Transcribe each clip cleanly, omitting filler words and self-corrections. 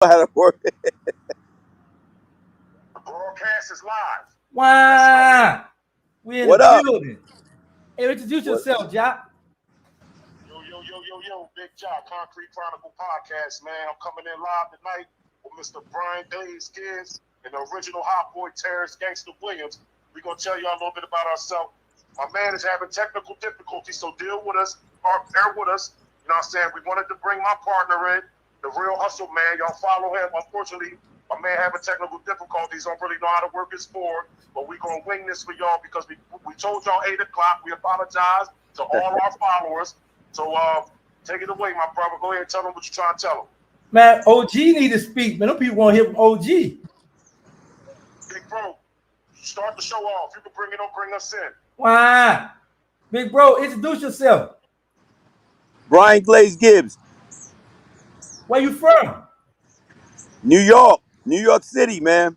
how to work it. The broadcast is live. Let's go. Wow. We in the What up? building. Hey, introduce What? yourself, Jock. Yo, Big Job, Concrete Chronicle Podcast, man. I'm coming in live tonight with Mr. Brian Blaze Gibbs and the original hot boy Terrance Gangsta Williams. We're going to tell y'all a little bit about ourselves. My man is having technical difficulties, so deal with us, or bear with us. You know what I'm saying? We wanted to bring my partner in, the real hustle man. Y'all follow him. Unfortunately, my man having technical difficulties, don't really know how to work his board, but we're going to wing this for y'all because we told y'all 8 o'clock. We apologize to all our followers. So take it away, my brother. Go ahead and tell them what you're trying to tell them. Man, OG need to speak. Man, them people want to hear from OG. Big bro, start the show off. You can bring it on, bring us in. Wow. Big bro, introduce yourself. Brian Glaze Gibbs, Where you from? New York City, man.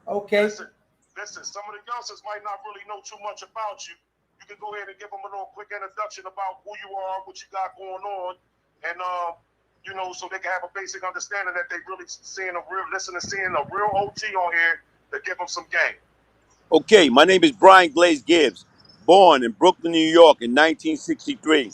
Okay. Listen, some of the youngsters might not really know too much about you. You can go ahead and give them a little quick introduction about who you are, what you got going on, and so they can have a basic understanding that they really seeing a real OG on here to give them some game. Okay, my name is Brian Glaze Gibbs, born in Brooklyn, New York in 1963.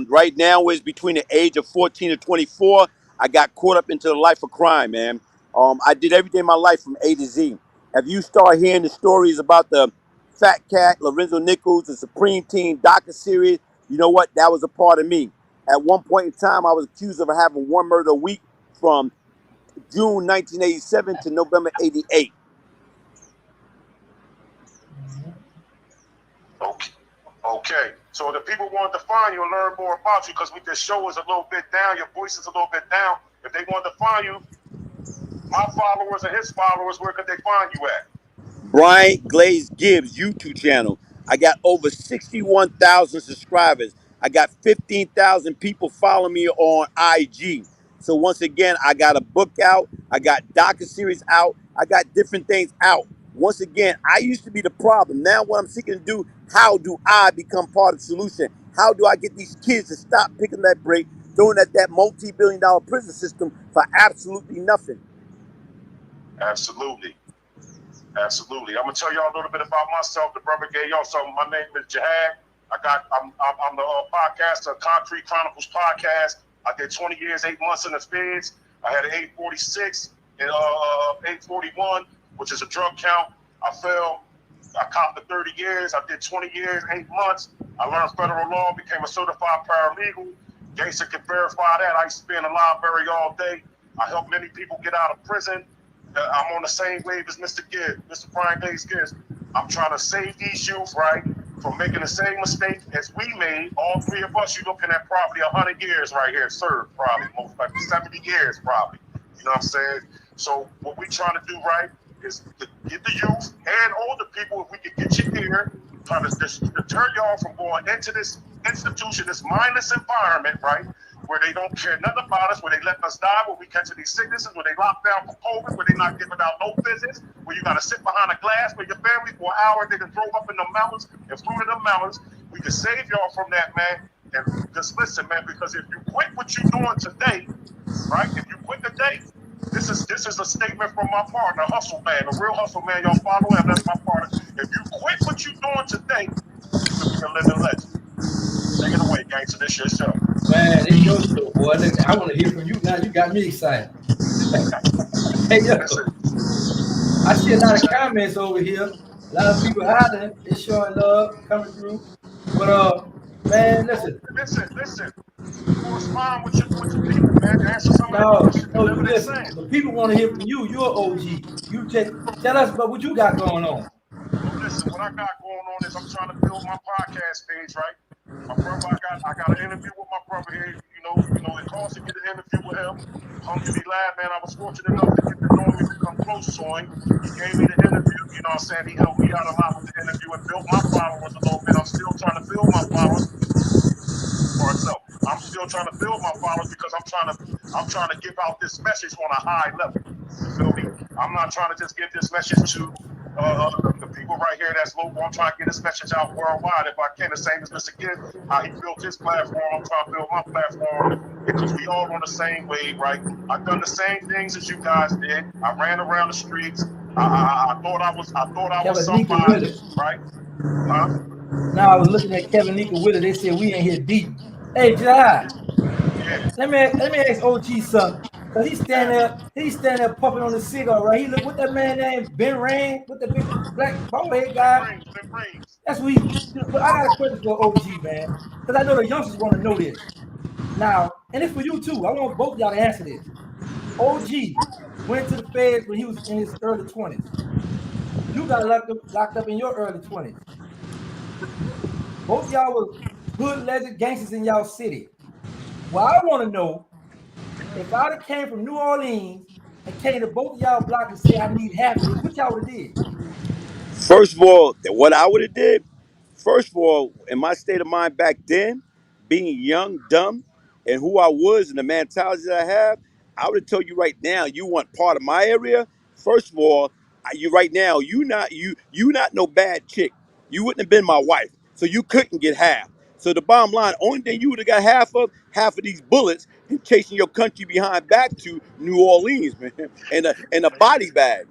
Right now is between the age of 14 to 24. I got caught up into the life of crime, man. I did everything in my life from A to Z. If you start hearing the stories about the Fat Cat, Lorenzo Nichols, the Supreme Team, DACA series, you know what? That was a part of me. At one point in time, I was accused of having one murder a week from June 1987 to November 88. Okay. So the people want to find you and learn more about you because this show is a little bit down, your voice is a little bit down. If they want to find you, my followers and his followers, where could they find you at? Brian Glaze Gibbs YouTube channel. I got over 61,000 subscribers. I got 15,000 people following me on IG. So once again, I got a book out. I got docu series out. I got different things out. Once again, I used to be the problem. Now what I'm seeking to do, how do I become part of the solution? How do I get these kids to stop picking that break, throwing at that multi-billion-dollar prison system for absolutely nothing? Absolutely. I'm gonna tell y'all a little bit about myself. The brother gave y'all something. My name is Jihad. I'm the podcaster, Concrete Chronicles podcast. I did 20 years, 8 months in the feds. I had an 846 and 841, which is a drug count. I copped the 30 years. I did 20 years, 8 months. I learned federal law, became a certified paralegal. Jason can verify that. I used to be in the library all day. I helped many people get out of prison. I'm on the same wave as Mr. Gibbs, Mr. Brian Blaze Gibbs. I'm trying to save these youth, right, from making the same mistake as we made. All three of us, you're looking at probably 100 years right here, served probably, most likely 70 years probably. You know what I'm saying? So what we trying to do, right, is to get the youth and older people, if we can get you here, trying to deter y'all from going into this institution, this mindless environment, right, where they don't care nothing about us, where they letting us die, where we catching these sicknesses, where they lock down for COVID, where they not giving out no visits, where you got to sit behind a glass with your family for an hour, they can drove up in the mountains and flew to the mountains. We can save y'all from that, man. And just listen, man, because if you quit what you're doing today, right, if you quit today, this is a statement from my partner, Hustle Man, the real Hustle Man. Y'all follow him, that's my partner. If you quit what you're doing today, you could be a living legend. Take it away, gangster. This your show. Man, it's your show, boy. I want to hear from you now. You got me excited. Hey, yo. I see a lot of comments over here. A lot of people hollering. They showing love, coming through. But, man, listen. Listen. Correspond with your people, man. Answer some of the questions. No, you listen. The people want to hear from you. You're OG. You just tell us about what you got going on. Well, listen, what I got going on is I'm trying to build my podcast page, right? My brother, I got an interview with my brother here. You know, it costs to get an interview with him. Alhamdulillah, man, I was fortunate enough to get to know him and become close to him. He gave me the interview, you know what I'm saying? He helped me out a lot with the interview and built my followers a little bit. I'm still trying to build my followers for myself. I'm still trying to build my followers because I'm trying to give out this message on a high level. You feel me? I'm not trying to just give this message to the people right here that's local. I'm trying to get this message out worldwide if I can. The same as Mr. Gibbs, how he built his platform. I'm trying to build my platform because we all on the same wave, right? I've done the same things as you guys did. I ran around the streets. I thought I was somebody, right? Huh? Now I was looking at Kevin Nika with it. They said we in here deep. Hey, Jai, Yeah. let me ask OG something. Cause he's standing there puffing on the cigar, right? He look what that man named Ben Rain, with the big black bald head guy. Ben Rings. That's what he. But I got a question for OG, man, because I know the youngsters want to know this. Now, and it's for you too. I want both of y'all to answer this. OG went to the feds when he was in his early 20s. You got locked up in your early 20s. Both y'all was hood legend gangsters in y'all city. Well, I want to know if I'd have came from New Orleans and came to both of y'all block and say I need half of this, what y'all would have did? First of all, what I would have did, first of all, in my state of mind back then, being young, dumb, and who I was and the mentality that I have, I would have told you right now, you want part of my area. First of all, you right now, you not no bad chick. You wouldn't have been my wife, so you couldn't get half. So the bottom line, only thing you would have got half of these bullets and chasing your country behind back to New Orleans, man, and a body bag.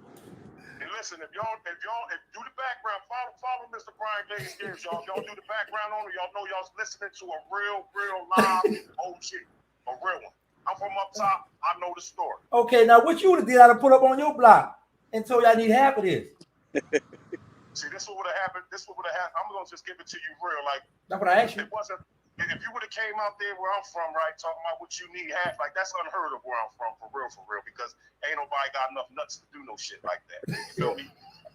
And listen, if do the background, follow Mr. Brian Glaze Gibbs, y'all. If y'all do the background on it, y'all know y'all listening to a real live OG, a real one. I'm from up top. I know the story. Okay, now what you would have did, I'd have put up on your block and told you I need half of this. See, this what would have happened. I'm gonna just give it to you real. Like that's what I asked you. It wasn't. If you would have came out there where I'm from, right, talking about what you need half, like that's unheard of where I'm from, for real, because ain't nobody got enough nuts to do no shit like that. You feel me?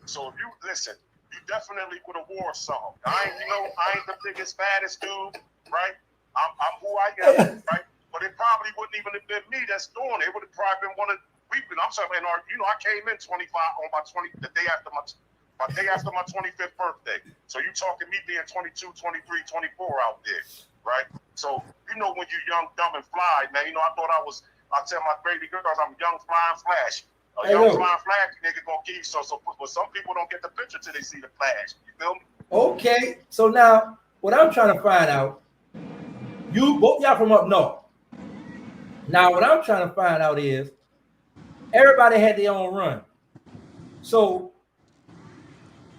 So if you listen, you definitely would have wore something. I ain't the biggest, fattest dude, right? I'm who I am, right? But it probably wouldn't even have been me that's doing it. It would have probably been one of I'm saying, I came in 25 on the day after my 25th birthday. So you talking me being 22, 23, 24 out there, right? So, when you're young, dumb, and fly, man, I tell my baby girls I'm young, flying, flash. Young, flying, flash nigga gonna give you so, but some people don't get the picture till they see the flash. You feel me? Okay, so now, what I'm trying to find out, both y'all from up north. Now, what I'm trying to find out is, everybody had their own run. So,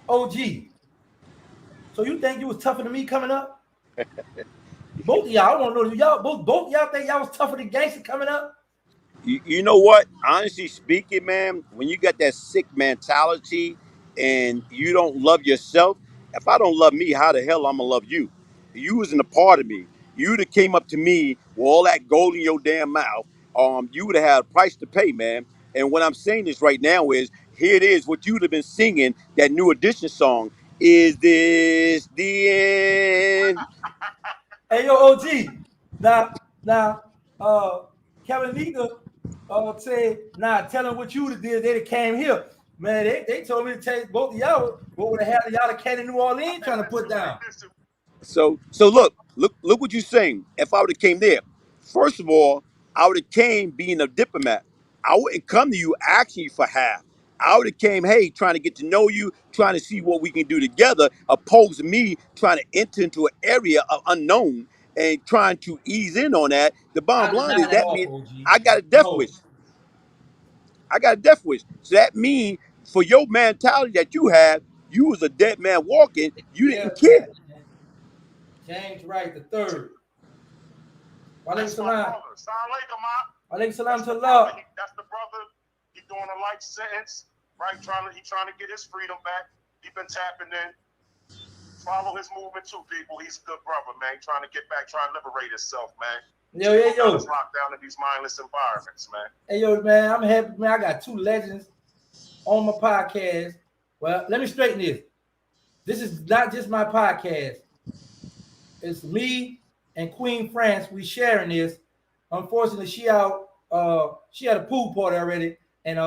OG, so you think you was tougher than me coming up? Both of y'all, I want to know, y'all both y'all think y'all was tougher than gangster coming up? You know what? Honestly speaking, man, when you got that sick mentality and you don't love yourself, if I don't love me, how the hell I'm gonna love you? You wasn't a part of me. You'd have came up to me with all that gold in your damn mouth. You would have had a price to pay, man. And what I'm saying this right now is, here it is, what you'd have been singing, that New Edition song. Is this the end? Hey, yo, OG. Now, Kevin Nika said, tell them what you would have did. They'd have came here. Man, they told me to take both of y'all. What would have had y'all to Candy New Orleans trying to put down? So look what you're saying. If I would have came there, first of all, I would have came being a diplomat. I wouldn't come to you asking you for half. I would have came, hey, trying to get to know you, trying to see what we can do together, opposed to me trying to enter into an area of unknown and trying to ease in on that. The I bottom line deny is that that offer, means OG. I got a death No. wish. I got a death wish. So that means for your mentality that you have, you was a dead man walking. You Yeah, didn't care. James Wright the third. That's my brother. Sound like him, Alaikum salam to Allah. Allah. That's the brother. He doing a life sentence, right? He trying to get his freedom back. He been tapping in. Follow his movement too, people. He's a good brother, man. Trying to get back, trying to liberate himself, man. Yo. Locked down in these mindless environments, man. Hey, yo, man, I'm happy, man. I got two legends on my podcast. Well, let me straighten this. This is not just my podcast. It's me and Queen France. We sharing this. Unfortunately, she out. She had a pool party already, and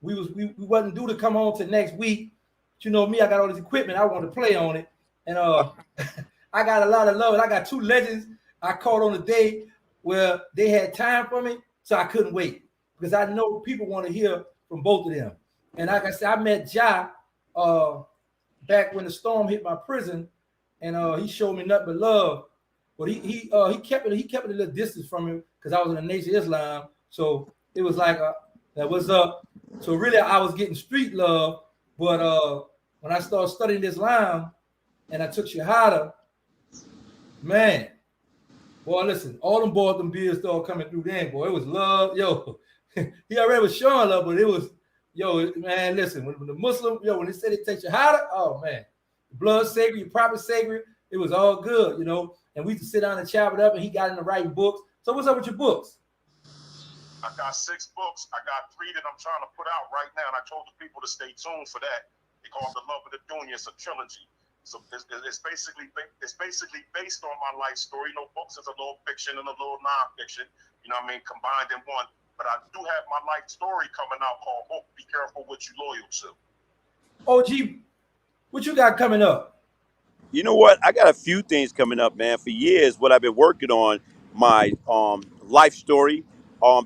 we wasn't due to come on to next week. But you know me, I got all this equipment. I want to play on it, and I got a lot of love. And I got two legends I caught on the day where they had time for me, so I couldn't wait because I know people want to hear from both of them. And like I said, I met Ja back when the storm hit my prison, and he showed me nothing but love. But he kept it a little distance from me because I was in the Nation of Islam. So it was like that was up. So really I was getting street love. But when I started studying Islam and I took Shahada, man, boy, listen, all them boys, them beers started coming through then, boy. It was love, yo. He already was showing love, but it was, yo, man, listen, when the Muslim, yo, when they said they take Shahada, oh man, blood sacred, your proper sacred, it was all good, you know. And we used to sit down and chop it up, and he got into writing books. So what's up with your books? I got 6 books. I got 3 that I'm trying to put out right now, and I told the people to stay tuned for that. They call it The Love of the Dunya. It's a trilogy. So it's basically based on my life story. You know, books is a little fiction and a little nonfiction. You know what I mean, combined in one. But I do have my life story coming out called Hope. Be careful what you loyal to. OG, what you got coming up? You know what? I got a few things coming up, man. For years, what I've been working on, my life story.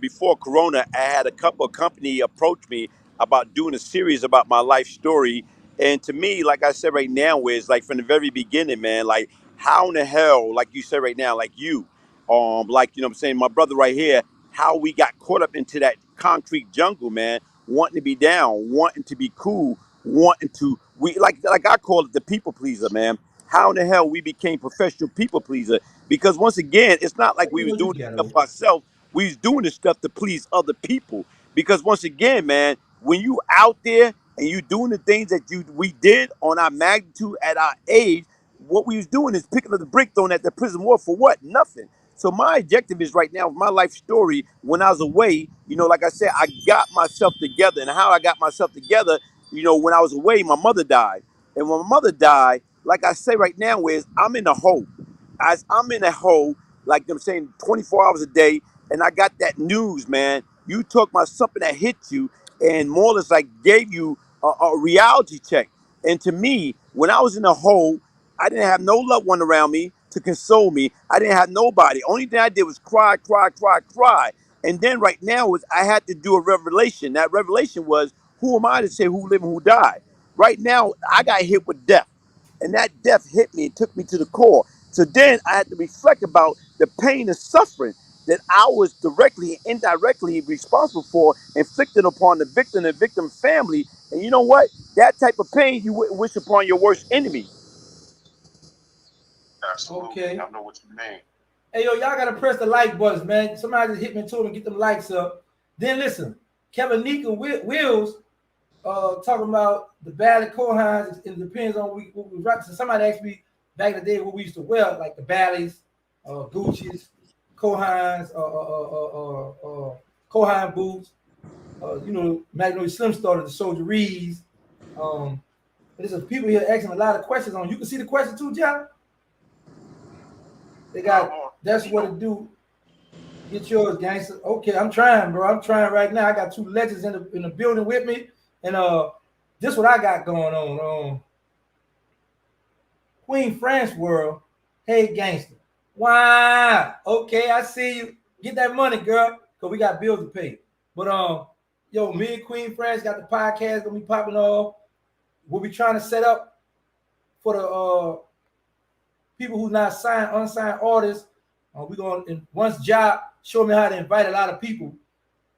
Before Corona, I had a couple of company approach me about doing a series about my life story. And to me, like I said right now, is like from the very beginning, man, like how in the hell, like you said right now, like you, like, you know what I'm saying, my brother right here, how we got caught up into that concrete jungle, man, wanting to be down, wanting to be cool, wanting to, we like I call it the people pleaser, man. How in the hell we became professional people pleaser? Because once again, it's not like we was You doing this stuff ghetto. for ourselves. We was doing this stuff to please other people. Because once again, man, when you out there and you doing the things that we did on our magnitude at our age, what we was doing is picking up the brick thrown at the prison wall for what? Nothing. So my objective is right now, my life story, when I was away, you know, like I said, I got myself together. And how I got myself together, you know, when I was away, my mother died. And when my mother died, like I say right now, is I'm in a hole. As I'm in a hole, like I'm saying, 24 hours a day, and I got that news, man. You talk about something that hit you, and more or less like gave you a reality check. And to me, when I was in a hole, I didn't have no loved one around me to console me. I didn't have nobody. Only thing I did was cry, cry, cry, cry. And then right now was I had to do a revelation. That revelation was, who am I to say who lived and who died? Right now, I got hit with death. And that death hit me and took me to the core. So then I had to reflect about the pain and suffering that I was directly and indirectly responsible for, inflicted upon the victim and victim family. And you know what? That type of pain you wouldn't wish upon your worst enemy. Absolutely. Okay. I know what you mean. Hey, yo, y'all got to press the like buttons, man. Somebody just hit me to them and get them likes up. Then listen, Kevin Nika Wills talking about the ballad Kohans. It depends on what we rock. So somebody asked me back in the day what we used to wear, like the Ballys, Gucci's, Kohans, Kohan boots. You know, Magnolia Slim started the soldieries. There's people here asking a lot of questions on. You can see the question too, John. They got that's what it do. Get yours, gangster. Okay, I'm trying, bro. I'm trying right now. I got 2 legends in the building with me, and this what I got going on. Queen France World. Hey, gangster. Wow. Okay, I see you. Get that money, girl, because we got bills to pay. But yo, me and Queen France got the podcast gonna be popping off. We'll be trying to set up for the people who not signed, unsigned artists. We're going to, once Job show me how to invite a lot of people,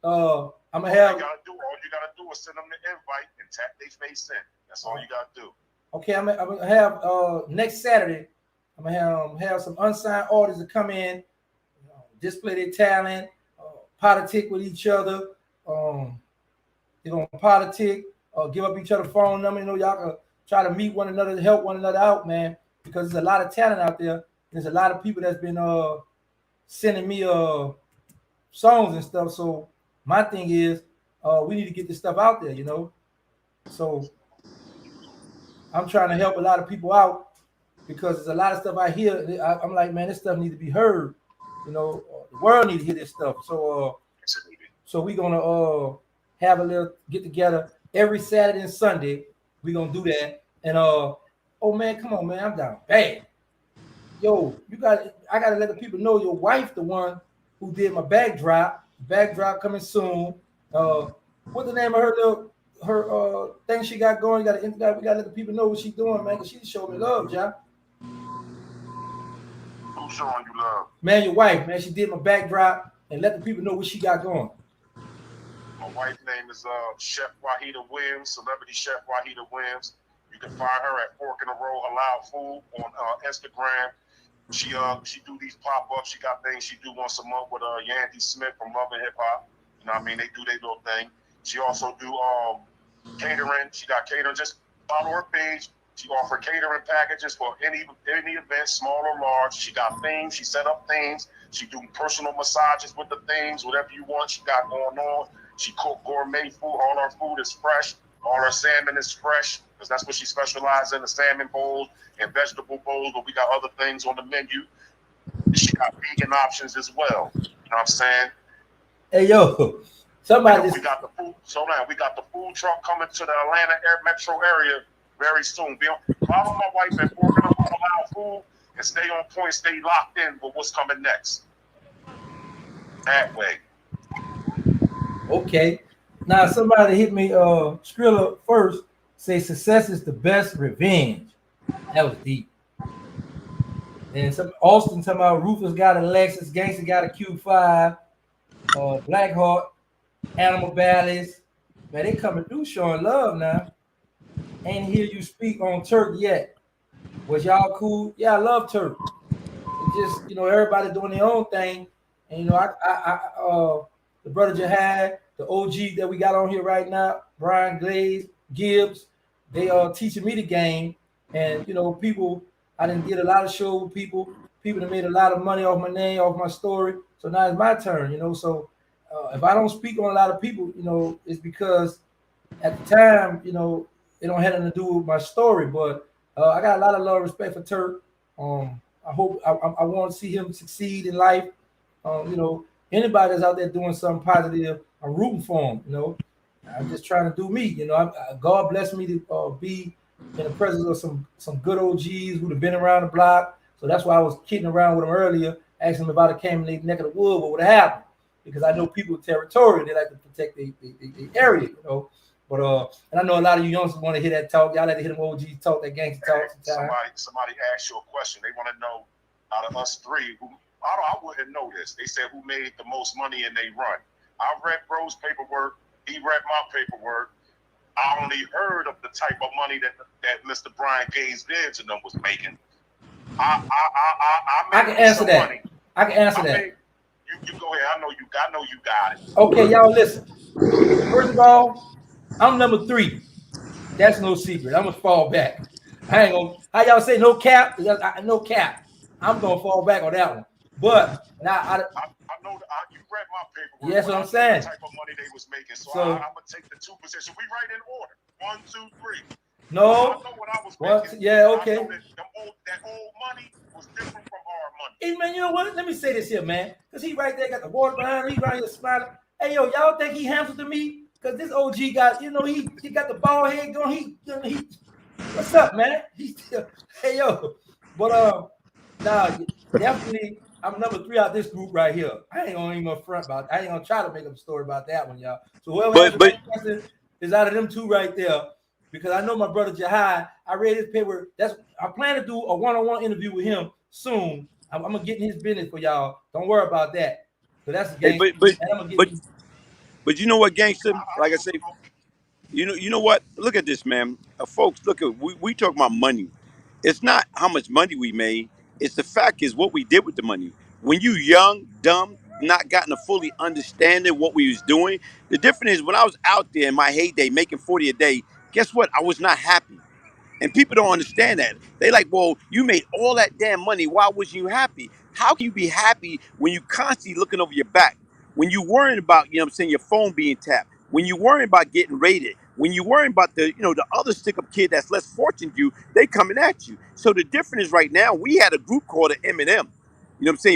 I'm going to have. All you gotta do is send them the invite and tap their face in. That's all you got to do. Okay, I'm going to have next Saturday, I'm going to have some unsigned artists to come in, display their talent, politic with each other. They're going to politic, give up each other phone number. You know, y'all can try to meet one another, help one another out, man. Because there's a lot of talent out there. There's a lot of people that's been sending me songs and stuff. So my thing is, we need to get this stuff out there, you know. So I'm trying to help a lot of people out because there's a lot of stuff I hear. I'm like, man, this stuff needs to be heard. You know, the world needs to hear this stuff. So we're gonna have a little get together every Saturday and Sunday. We're gonna do that. And oh man, come on, man, I'm down bad. Yo, I gotta let the people know your wife, the one who did my backdrop. Backdrop coming soon. What's the name of her little her thing she got going. We gotta let the people know what she's doing, man. Cause she showed me love, John. Who's showing you love? Man, your wife, man, she did my backdrop and let the people know what she got going. My wife's name is Chef Wahida Williams, celebrity chef Wahida Williams. You can find her at Fork in the Road Halal Food on Instagram. She do these pop-ups. She got things she do once a month with Yandy Smith from Love and Hip Hop. You know what I mean? They do their little thing. She also do catering. She got catering. Just follow her page. She offer catering packages for any event, small or large. She got themes. She set up themes. She do personal massages with the themes, whatever you want. She got going on. She cook gourmet food. All her food is fresh. All her salmon is fresh because that's what she specializes in, the salmon bowls and vegetable bowls. But we got other things on the menu. She got vegan options as well. You know what I'm saying? Hey, yo, somebody. We got the food. So now we got the food truck coming to the Atlanta metro area very soon. Follow my wife and Fork in the Road Halal Food and stay on point, stay locked in with what's coming next. That way. Okay. Now somebody hit me, Skrilla first, say success is the best revenge. That was deep. And some Austin talking about Rufus got a Lexus, Gangsta got a Q5, Blackheart, Animal Ballads. Man, they coming through showing love now. Ain't hear you speak on Turk yet. Was y'all cool? Yeah, I love Turk. It just, everybody doing their own thing. And the brother Jihad, the OG that we got on here right now, Brian Gibbs, they are teaching me the game. And people, I didn't get a lot of shows with people that made a lot of money off my name, off my story. So now it's my turn, So if I don't speak on a lot of people, it's because at the time, it don't have nothing to do with my story. But I got a lot of love and respect for Turk. I hope I want to see him succeed in life. Anybody that's out there doing something positive, I'm rooting for him. I'm just trying to do me. God bless me to be in the presence of some good OGs who've been around the block. So that's why I was kidding around with them earlier, asking them if I'd have came in their neck of the wood, what would have happened? Because I know people territorial, they like to protect the area, But and I know a lot of you youngsters want to hear that talk. Y'all like to hear them OGs talk, that gangster talk. Somebody asked you a question. They want to know out of us three, I wouldn't know this. They said who made the most money in they run. I read Bro's paperwork. He read my paperwork. I only heard of the type of money that Mr. Brian Gaines Gibbs and them was making. I can answer that. Money. I can answer that. You go ahead. I know you got it. Okay, y'all listen. First of all, I'm number 3. That's no secret. I'm gonna fall back. I ain't gonna. How y'all say no cap? No cap. I'm gonna fall back on that one. But I know you read my paperwork. Yes, what I'm saying. The type of money they was making. So I'm gonna take the 2 positions. We right in order. 1, 2, 3. No. I know what I was making. Yeah, okay. I know that old money was different from our money. Hey man, you know what? Let me say this here, man. Cause he right there got the water behind him. He right here smiling. Hey yo, y'all think he handsome to me? Cause this OG got, he got the bald head going. He what's up, man? Hey yo, but nah, definitely. I'm number 3 out this group right here. I ain't gonna even front about. I ain't gonna try to make up a story about that one, y'all. So whoever question is out of them 2 right there, because I know my brother Jihad. I read his paper. I plan to do a one-on-one interview with him soon. I'm gonna get in his business for y'all. Don't worry about that. So that's the game. But you know what, gangster? Like I say, you know what? Look at this, man. Folks, look at we talk about money. It's not how much money we made. It's the fact is what we did with the money. When you young, dumb, not gotten a fully understanding what we was doing. The difference is when I was out there in my heyday making 40 a day, guess what? I was not happy. And people don't understand that. They like, well, you made all that damn money. Why was you happy? How can you be happy when you constantly looking over your back? When you worrying about, your phone being tapped? When you worrying about getting raided? When you worrying about the other stick-up kid that's less fortunate than you, they coming at you. So the difference is right now, we had a group called the M&M.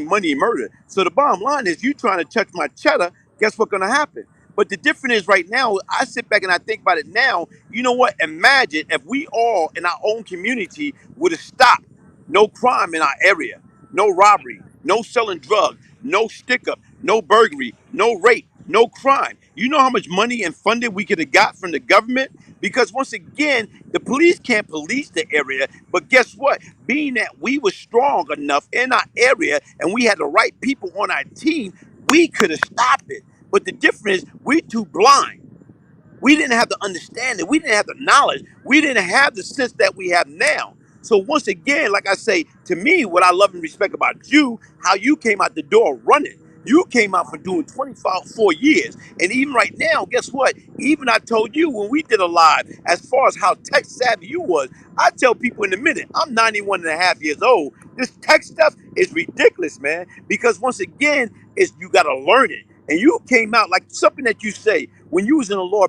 Money and murder. So the bottom line is you trying to touch my cheddar, guess what's going to happen? But the difference is right now, I sit back and I think about it now. You know what? Imagine if we all in our own community would have stopped. No crime in our area, no robbery, no selling drugs, no stick up, no burglary, no rape. no crime. You know how much money and funding we could have got from the government? Because once again, the police can't police the area. But guess what? Being that we were strong enough in our area and we had the right people on our team, we could have stopped it. But the difference is we're too blind. We didn't have the understanding. We didn't have the knowledge. We didn't have the sense that we have now. So once again, like I say, to me, what I love and respect about you, how you came out the door running. You came out for doing 4 years. And even right now, guess what? Even I told you when we did a live, as far as how tech savvy you was, I tell people in a minute, I'm 91 and a half years old. This tech stuff is ridiculous, man. Because once again, it's you got to learn it. And you came out like something that you say when you was in the law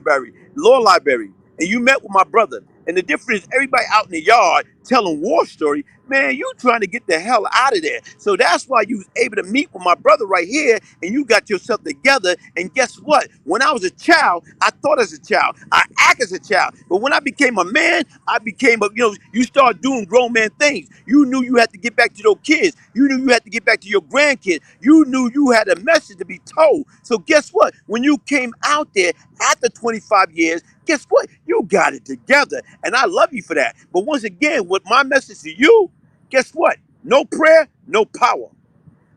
library, and you met with my brother. And the difference is everybody out in the yard telling war story, man, you trying to get the hell out of there. So that's why you was able to meet with my brother right here and you got yourself together. And guess what? When I was a child, I thought as a child. I act as a child. But when I became a man, I became you start doing grown man things. You knew you had to get back to your kids. You knew you had to get back to your grandkids. You knew you had a message to be told. So guess what? When you came out there after 25 years, guess what? You got it together. And I love you for that. But once again, with my message to you, guess what? No prayer, no power.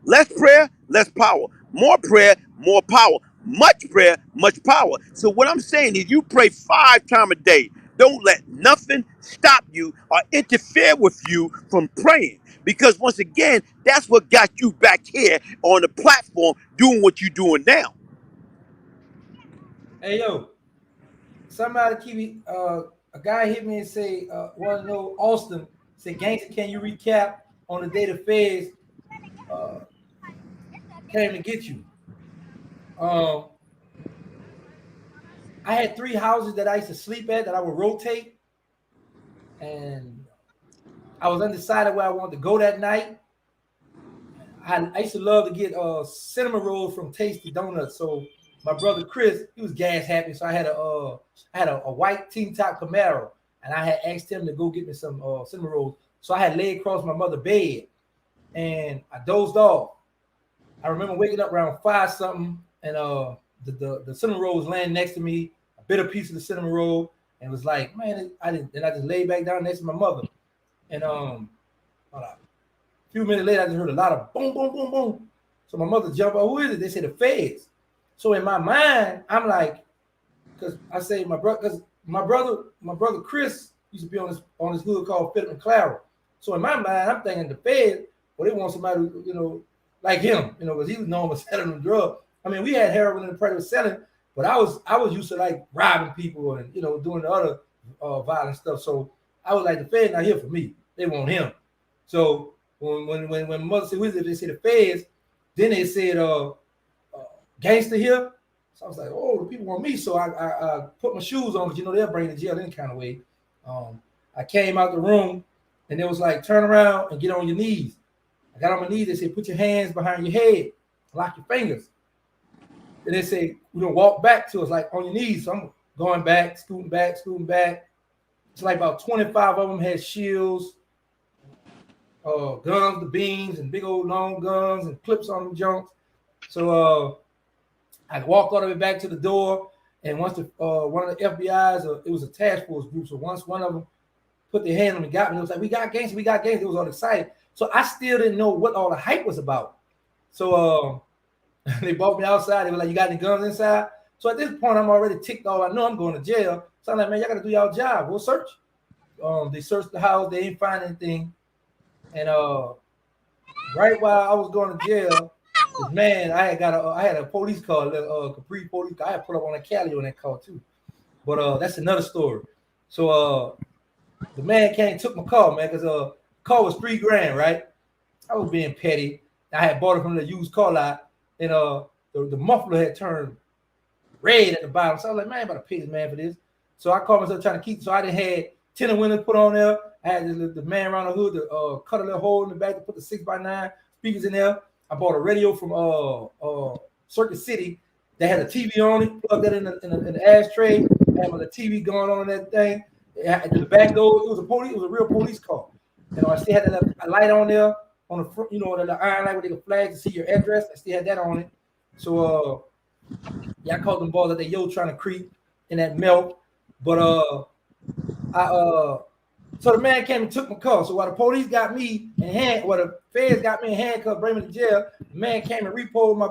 Less prayer, less power. More prayer, more power. Much prayer, much power. So what I'm saying is you pray 5 times a day. Don't let nothing stop you or interfere with you from praying. Because once again, that's what got you back here on the platform doing what you're doing now. Hey yo, somebody keep me. A guy hit me and say, "Want to know Austin?" Say, "Gangster, can you recap on the day the feds uh, came to get you?" Um, I had 3 houses that I used to sleep at that I would rotate, and I was undecided where I wanted to go that night. I used to love to get cinnamon rolls from Tasty Donuts. So my brother Chris, he was gas happy. So I had a white Team Top Camaro, and I had asked him to go get me some cinnamon rolls. So I had laid across my mother's bed, and I dozed off. I remember waking up around 5 something, and the cinnamon roll was laying next to me. I bit a piece of the cinnamon roll, and was like, man, I didn't. And I just laid back down next to my mother, and a few minutes later, I just heard a lot of boom, boom, boom, boom. So my mother jumped up. Who is it? They said the feds. So in my mind, I'm like, because I say my brother Chris used to be on this hood called Philip McLaren. So in my mind, I'm thinking the feds, well, they want somebody, like him, because he was known for selling them drugs. I mean, we had heroin in the practice selling, but I was used to like robbing people and doing the other violent stuff. So I was like, the feds not here for me. They want him. So when mother said, they said the feds, then they said gangster here. So I was like, oh, the people want me. So I put my shoes on because they'll bring me to jail any kind of way. I came out the room and it was like, turn around and get on your knees. I got on my knees. They said, put your hands behind your head, lock your fingers. And they say, walk back to us like on your knees. So I'm going back, scooting back. It's like about 25 of them had shields, guns, the beams, and big old long guns and clips on them junks. So I walked all the way back to the door, and once one of the FBI's, it was a task force group. So once one of them put their hand on me, got me, it was like, we got gangsters. It was all excited. So I still didn't know what all the hype was about. So they brought me outside. They were like, you got any guns inside? So at this point, I'm already ticked off. I know I'm going to jail. So I'm like, man, y'all got to do y'all job. We'll search. They searched the house. They didn't find anything. And right while I was going to jail, man, I had a police car, a Capri police car. I had put up on a Cali on that car too. But that's another story. So the man came and took my car, man, because the car was $3,000, right? I was being petty. I had bought it from the used car lot, and the muffler had turned red at the bottom. So I was like, man, I better pay this man for this. So I called myself trying to keep. So I done had tinted windows put on there. I had the man around the hood to cut a little hole in the back to put the 6x9 speakers in there. I bought a radio from Circuit City that had a TV on it. Plugged that in the ashtray. Had the TV going on in that thing. The back door, it was a real police car. I still had a light on there on the front, the iron light where they could flag to see your address. I still had that on it. So Yeah, I caught them balls that they yo trying to creep in that milk. But I so the man came and took my car. So while the police got me while the feds got me in handcuffs, bring me to jail, the man came and repoed my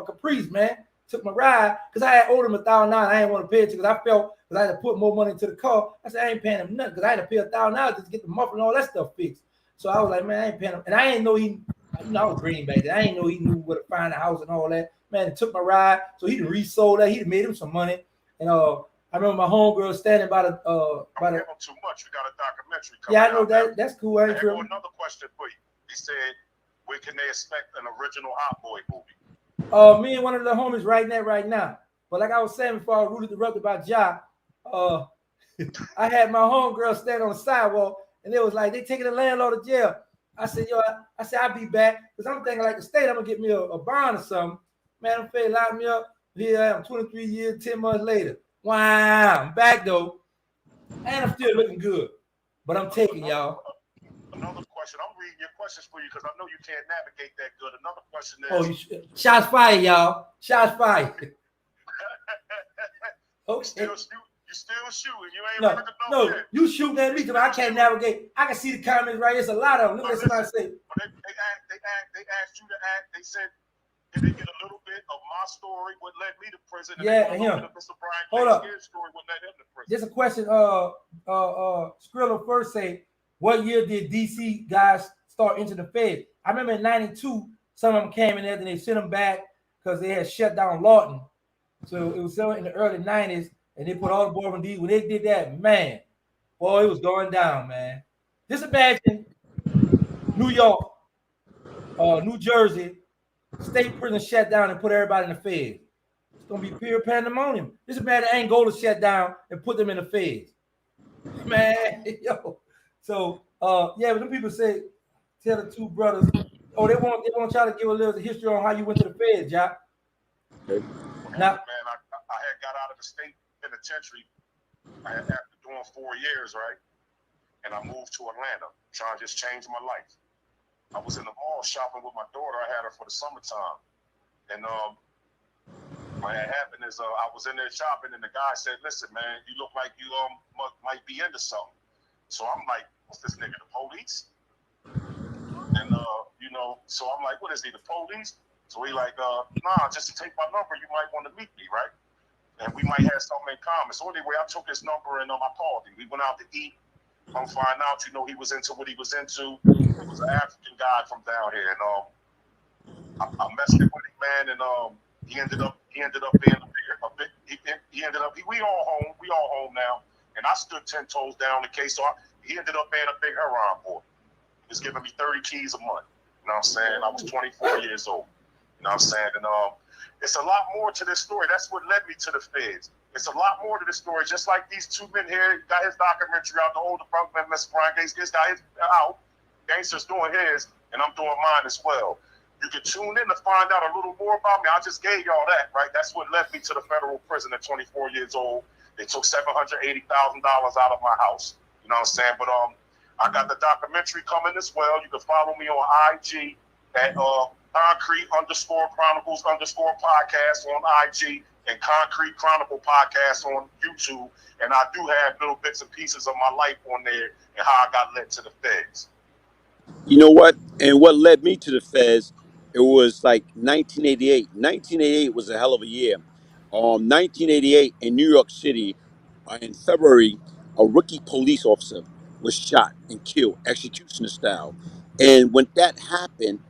Caprice, man. Took my ride because I had owed him $1,000. I didn't want to pay it because I felt because I had to put more money into the car. I said I ain't paying him nothing because I had to pay $1,000 just to get the muffler and all that stuff fixed. So I was like, man, I ain't paying him, and I didn't know he. You know, I was green back then. I didn't know he knew where to find the house and all that. Man, he took my ride, so he resold that. He made him some money, and I remember my homegirl standing by the by the. Too much. We got a documentary coming. Yeah, I know that. That's cool. I ain't tripping. Another question for you. He said, "When can they expect an original Hot Boy movie?" Me and one of the homies writing that right now. But like I was saying before, I was rudely interrupted by Ja. I had my homegirl stand on the sidewalk, and it was like they taking the landlord to jail. I said, yo, I'll be back because I'm thinking like the state, I'm gonna get me a bond or something. Man, I'm finna lock me up. Here I am, 23 years, 10 months later. Wow, I'm back though, and I'm still looking good. But I'm taking y'all. Another question. I'm reading your questions for you because I know you can't navigate that good. Another question is. Shots fired, y'all. Shots fired. Okay. You still shooting. You ain't no, yet. You shooting at me because I can't navigate. I can see the comments right here. It's a lot of them. Look at somebody say. They asked you to act. They said, can they get a little bit of my story, what led me to prison? And yeah, and him. Hold up. Story, what led him to prison. There's a question. Skrilla first say, what year did DC guys start into the Fed? I remember in '92, some of them came in there, and they sent them back because they had shut down Lawton. So it was still in the early '90s. And they put all the boys on D. When they did that, man, boy, it was going down, man. Just imagine New York, New Jersey, state prison shut down and put everybody in the feds. It's gonna be pure pandemonium. Just imagine Angola shut down and put them in the feds, man. Yo, so yeah, but the people say, tell the two brothers, oh, they want y'all to give a little history on how you went to the feds, Jack. Okay. Now, man, I had got out of the state penitentiary after doing 4 years, right? And I moved to Atlanta, trying to just change my life. I was in the mall shopping with my daughter. I had her for the summertime. And what had happened is I was in there shopping, and the guy said, listen, man, you look like you might be into something. So I'm like, what's this nigga, the police? And, so I'm like, what is he, the police? So he like, nah, just to take my number, you might want to meet me, right? And we might have something in common. So anyway, I took his number and I called him. We went out to eat. Come find out, he was into what he was into. He was an African guy from down here, and I messed it with him, man. And he ended up being a bit. He ended up. We all home now. And I stood 10 toes down the case. So he ended up being a big heroin boy. He was giving me 30 keys a month. You know what I'm saying? I was 24 years old. You know what I'm saying? And it's a lot more to this story. That's what led me to the feds. It's a lot more to the story. Just like these two men here got his documentary out, the older brother, Mr. Brian Gangsta, got his out. Gangsta's doing his, and I'm doing mine as well. You can tune in to find out a little more about me. I just gave y'all that, right? That's what led me to the federal prison at 24 years old. They took $780,000 out of my house. You know what I'm saying? But I got the documentary coming as well. You can follow me on IG at Concrete_Chronicles_podcast on IG and Concrete Chronicle podcast on YouTube. And I do have little bits and pieces of my life on there and how I got led to the feds. You know what? And what led me to the feds, it was like 1988. 1988 was a hell of a year. 1988 in New York City, in February, a rookie police officer was shot and killed, executioner style. And when that happened,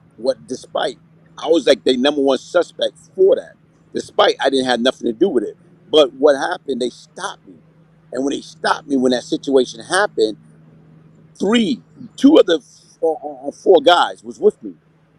despite I was like the number one suspect for that, despite I didn't have nothing to do with it. But what happened? They stopped me, and when they stopped me, when that situation happened, two of the four guys was with me,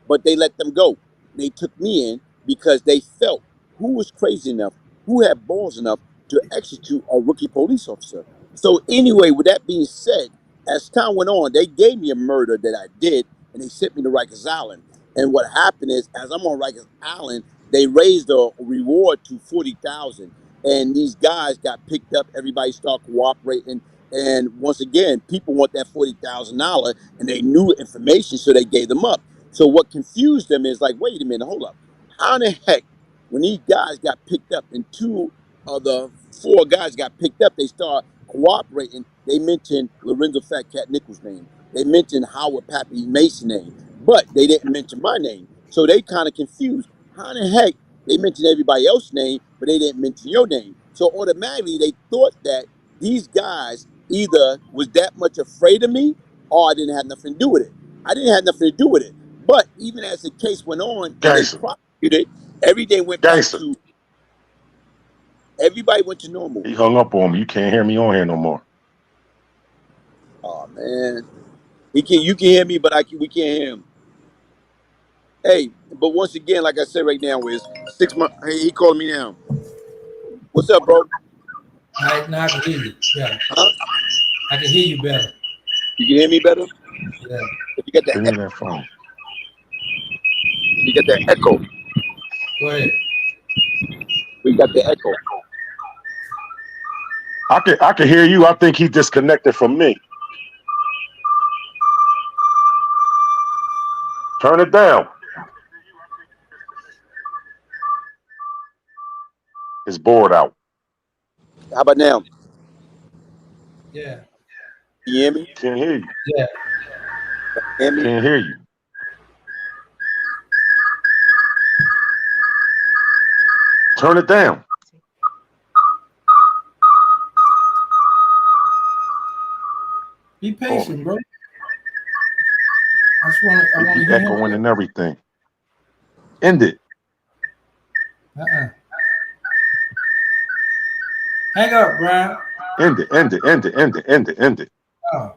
but they let them go. They took me in because they felt who was crazy enough, who had balls enough to execute a rookie police officer. So anyway, with that being said, as time went on, they gave me a murder that I did, and they sent me to Rikers Island. And what happened is, as I'm on Rikers Island, they raised the reward to 40,000, and these guys got picked up. Everybody started cooperating. And once again, people want that $40,000, and they knew information, so they gave them up. So what confused them is like, wait a minute, hold up. How in the heck When these guys got picked up and 2 of the 4 guys got picked up, they start cooperating. They mentioned Lorenzo Fat Cat Nichols' name. They mentioned Howard Pappy Mason's name, but they didn't mention my name. So they kind of confused. How the heck they mentioned everybody else's name, but they didn't mention your name? So automatically they thought that these guys either was that much afraid of me or I didn't have nothing to do with it. I didn't have nothing to do with it. But even as the case went on and they Gangster. prosecuted, every day went back Gangster. to everybody went to normal. He hung up on me. You can't hear me on here no more. Oh man, you can hear me, but we can't hear him. Hey, but once again, like I said right now, is 6 months. Hey, he calling me now. What's up, bro? All right, now I can hear you. Yeah, Huh? I can hear you better. You can hear me better? Yeah. You got Give me that. that phone. You got that echo. Go ahead. We got the echo. I can hear you. I think he disconnected from me. Turn it down. It's bored out. How about now? Yeah. Can you hear me? Can't hear you. Yeah. Hear me? Can't hear you. Turn it down. Be patient, bro. I want It to be hear echoing him. and everything. End it. Hang up, Brian. End it. End it. End it. End it. End it. End it. Oh,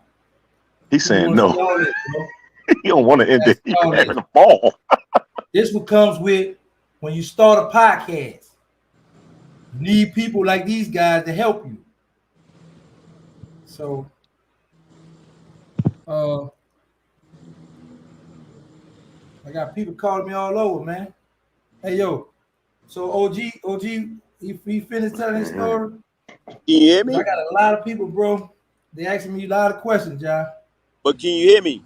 He's you saying wanna see no. all this, bro. He don't want to end it. That's He's all it having is. a ball. This what comes with when you start a podcast. You need people like these guys to help you. So, I got people calling me all over, man. Hey, yo. So OG, he finished telling his story. Can you hear I me? got a lot of people, bro. They asking me a lot of questions, y'all. But can you hear me?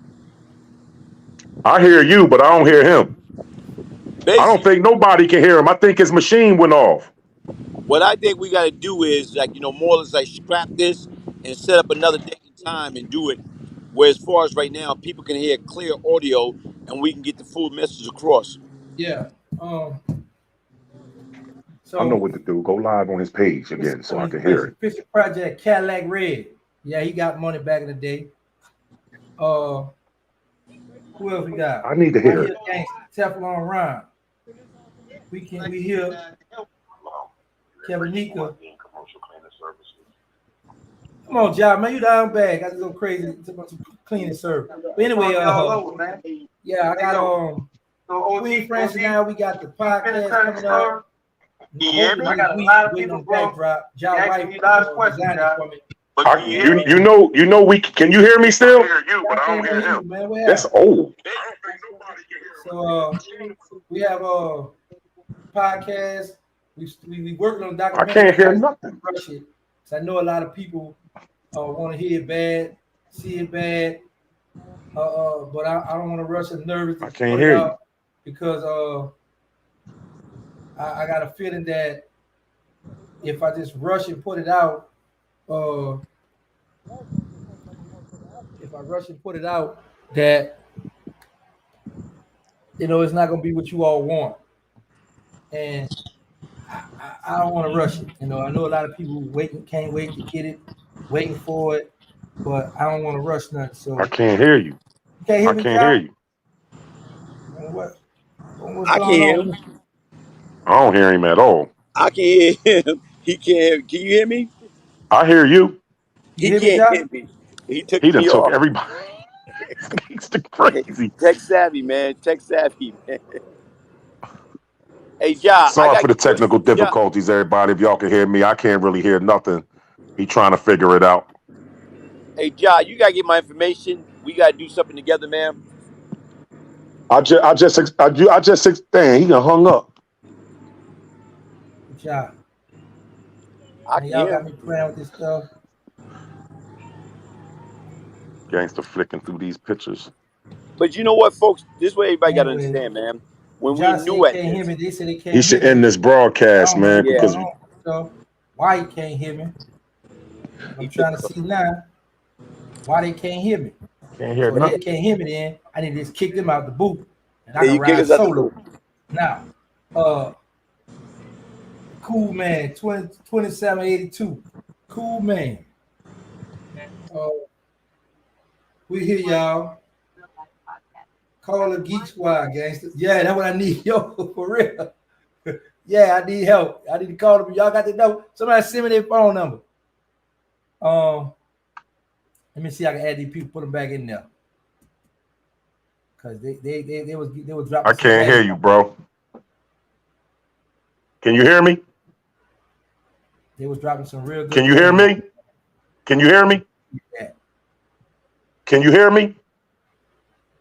I hear you, but I don't hear him. I don't Basically, think nobody can hear him. I think his machine went off. what I think we got to do is more or less scrap this and set up another date and time and do it. Where as far as right now, people can hear clear audio and we can get the full message across. Yeah. I know So what to do. Go live on his page it's again so I can hear it. Picture Project Cadillac Red. Yeah, he got money back in the day. Who else we got? I need to hear it. Gangsta, Teflon Ron. We hear Kevin Nika. Come on, John, man, you down bad. Got to go crazy. It's a bunch of cleaning service. But anyway, yeah, I got Queen Francis now. We got the podcast coming up. Yeah, I got a lot of people backdrop. John White designed it for me. You know we can you hear me still? I hear you, but I don't hear him. Man, that's old. So we have a podcast. We working on a documentary. I can't hear nothing. Rush it. So I know a lot of people want to hear it bad, see it bad. But I don't want to rush it. Nervous. I can't hear you because I got a feeling that if I just rush and put it out, that it's not gonna be what you all want, and I don't want to rush it. I know a lot of people can't wait to get it, waiting for it, but I don't want to rush nothing. So I can't hear you. Can't hear I me, can't hear you. What's I going can hear on? him. I don't hear him at all. I can hear him. He can't hear. Can you hear me? I hear you. He You hear me, can't John? hear me. He took He done me took off. everybody. He's crazy. Tech savvy, man. Tech savvy, man. Hey, Ja, I Sorry got for the your question. technical difficulties, everybody. If y'all can hear me, I can't really hear nothing. He trying to figure it out. Hey, Ja, you gotta get my information. We gotta do something together, man. I just dang, he done hung up. Good job. I can Y'all hear got him. me playing with this stuff. Gangster flicking through these pictures. But you know what, folks? This way everybody gotta Anyway. understand, man. when we John said he new at can't hear this. me. They said they can't He hear should me. end this I broadcast, don't know man, what's Yeah. because going on. So why he can't hear me? I'm trying to see now why they can't hear me. can't hear So they nothing. can't hear me then. I need to just kick them out the booth. And I Yeah, can you kick ride us out the solo. booth. Now, Cool Man, 2782. Cool Man. We hear y'all. Call the Geek Squad, gangster. Yeah, that's what I need. Yo, for real. Yeah, I need help. I need to call them. Y'all got to know. Somebody send me their phone number. Let me see. I can add these people, put them back in there. Cause they was dropping. I can't hear you, bro. Can you hear me? They was dropping some real good. Can you hear me? Can you hear me? Yeah. Can you hear me?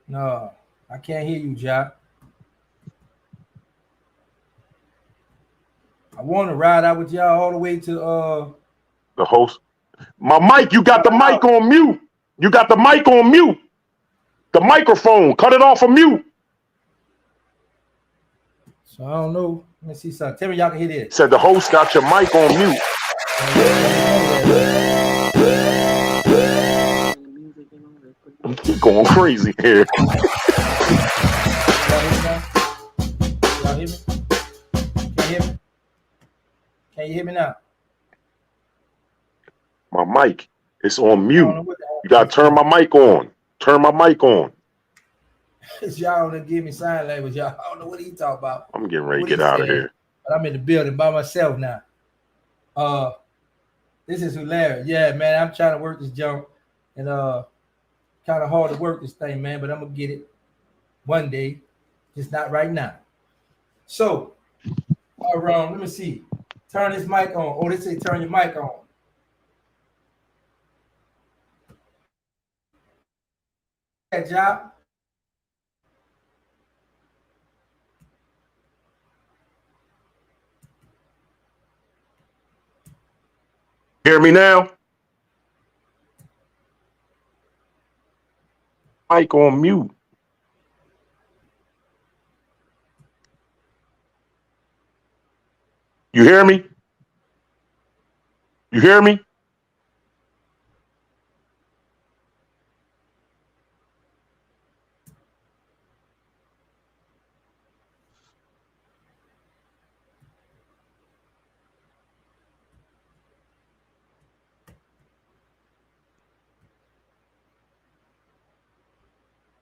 No, I can't hear you, Jack. I want to ride out with y'all all the way to The host. My mic, you got the mic on mute. You got the mic on mute. The microphone, cut it off of mute. So I don't know. Let me see something. Tell me y'all can hear this. Said the host got your mic on mute. Going crazy here. Y'all hear me? Can you hear me? Can you hear me now? My mic is on mute. You gotta turn my mic on. Turn my mic on. Y'all don't give me sign language. Y'all, I don't know what he talk about. I'm getting ready to get out of here. But I'm in the building by myself now. This is hilarious. Yeah, man, I'm trying to work this jump, and kind of hard to work this thing, man. But I'm gonna get it one day, just not right now. So, all right, let me see. Turn this mic on. Oh, they say turn your mic on. That job. Hear me now? Mic on mute. You hear me? You hear me?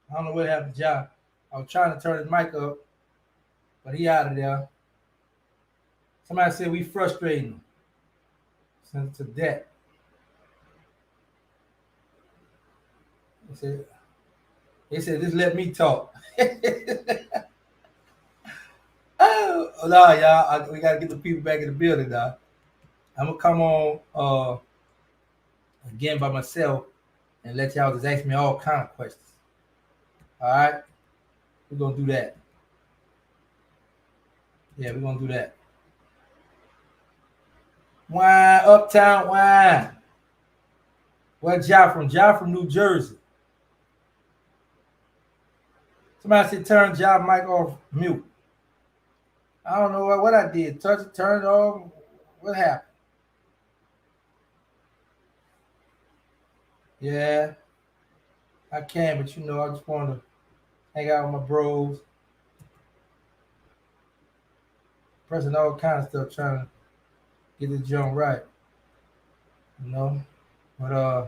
I don't know what happened, Job. I was trying to turn his mic up, but he out of there. Somebody said we frustrating since to that. They said just let me talk. Oh no, y'all, we gotta get the people back in the building now. I'm gonna come on again by myself and let y'all just ask me all kind of questions. All right, we're gonna do that. Yeah, we're gonna do that. Wine, Uptown Wine. Where's Ja from? Ja from New Jersey. Somebody said turn Ja mic off mute. I don't know what I did. Touch it, turn it off. What happened? Yeah, I can, but you know, I just want to hang out with my bros. Pressing all kind of stuff, trying to get this jump right. You know? But I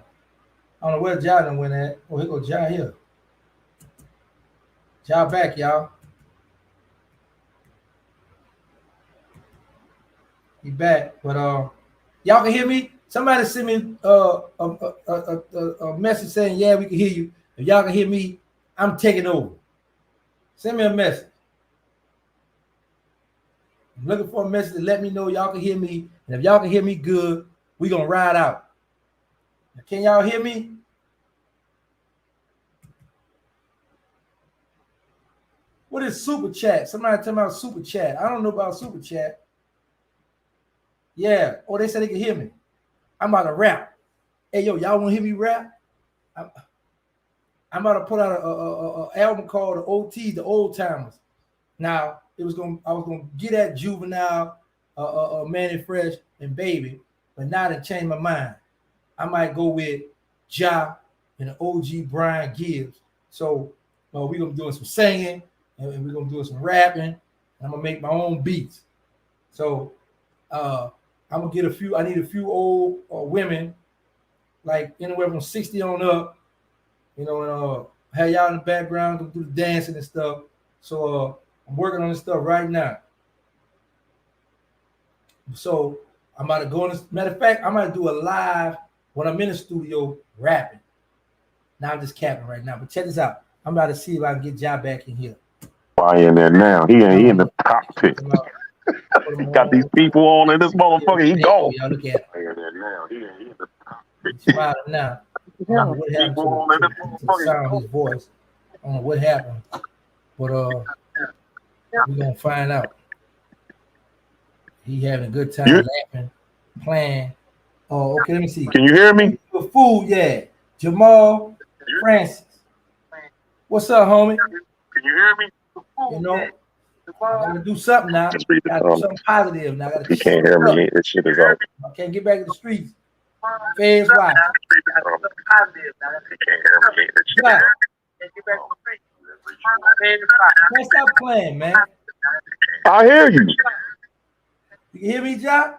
don't know where Ja done went at. Oh, here go Ja here. Ja back, y'all. He back. But y'all can hear me? Somebody send me a message saying, yeah, we can hear you. If y'all can hear me, I'm taking over. Send me a message. I'm looking for a message to let me know y'all can hear me. And if y'all can hear me good, we're going to ride out. Can y'all hear me? What is super chat? Somebody tell me about super chat. I don't know about super chat. Yeah. Oh, they said they can hear me. I'm about to rap. Hey, yo, y'all want to hear me rap? I'm about to put out a album called the OT, the Old Timers. Now I was gonna get at Juvenile, Manny Fresh, and Baby, but now to change my mind, I might go with Ja and the OG Brian Gibbs. So we're gonna be doing some singing and we're gonna do some rapping. And I'm gonna make my own beats. So I'm gonna get I need a few old women, like anywhere from 60 on up, and have y'all in the background, go do the dancing and stuff. So I'm working on this stuff right now. So I'm about to go in this. Matter of fact, I'm about to do a live when I'm in the studio rapping. Now I'm just capping right now, but check this out. I'm about to see if I can get Ja back in here. Why in there now? He in the cockpit. He got these people on in this motherfucker. He gone. Y'all look at him. He in the cockpit. He's smiling now. I don't know what happened to the sound of his voice. I don't know what happened, but we're gonna find out. He having a good time laughing, playing. Oh, okay. Let me see. Can you hear me? The fool, yeah. Jamal Francis. What's up, homie? Can you hear me? You know, I gotta do something now. Gotta do something positive now. You can't hear me. This shit is over. I can't get back to the streets. Feds watch. You can't hear me. This shit is over. Man, stop playing, man. I hear you. You can hear me, Ja?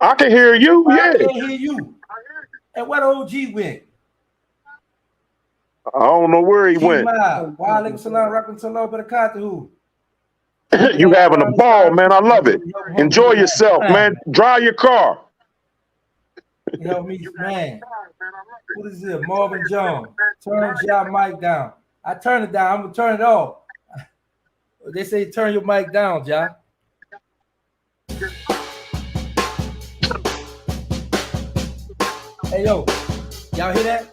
I can hear you. I Yeah. can't hear you. And what OG went? I don't know where he went. Why salam rapping salam but who? You having a ball, man. I love it. Enjoy yourself, man. Drive your car. Help me, man. What is it? Marvin Jones. Turn your mic down. I turn it down. I'm gonna turn it off. They say turn your mic down, Ja. Hey yo, y'all hear that?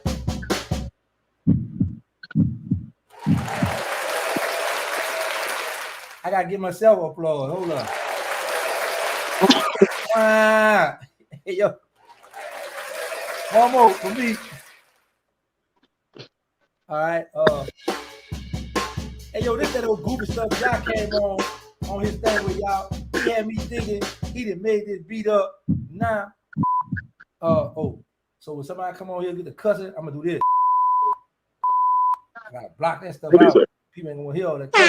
I gotta give myself applause. Hold on. Hey yo, one more for me. All right. Hey yo, this that old goofy stuff y'all came on his thing with y'all. He had me thinking he done made this beat up. Nah. So when somebody come on here and get the cussing, I'm gonna do this. I gotta block that stuff out. People ain't gonna hear all that cussing.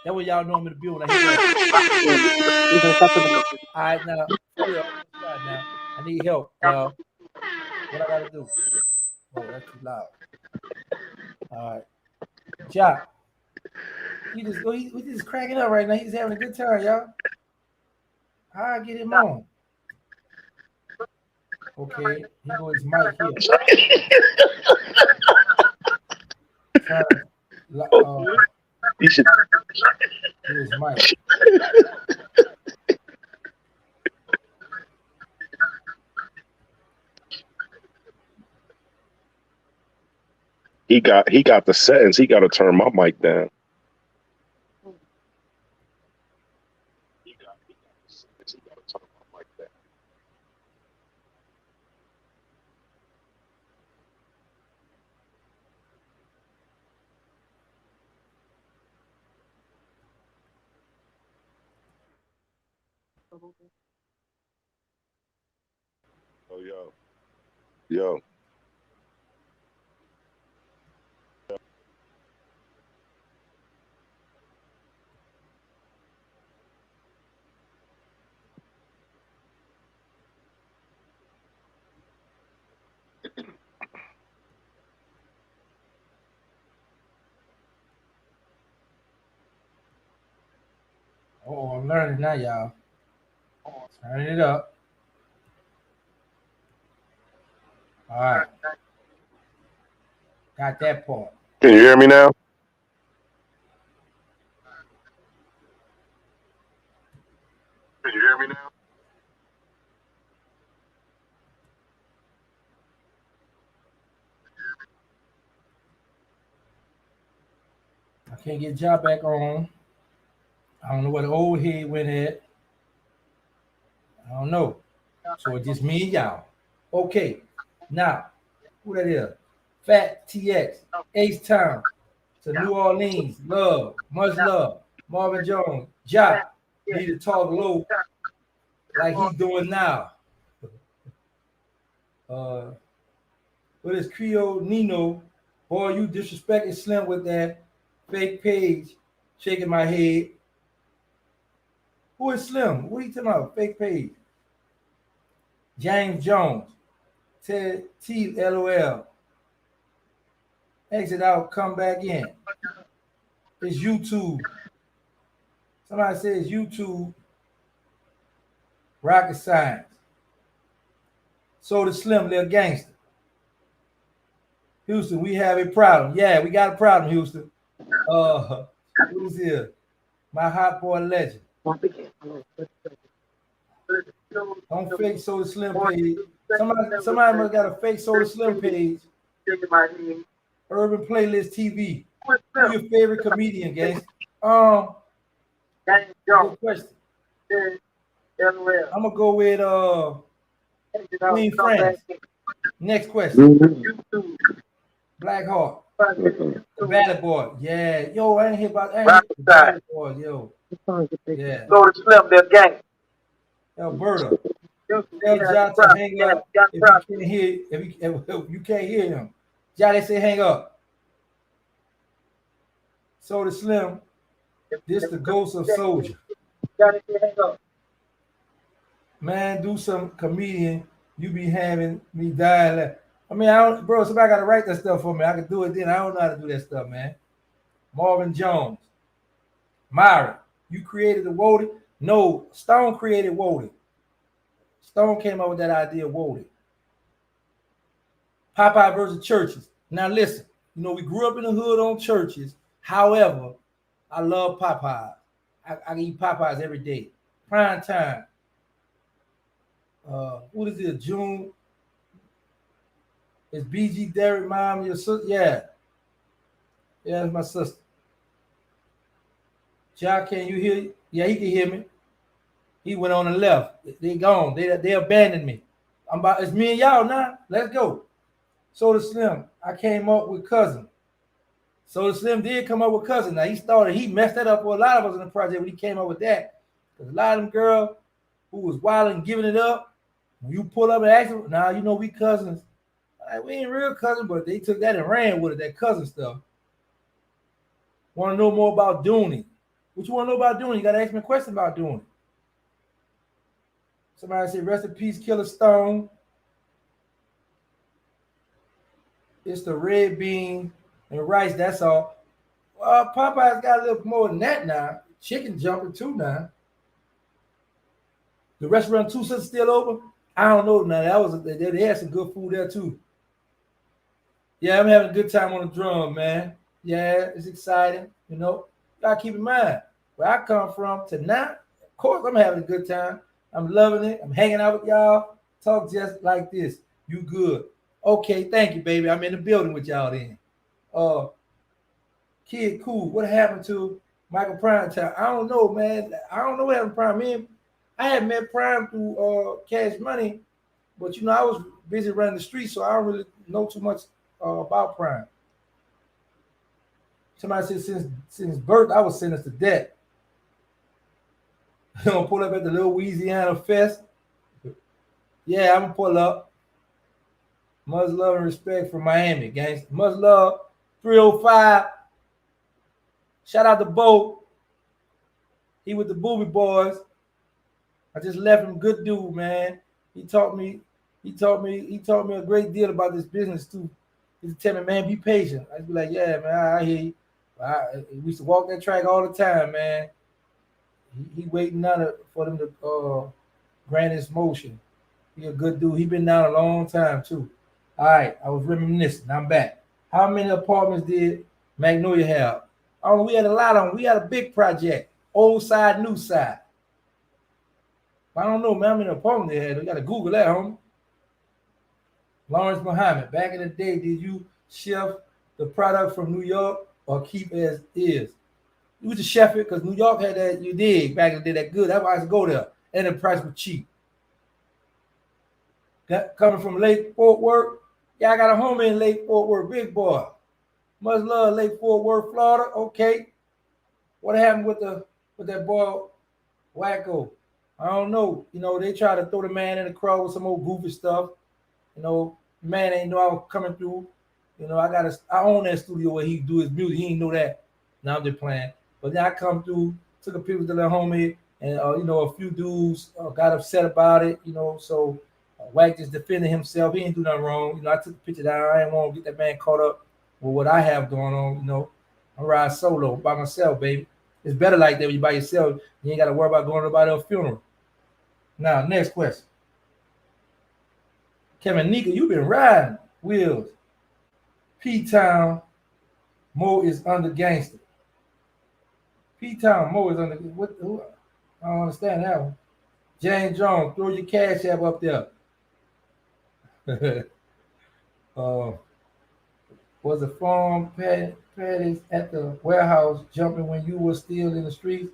That's what y'all know me to be when I hear that. All right, now, I need help. What I gotta do? Oh, that's too loud. All right, Ja. He's just cracking up right now. He's having a good time, y'all. I'll get him on. Okay, he goes his mic here. You should. His mic. He got the settings. He got to turn my mic down. Oh, yo. Oh, I'm learning now, y'all. Turn it up. All right. Got that part. Can you hear me now? Can you hear me now? I can't get Ja back on. I don't know where the old head went at. I don't know. So it's just me and y'all. Okay. Now, who that is? Fat TX, H Town. to New Orleans. Love, much love. Marvin Jones, Jock, need to talk low like he's doing now. What is Creole Nino? Boy, you disrespecting Slim with that fake page. Shaking my head. Who is Slim? What are you talking about? Fake page. James Jones. T LOL. Exit out, come back in. It's YouTube. Somebody says YouTube. Rocket science. So the Slim, little gangster. Houston, we have a problem. Yeah, we got a problem, Houston. Who's here? My hot boy legend. Don't fake Soda Slim page. Somebody must got a fake Soda Slim page. Urban Playlist TV. Who's your favorite comedian, gang? Good question. I'm gonna go with Queen France. Next question. Black Hawk. The Bad Boy. Yeah. Yo, I ain't hear about that. Bad Boy, yo. Yeah. So the Slim, that gang. Alberta. Tell John to hang up if you can't hear. If you can't hear him, John, they say hang up. So the Slim, this the ghost of Soldier. Man, do some comedian. You be having me die. I mean, bro, somebody got to write that stuff for me. I can do it then. I don't know how to do that stuff, man. Marvin Jones. Myra, you created the Woody? No, Stone created Woody. Stone came up with that idea of Woody. Popeye versus churches. Now listen, you know, we grew up in the hood on churches. However, I love Popeyes. I eat Popeyes every day. Prime time. What is it? June? It's BG Derrick, mom, your sister. Yeah. Yeah, that's my sister. Jack, can you hear? Yeah, he can hear me. He went on the left. They gone. They abandoned me. It's me and y'all now. Let's go. So the Slim, I came up with Cousin. So the Slim did come up with Cousin. Now he messed that up for a lot of us in the project when he came up with that. Because a lot of them girls who was wild and giving it up, when you pull up and ask them, now you know we cousins. Like, we ain't real cousins, but they took that and ran with it, that cousin stuff. Want to know more about Dooney? What you want to know about Dooney? You got to ask me a question about Dooney. Somebody said, rest in peace, Killer Stone. It's the red bean and rice, that's all. Popeye's got a little more than that now. Chicken jumping too now. The restaurant Two Sisters still open? I don't know now. They had some good food there too. Yeah, I'm having a good time on the drum, man. Yeah, it's exciting. You know, gotta keep in mind where I come from to now. Of course, I'm having a good time. I'm loving it. I'm hanging out with y'all. Talk just like this. You good? Okay, thank you, baby. I'm in the building with y'all then. Kid Cool. What happened to Michael Prime time? I don't know, man. I don't know what happened to Prime. Man, I had met Prime through Cash Money, but you know I was busy running the streets, so I don't really know too much about Prime. Somebody said since birth I was sentenced to death. You gonna pull up at the little Louisiana Fest? Yeah, I'm gonna pull up. Much love and respect from Miami, gang. Much love. 305. Shout out to Bo. He with the Booby Boys. I just left him. Good dude, man. He taught me a great deal about this business too. He tell me, man, be patient. I'd be like, yeah, man, I hear you. We used to walk that track all the time, man. He waiting for them to grant his motion. He a good dude. He been down a long time too. All right, I was reminiscing. I'm back. How many apartments did Magnolia have? Oh, we had a lot of them. We had a big project. Old side, new side. I don't know, man. How many apartments they had? We got to Google that, homie. Lawrence Muhammad. Back in the day, did you chef the product from New York or keep as is? You was to chef it because New York had that, you dig, back in the day, that good. That's why I used to go there. And the price was cheap. Coming from Lake Fort Worth. Yeah, I got a homie in Lake Fort Worth, big boy. Much love, Lake Fort Worth, Florida. Okay. What happened with that boy Wacko? I don't know. They try to throw the man in the crowd with some old goofy stuff. Man ain't know I was coming through. I own that studio where he do his music. He ain't know that. Now I'm just playing. But then I come through, took a picture with the little homie, and a few dudes got upset about it. So Wack just defended himself. He ain't do nothing wrong. I took the picture down. I didn't want to get that man caught up with what I have going on. I ride solo by myself, baby. It's better like that when you by yourself. You ain't got to worry about going to nobody else's funeral. Now, next question. Kevin Nika, you been riding wheels. P-Town, Mo is under gangster. P-Town, Mo is under. Who? I don't understand that one. James Jones, throw your cash app up there. Was the farm patties at the warehouse jumping when you were still in the streets?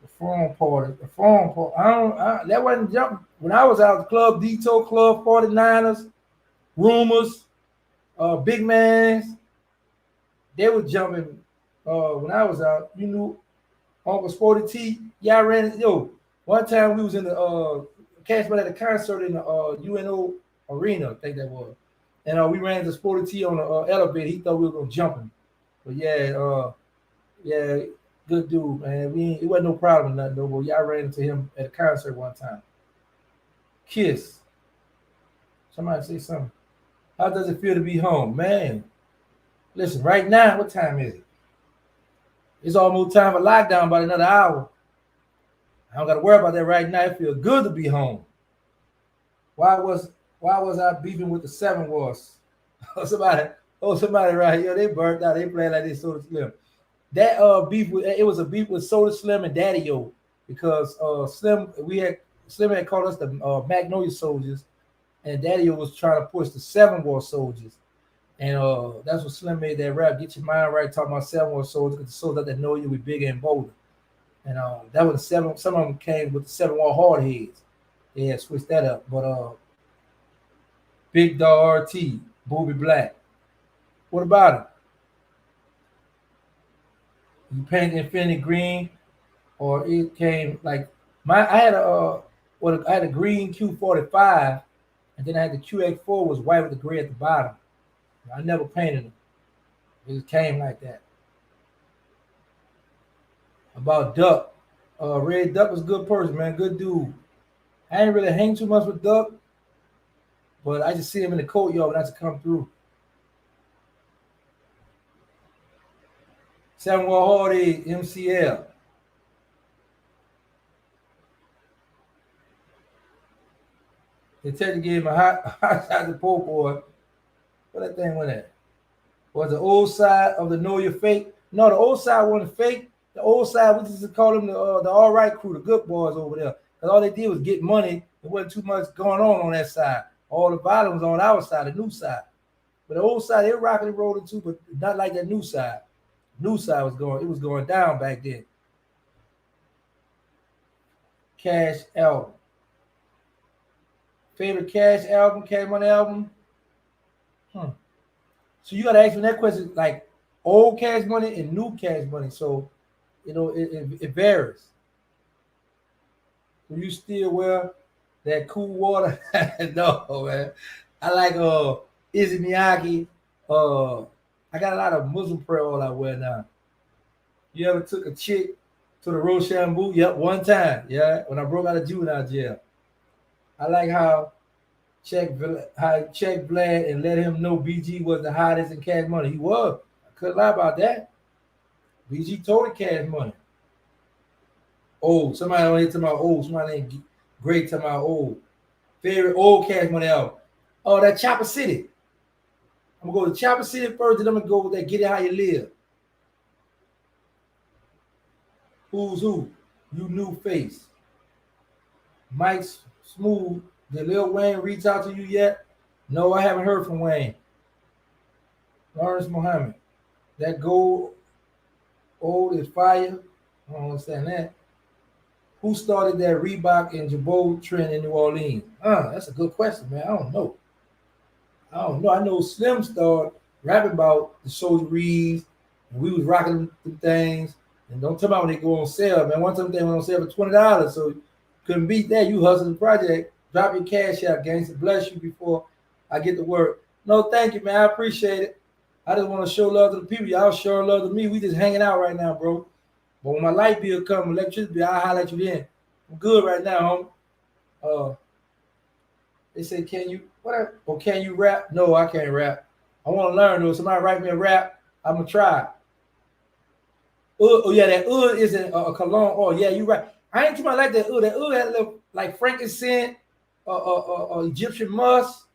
The farm party. That wasn't jumping. When I was out the club, Detour Club, 49ers, Rumors, Big Mans, they were jumping when I was out. You knew Uncle Sporty T. Y'all ran. One time we was in the Cash Money at a concert in the UNO Arena, I think that was. And we ran into Sporty T on the elevator. He thought we were going to jump him. But yeah, good dude, man. It wasn't no problem, nothing though. But y'all ran into him at a concert one time. Kiss. Somebody say something. How does it feel to be home? Man, listen, right now, what time is it? It's almost time for lockdown, about another hour. I don't got to worry about that right now. It feels good to be home. Why was I beefing with the Seven Wars? somebody right here, they burnt out. They playing like this Soda Slim. That it was a beef with Soda Slim and Daddy O, because Slim had called us the Magnolia Soldiers, and Daddy O was trying to push the Seven War Soldiers. And that's what Slim made that rap. Get your mind right, talking about Seven War Soldiers, because the soldiers that know you be bigger and bolder. And that was some of them came with the Seven War hard heads. They had switched that up. But Big Dog RT, Booby Black. What about it? You painted Infinity green, or it came like I had a green Q45, and then I had the QX4 was white with the gray at the bottom. I never painted them. It just came like that. About Duck. Red Duck was a good person, man. Good dude. I ain't really hang too much with Duck, but I just see him in the courtyard when I just come through. Seven War Hardy, MCL. They tell you gave him a hot shot to poor boy. What that thing went at? Was the old side of the Know Your Fake? No, the old side wasn't fake. The old side, we used to call them the all right crew, the good boys over there. Because all they did was get money. There wasn't too much going on that side. All the violence was on our side, the new side. But the old side, they were rocking and rolling too, but not like that new side. New side was going down back then. Cash album. Favorite Cash album, Cash Money album? So you got to ask me that question, like old Cash Money and new Cash Money. So, it varies. Do you still wear that cool water? No, man. I like Izzy Miyagi. I got a lot of Muslim prayer all I wear now. You ever took a chick to the Rochambeau? Yep, one time. Yeah, when I broke out of juvenile jail. I like how check Vlad and let him know BG was the hottest in Cash Money. He was. I couldn't lie about that. BG told the Cash Money. Old. Somebody on here talking about old. Somebody named Great talking about old. Favorite old Cash Money album. Oh, that Chopper City. I'm going to go to Chopper City first, and I'm going to go with that Get It How You Live. Who's Who? You New Face. Mike Smooth. Did Lil Wayne reach out to you yet? No, I haven't heard from Wayne. Lawrence Muhammad. That gold old is fire. I don't understand that. Who started that Reebok and Jabot trend in New Orleans? That's a good question, man. I don't know. I know Slim started rapping about the soldieries, and we was rocking them things. And don't tell me when they go on sale, man. One time they went on sale for $20, so couldn't beat that. You hustle the project. Drop your cash out, gangster. Bless you before I get to work. No, thank you, man. I appreciate it. I just want to show love to the people. Y'all show love to me. We just hanging out right now, bro. But when my light bill come, electricity bill, I'll holler at you then. I'm good right now, homie. They say, can you rap? No, I can't rap. I want to learn though. Somebody write me a rap, I'm gonna try. Yeah, that is a cologne. Oh yeah, you right. I ain't too much like that. That had a little like frankincense, Egyptian musk.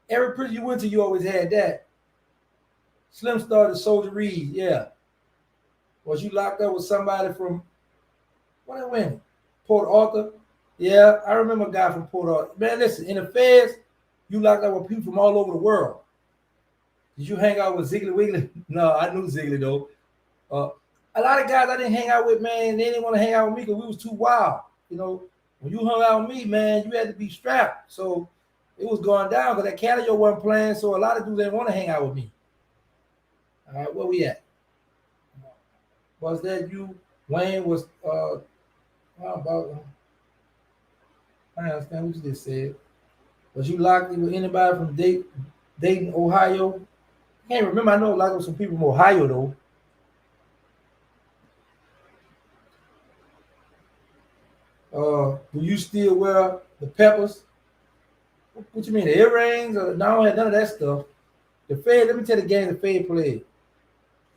Every prison you went to, you always had that. Slim started Soldier Reed, yeah. Was you locked up with somebody from what I went? Port Arthur? Yeah, I remember a guy from Port Arthur. Man, listen, in the feds, you locked up with people from all over the world. Did you hang out with Ziggly Wiggly? No, I knew Ziggly though. A lot of guys I didn't hang out with, man, they didn't want to hang out with me because we was too wild. You know, when you hung out with me, man, you had to be strapped. So it was going down because that Calio wasn't playing, so a lot of dudes didn't want to hang out with me. All right, where we at? Was that you? Wayne was about I understand what you just said. Was you locked in with anybody from Dayton, Ohio? I can't remember. I know locked with some people from Ohio though. Do you still wear the peppers? What you mean, the earrings? No, I don't have none of that stuff. The Fed, let me tell the game the Fed played.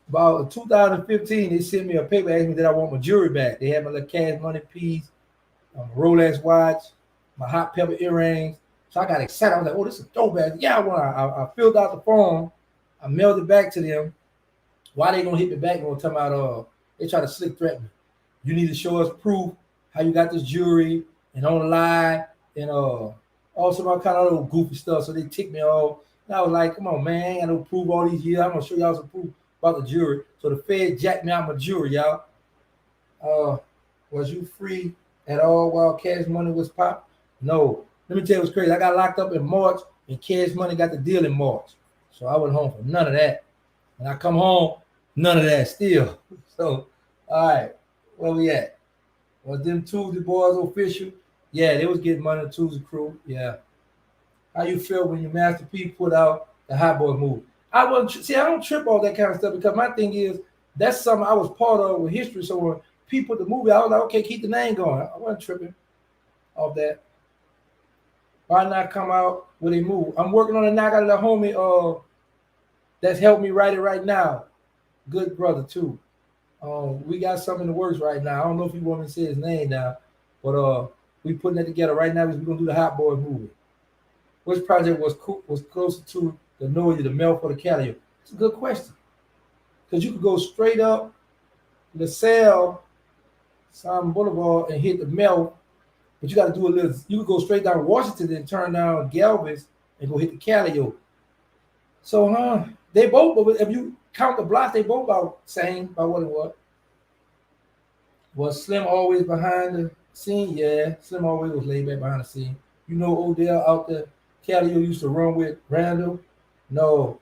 About 2015, they sent me a paper asking me that I want my jewelry back. They had my little cash money piece, Rolex watch, my hot pepper earrings. So I got excited. I was like, oh, this is dope bag. Yeah, I filled out the form. I mailed it back to them. Why they gonna hit me back and gonna tell me about they try to slick threaten me. You need to show us proof how you got this jewelry and on the line and also my kind of little goofy stuff. So they ticked me off. And I was like, come on, man, I ain't got no proof all these years. I'm gonna show y'all some proof about the jewelry. So the Fed jacked me out my jewelry, y'all. Was you free at all while Cash Money was pop? No. Let me tell you what's crazy. I got locked up in March and Cash Money got the deal in March. So I went home for none of that. When I come home, none of that still. So, all right, where we at? Was them Tuesday boys official? Yeah, they was getting money to Tuesday crew. Yeah. How you feel when your Master P put out the Hot Boy movie? I don't trip all that kind of stuff because my thing is that's something I was part of with history. So when people put the movie, I was like, okay, keep the name going. I wasn't tripping off that. Why not come out with a movie? I'm working on it now. I got a little homie that's helped me write it right now. Good brother too. We got something in the works right now. I don't know if you want me to say his name now, but we putting it together right now. We're gonna do the Hot Boy movie. Which project was closer to the Noya, the Mel for the Calio? It's a good question. Because you could go straight up LaSalle, Simon Boulevard, and hit the Mel, but you got to do a little. You could go straight down Washington and turn down Galvez and go hit the Calio. So, they both, but if you count the blocks, they both about same by what it was. Was Slim always behind the scene? Yeah, Slim always was laid back behind the scene. You know Odell out there, Calio used to run with Randall. No.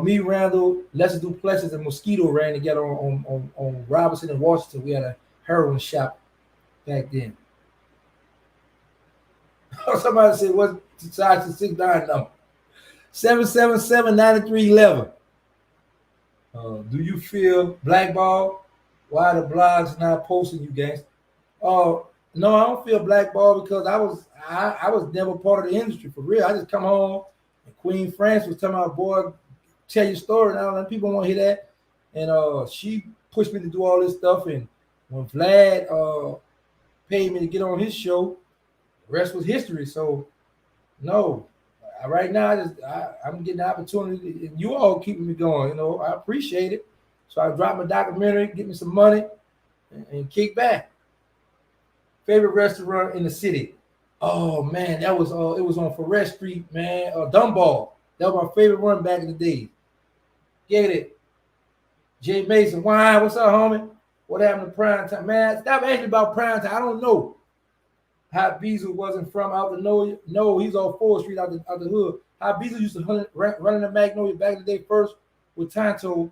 Me, Randall, Lester Duplessis, and Mosquito ran together on Robinson and Washington. We had a heroin shop back then. Somebody said, what's the size of 6'9" number? 777-9311. Do you feel blackballed? Why the blogs not posting you guys? No, I don't feel blackballed because I was never part of the industry for real. I just come home and Queen France was telling my boy, tell your story now, and people want to hear that. And she pushed me to do all this stuff. And when Vlad paid me to get on his show, the rest was history. So no, right now I'm getting the opportunity, and you all keeping me going. You know, I appreciate it. So I dropped my documentary, get me some money, and kick back. Favorite restaurant in the city? Oh man, that was it was on Forest Street, man. Dunbar. That was my favorite one back in the day. Get it. Jay Mason, why? What's up, homie? What happened to prime time? Man, stop asking about prime time. I don't know. How Beasley wasn't from out the no, he's on 4th Street out the hood. How Beezus used to running the Magnolia back in the day first with Tonto,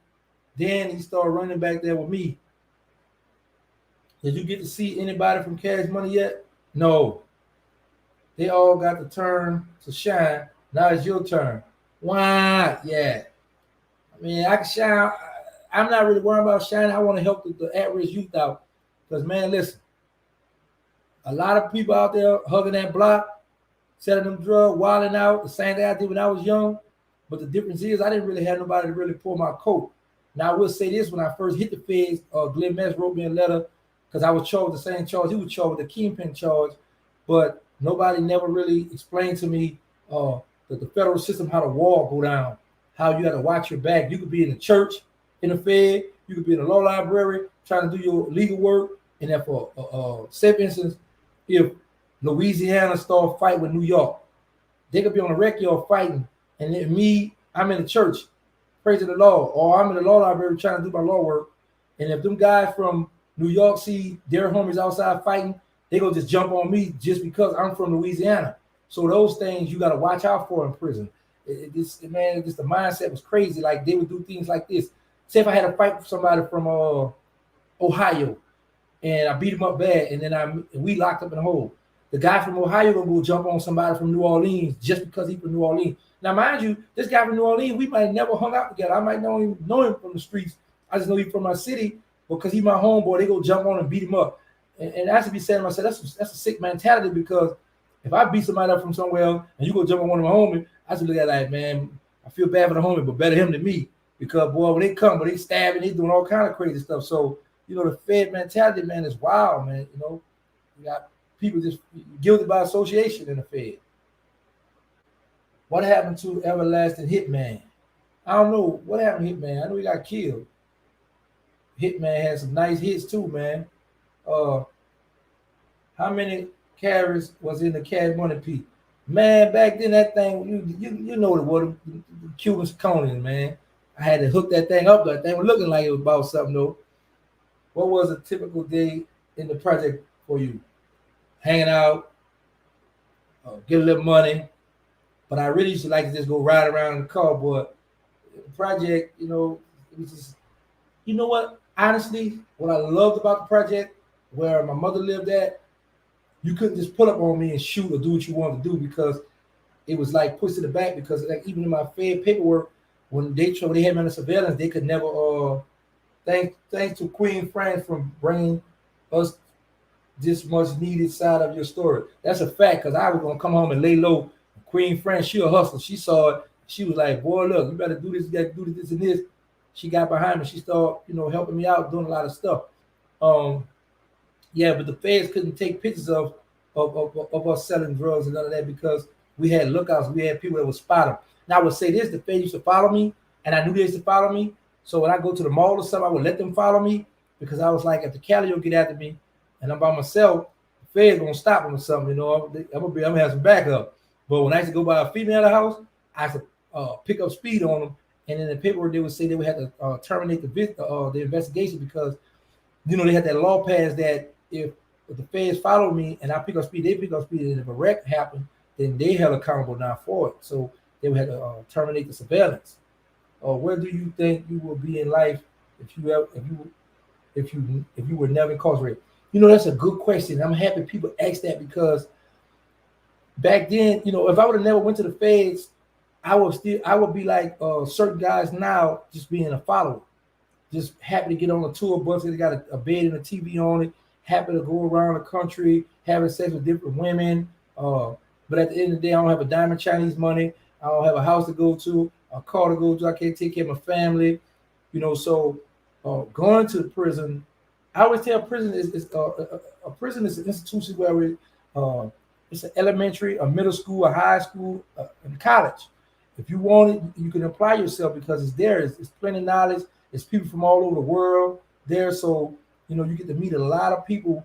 then he started running back there with me. Did you get to see anybody from Cash Money yet? No. They all got the turn to shine. Now it's your turn. Why? Yeah. I mean, I can shine. I'm not really worried about shining. I want to help the at-risk youth out. Because, man, listen, a lot of people out there hugging that block, selling them drugs, wilding out, the same thing I did when I was young. But the difference is I didn't really have nobody to really pull my coat. Now, I will say this. When I first hit the feds, Glenn Mess wrote me a letter because I was charged with the same charge. He was charged with the kingpin charge. But nobody never really explained to me the federal system, how the wall go down, how you got to watch your back. You could be in the church, in the Fed, you could be in the law library trying to do your legal work. And if say for instance, if Louisiana start fight with New York, they could be on the record fighting, and then me, I'm in the church, praising the law, or I'm in the law library trying to do my law work. And if them guys from New York see their homies outside fighting, they gonna just jump on me just because I'm from Louisiana. So those things you gotta watch out for in prison. Just the mindset was crazy. Like they would do things like this. Say if I had a fight with somebody from Ohio, and I beat him up bad, and then we locked up in a hole. The guy from Ohio gonna go jump on somebody from New Orleans just because he's from New Orleans. Now, mind you, this guy from New Orleans, we might never hung out together. I might know him from the streets. I just know he's from my city because he's my homeboy. They go jump on and beat him up. And I should be saying to myself, that's a sick mentality, because if I beat somebody up from somewhere else and you go jump on one of my homies, I should look at it like, man, I feel bad for the homie, but better him than me. Because, boy, when they come, but they stabbing, they doing all kind of crazy stuff. So, the Fed mentality, man, is wild, man. You got people just guilty by association in the Fed. What happened to Everlasting Hitman? I don't know. What happened to Hitman? I know he got killed. Hitman had some nice hits too, man. How many carries was in the Cash Money piece? Man, back then that thing, you know what the Cuban Conan, man. I had to hook that thing up. That thing was looking like it was about something though. What was a typical day in the project for you? Hanging out, get a little money, but I really used to like to just go ride around in the car. But the project, it was just, what? Honestly, what I loved about the project, where my mother lived at, you couldn't just pull up on me and shoot or do what you wanted to do, because it was like pushed to the back. Because like even in my Fed paperwork, when they had me under surveillance, they could never. Thanks to Queen Fran from bringing us this much needed side of your story. That's a fact, because I was gonna come home and lay low. Queen Fran, she a hustler. She saw it. She was like, "Boy, look, you better do this. You got to do this and this." She got behind me. She started, helping me out, doing a lot of stuff. Yeah, but the feds couldn't take pictures of us selling drugs and none of that, because we had lookouts. We had people that would spot them. Now I would say this: the feds used to follow me, and I knew they used to follow me. So when I go to the mall or something, I would let them follow me, because I was like, if the Cali will get after me and I'm by myself, the feds gonna stop them or something. I'm gonna have some backup. But when I used to go by a female at the house, I used to pick up speed on them, and in the paperwork they would say they would have to terminate the investigation, because they had that law passed that if the feds follow me and I pick up speed, they pick up speed, and if a wreck happened, then they held accountable now for it. So they would have to terminate the surveillance. Where do you think you will be in life if you were never incarcerated? That's a good question. I'm happy people ask that, because back then, if I would have never went to the feds, I would be like certain guys now, just being a follower, just happy to get on a tour bus. They got a bed and a TV on it, happy to go around the country, having sex with different women. But at the end of the day, I don't have a dime of Chinese money. I don't have a house to go to, a car to go to. I can't take care of my family, So going to prison, I always tell prison is a prison is an institution where it's an elementary, a middle school, a high school, and college. If you want it, you can apply yourself, because it's there. It's plenty of knowledge. It's people from all over the world there, so you get to meet a lot of people.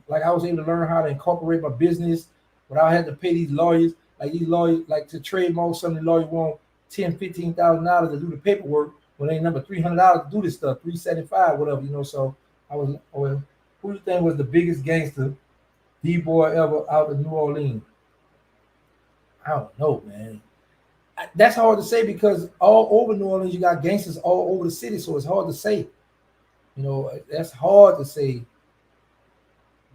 Like I was able to learn how to incorporate my business without having to pay these lawyers. Like these lawyers, like to trademark something, the lawyer want $10,000-$15,000 to do the paperwork, when they number $300 to do this stuff, $375, whatever, So I was, who do you think was the biggest gangster D-boy ever out of New Orleans? I don't know, man. That's hard to say because all over New Orleans you got gangsters all over the city, so it's hard to say. You know, that's hard to say.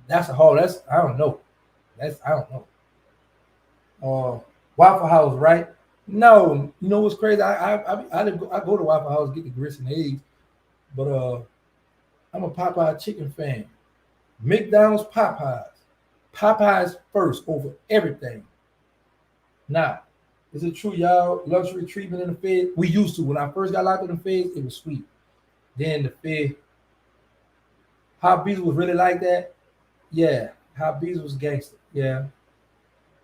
That's I don't know. I don't know. Waffle House, right? No, you know what's crazy? I go to Waffle House get the grits and eggs, but I'm a Popeye chicken fan. McDonald's, Popeyes first over everything. Now, is it true y'all luxury treatment in the Fed? We used to. When I first got locked in the Fed, it was sweet. Then the Fed, how Beasley was really like that? Yeah, how Beasley was gangster. Yeah,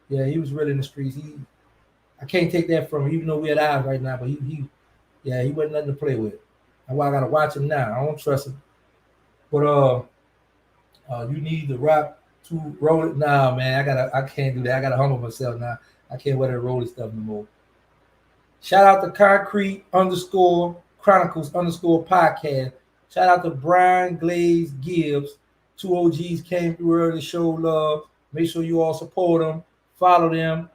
he was really in the streets. I can't take that from him, even though we're at odds right now. But he wasn't nothing to play with. That's why I gotta watch him now. I don't trust him. But you need the rap to roll it. Nah, man, I can't do that. I gotta humble myself now. I can't wear that rolling stuff no more. Shout out to Concrete _ Chronicles _ podcast. Shout out to Brian Glaze Gibbs. 2 OGs came through early to show love. Make sure you all support them, follow them.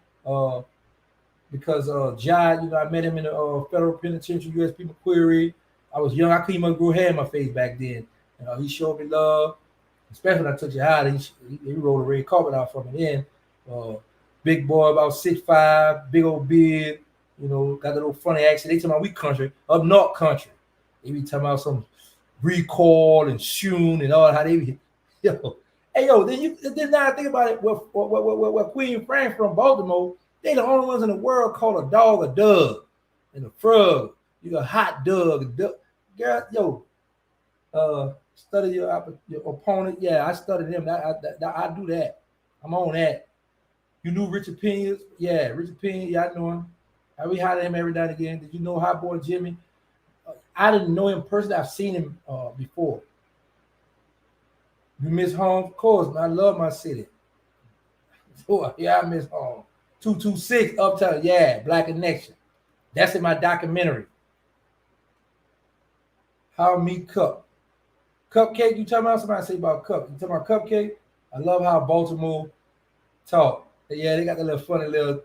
Because Jai, I met him in the federal penitentiary, USP McQuarrie. I was young. I couldn't even grow hair in my face back then. He showed me love, especially when I took you out. He rolled a red carpet out for me then. Big boy, about 6'5", big old beard. Got that little funny accent. They talking about we country, up north country. They be talking about some recall and shoon and all how they be. Hey, then now I think about it. Where Queen Frank from Baltimore, they the only ones in the world call a dog a dog and a frog. You got hot dog. Girl, study your opponent. Yeah, I studied him. I do that. I'm on that. You knew Richard Pena? Yeah, Richard Pena. Yeah, I know him. We holler at him every now and again. Did you know Hot Boy Jimmy? I didn't know him personally. I've seen him before. You miss home? Of course, man. I love my city. Oh, yeah, I miss home. 226 Uptown. Yeah, Black Connection. That's in my documentary. How meet Cup. Cupcake, you talking about? Somebody say about Cup. You talking about Cupcake? I love how Baltimore talk. Yeah, they got that little funny little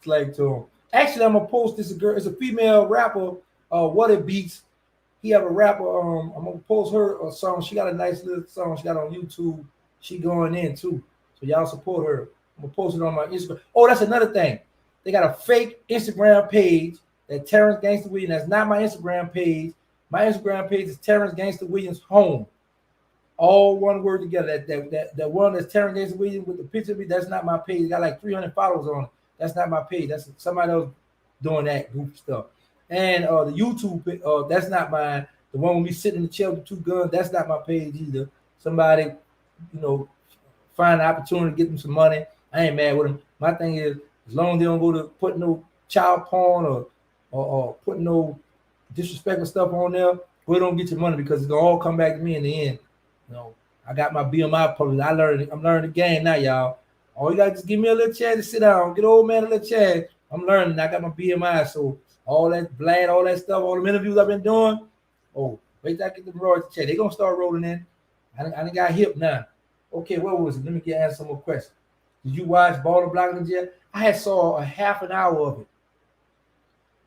flag to them. Actually, I'm gonna post this. It's a female rapper. What It Beats. He have a rapper. I'm gonna post her a song. She got a nice little song. She got on YouTube. She going in too. So y'all support her. I'm gonna post it on my Instagram. Oh, that's another thing. They got a fake Instagram page that Terrance Gangsta Williams. That's not my Instagram page. My Instagram page is Terrance Gangsta Williams Home. All one word together. That one that's Terrance Gangsta Williams with the picture of me. That's not my page. It got like 300 followers on it. That's not my page. That's somebody else doing that goofy stuff. And the YouTube, that's not mine. The one with me sitting in the chair with 2 guns, that's not my page either. Somebody, find an opportunity to get them some money. I ain't mad with them. My thing is, as long as they don't go to put no child porn or put no disrespectful stuff on there, go ahead and get your money because it's gonna all come back to me in the end. I got my BMI published. I'm learning the game now, y'all. All you gotta just give me a little chance to sit down, get old man a little chance. I'm learning. I got my BMI, so all that blad, all that stuff, all the interviews I've been doing. Oh, wait till I get the royalty check. They gonna start rolling in. I done got hip now. Okay, what was it? Let me answer some more questions. Did you watch Baller Block in Jail? I had saw a half an hour of it.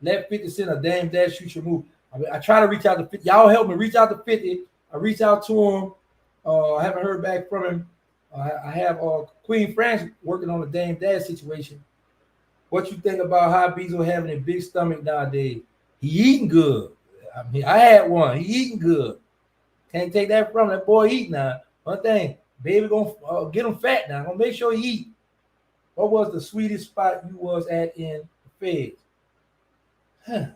Let 50 Cent a damn dash shoot your move. I try to reach out to 50. Y'all help me reach out to 50. I reached out to him. I haven't heard back from him. I have Queen France working on the Dame Dash situation. What you think about how Beasley having a big stomach nowadays? He eating good. I had one. He eating good. Can't take that from that boy eat now. One thing, baby gonna get him fat now. Gonna make sure he eat. What was the sweetest spot you was at in the Feds?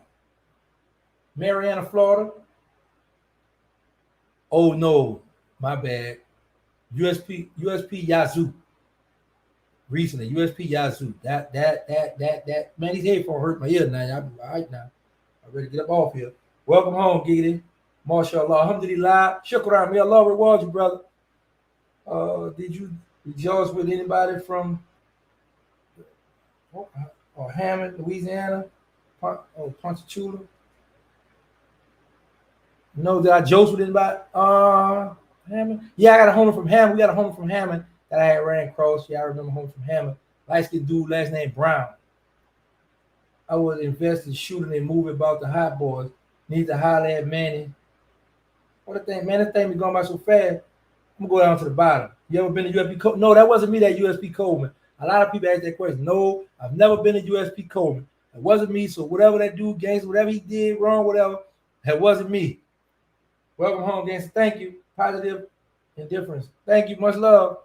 Mariana, Florida. Oh no, my bad. USP Yazoo. Recently, USP Yazoo. That man, these headphones hurt my ear now. I'm all right now. I'm ready to get up off here. Welcome home, Giggity. MashaAllah. Alhamdulillah. Shukran. May Allah reward you, brother. Did you rejoice with anybody from Hammond, Louisiana? Ponchatoula? No, did I joke with anybody? Hammond? Yeah, I got a homer from Hammond. We got a homer from Hammond that I had ran across. Yeah, I remember home from Hammond. Light-skinned dude, last name Brown. I would invest in shooting a movie about the hot boys. Need to holler at Manny. What a thing, man! This thing be going by so fast. I'm gonna go down to the bottom. You ever been to USP Coleman? No, that wasn't me. That USP Coleman. A lot of people ask that question. No, I've never been to USP Coleman. It wasn't me. So whatever that dude, gangster, whatever he did wrong, whatever, that wasn't me. Welcome home, gangster. Thank you. Positive indifference. Thank you. Much love.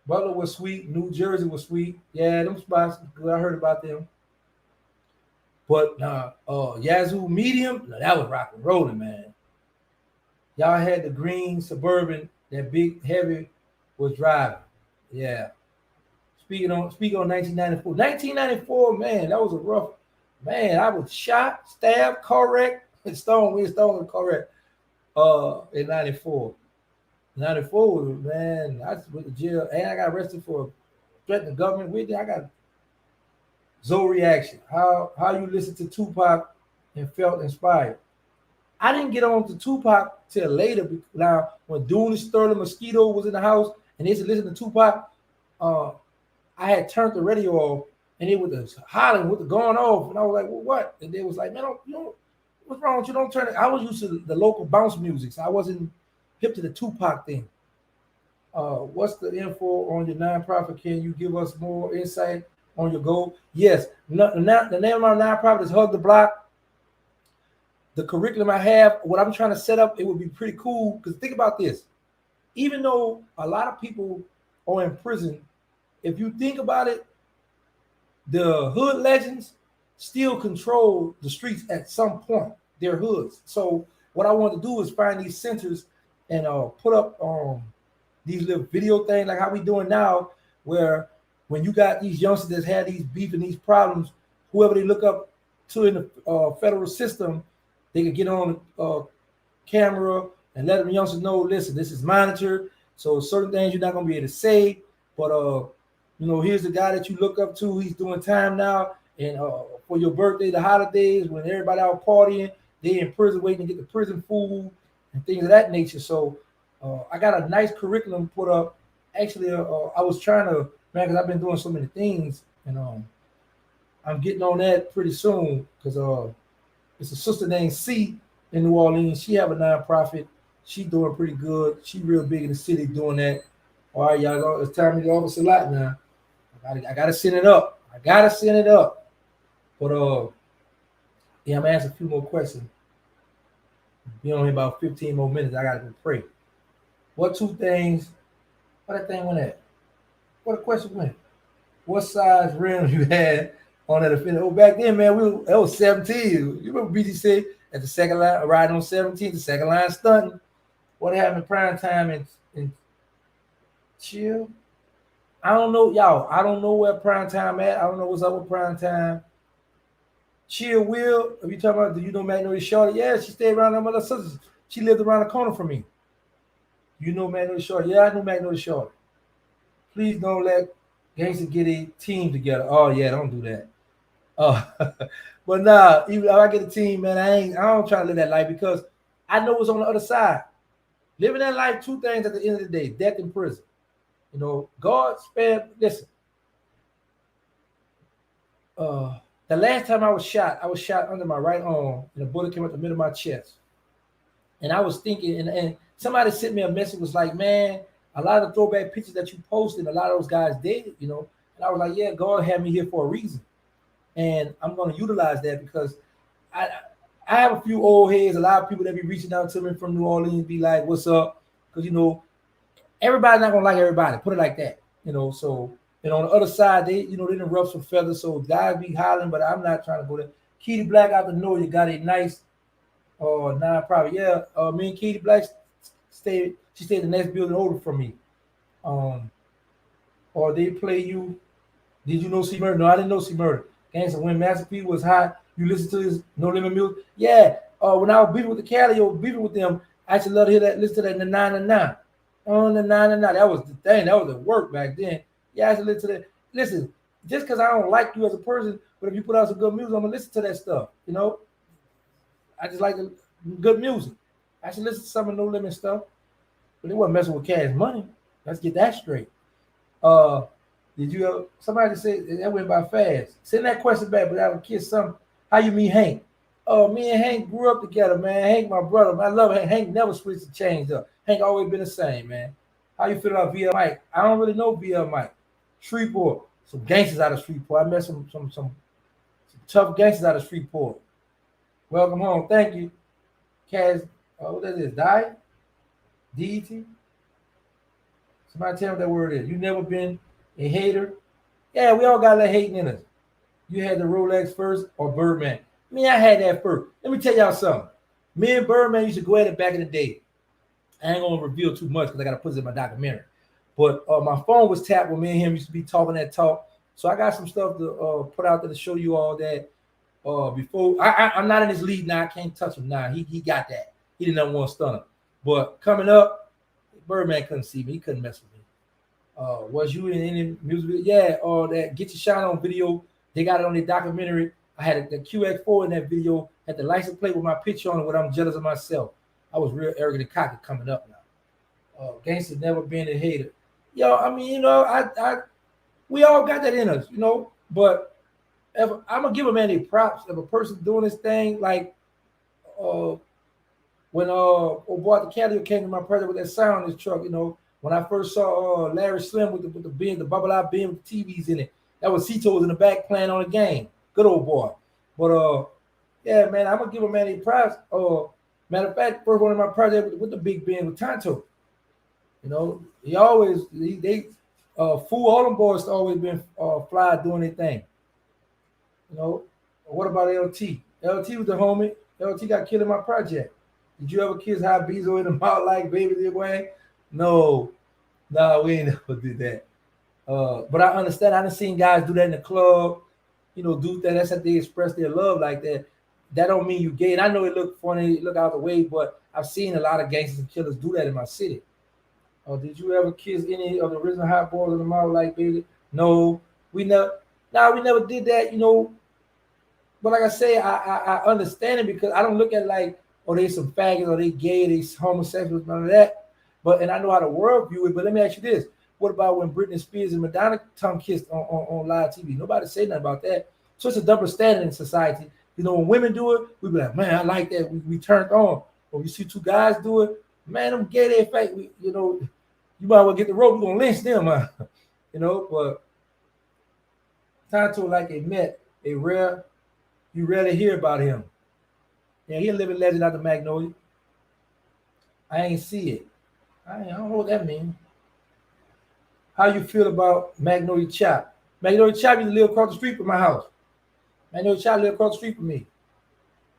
Butler was sweet. New Jersey was sweet. Yeah, them spots. Good. I heard about them. But Yazoo Medium, no, that was rock and rolling, man. Y'all had the green Suburban that big heavy was driving. Yeah. Speaking on 1994. 1994, man, that was a rough, man. I was shot, stabbed, correct, and stone and correct. In 94. 94, man, I went to jail and I got arrested for threatening the government with it. I got Zoe reaction. How you listen to Tupac and felt inspired. I didn't get on to Tupac till later. Now, when Dooney Sterling Mosquito was in the house and they used to listen to Tupac, I had turned the radio off and it was hollering with the going off. And I was like, well, what? And they was like, man, what's wrong with you? Don't turn it. I was used to the local bounce music, so I wasn't hip to the Tupac thing. What's the info on your nonprofit? Can you give us more insight on your goal? Yes. The name of my nonprofit is Hug the Block. The curriculum I have, what I'm trying to set up, it would be pretty cool. Because think about this. Even though a lot of people are in prison, if you think about it, the hood legends still control the streets at some point. They're hoods. So what I want to do is find these centers and put up these little video things like how we doing now, where when you got these youngsters that had these beef and these problems, whoever they look up to in the federal system, they can get on camera and let them youngsters know, listen, this is monitored. So certain things you're not going to be able to say. But, here's the guy that you look up to. He's doing time now. And for your birthday, the holidays, when everybody out partying, they in prison waiting to get the prison food and things of that nature. So I got a nice curriculum put up. Actually, I was trying to, man, because I've been doing so many things. And I'm getting on that pretty soon because it's a sister named C in New Orleans. She have a nonprofit. She doing pretty good. She real big in the city doing that. All right, y'all. It's time to go over a lot now. I gotta send it up. But yeah, I'm gonna ask a few more questions. Be on here about 15 more minutes. I gotta go pray. What two things? What that thing went at? What a question went? What size rim you had on that offender? Oh, back then, man, that was 17. You remember BG said at the second line, riding on 17, the second line stunting. What happened in prime time and chill? I don't know, y'all. I don't know where prime time at. I don't know what's up with prime time. Chill Will, if you talking about, do you know Magnolia Shorty? Yeah, she stayed around her mother sisters. She lived around the corner from me. You know Magnolia Shorty? Yeah, I know Magnolia Shorty. Please don't let gangsters get a team together. Oh yeah, don't do that. But nah, even if I get a team, man, I don't try to live that life because I know what's on the other side. Living that life, two things at the end of the day: death and prison. God spared. Listen, the last time I was shot under my right arm, and a bullet came out the middle of my chest. And I was thinking, and somebody sent me a message, was like, man, a lot of the throwback pictures that you posted, a lot of those guys did, And I was like, yeah, God had me here for a reason. And I'm going to utilize that because I have a few old heads, a lot of people that be reaching out to me from New Orleans, be like, what's up? Because, everybody's not going to like everybody, put it like that, So, and on the other side, they didn't rough some feathers, so guys be hollering, but I'm not trying to go there. Kitty Black out the north, you got a nice nonprofit. Yeah, me and Kitty Black stayed in the next building over from me. Or they play you. Did you know C Murder? No, I didn't know C Murder. Gangsta, when Master P was hot, you listen to his No Limit music. Yeah, when I was beefing with the Cali, or beefing with them, I actually love to hear that, listen to that in the 9 and 9. On the 9 and 9. That was the thing. That was the work back then. Yeah, I should listen to that. Listen, just because I don't like you as a person, but if you put out some good music, I'm gonna listen to that stuff. I just like the good music. I should listen to some of No Limit stuff, but they wasn't messing with Cash Money. Let's get that straight. The Did you somebody say that went by fast? Send that question back, but I would kiss some. How you meet Hank? Oh, me and Hank grew up together, man. Hank, my brother. Man, I love Hank. Hank never switched the chains up. Hank always been the same, man. How you feel about VL Mike? I don't really know VL Mike. Shreveport, some gangsters out of Shreveport. I met some tough gangsters out of Shreveport. Welcome home. Thank you. Kaz, what is this? Die? DET? Somebody tell me what that word is. You never been a hater? Yeah, we all got that hating in us. You had the Rolex first or Birdman? Me, I had that first. Let me tell y'all something. Me and Birdman used to go at it back in the day. I ain't gonna reveal too much because I gotta put it in my documentary. But my phone was tapped when me and him used to be talking that talk. So I got some stuff to put out there to show you all that. Before I'm not in his league now. I can't touch him now. He got that. He didn't want to stun him. But coming up, Birdman couldn't see me. He couldn't mess with me. Was you in any music video? Yeah, that Get Your Shine On video. They got it on their documentary. I had the QX4 in that video. Had the license plate with my picture on it. When I'm jealous of myself. I was real arrogant and cocky coming up now. Gangsta never been a hater. Yo, I mean, you know, we all got that in us, you know. But if I'm gonna give a man a props if a person doing this thing, like when boy the Cali came to my presence with that sound in his truck, you know. When I first saw Larry Slim with the bin, the bubble out bin with the TVs in it, that was Cito was in the back playing on the game. Good old boy. But yeah, man, I'm gonna give a man a props. Matter of fact, first one of my projects with the big band with Tonto. You know, they fool all them boys always been fly doing their thing. You know, what about LT? LT was the homie. LT got killed in my project. Did you ever kiss High Bezo in the mouth like Baby did, Wayne? No, we ain't never did that. But I understand. I done seen guys do that in the club. You know, do that. That's how they express their love like that. That don't mean you gay. And I know it look funny, look out the way, but I've seen a lot of gangsters and killers do that in my city. Did you ever kiss any of the original hot boys in the mouth like Baby? No, we never. We never did that. You know. But like I say, I understand it because I don't look at it like, oh, they some faggots or they gay, they homosexuals, none of that. But and I know how the world view it. But let me ask you this: what about when Britney Spears and Madonna tongue kissed on live TV? Nobody say nothing about that. So it's a double standard in society. You know, when women do it, we be like, man, I like that. We turned on. When we see two guys do it, man, them gay, they fake. You know, you might well get the rope. We're gonna lynch them, man. You know, but Tonto like a met a rare. You rarely hear about him. Yeah, he a living legend out of Magnolia. I ain't see it. I don't know what that means. How you feel about Magnolia Chop? Magnolia Chop used to live across the street from my house. Magnolia Chop live across the street from me.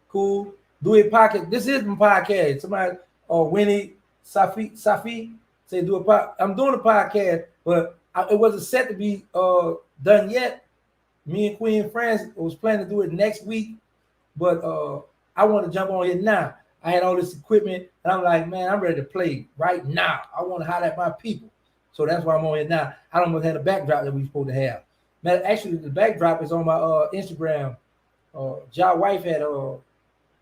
Cool. Do a podcast. This is my podcast. Somebody, Winnie, Safi, say do a podcast. I'm doing a podcast, but it wasn't set to be done yet. Me and Queen France was planning to do it next week, but I want to jump on here now. I had all this equipment, and I'm like, man, I'm ready to play right now. I want to holler at my people. So that's why I'm on here now. I don't have a backdrop that we supposed to have. Man, actually, the backdrop is on my Instagram. Ja wife had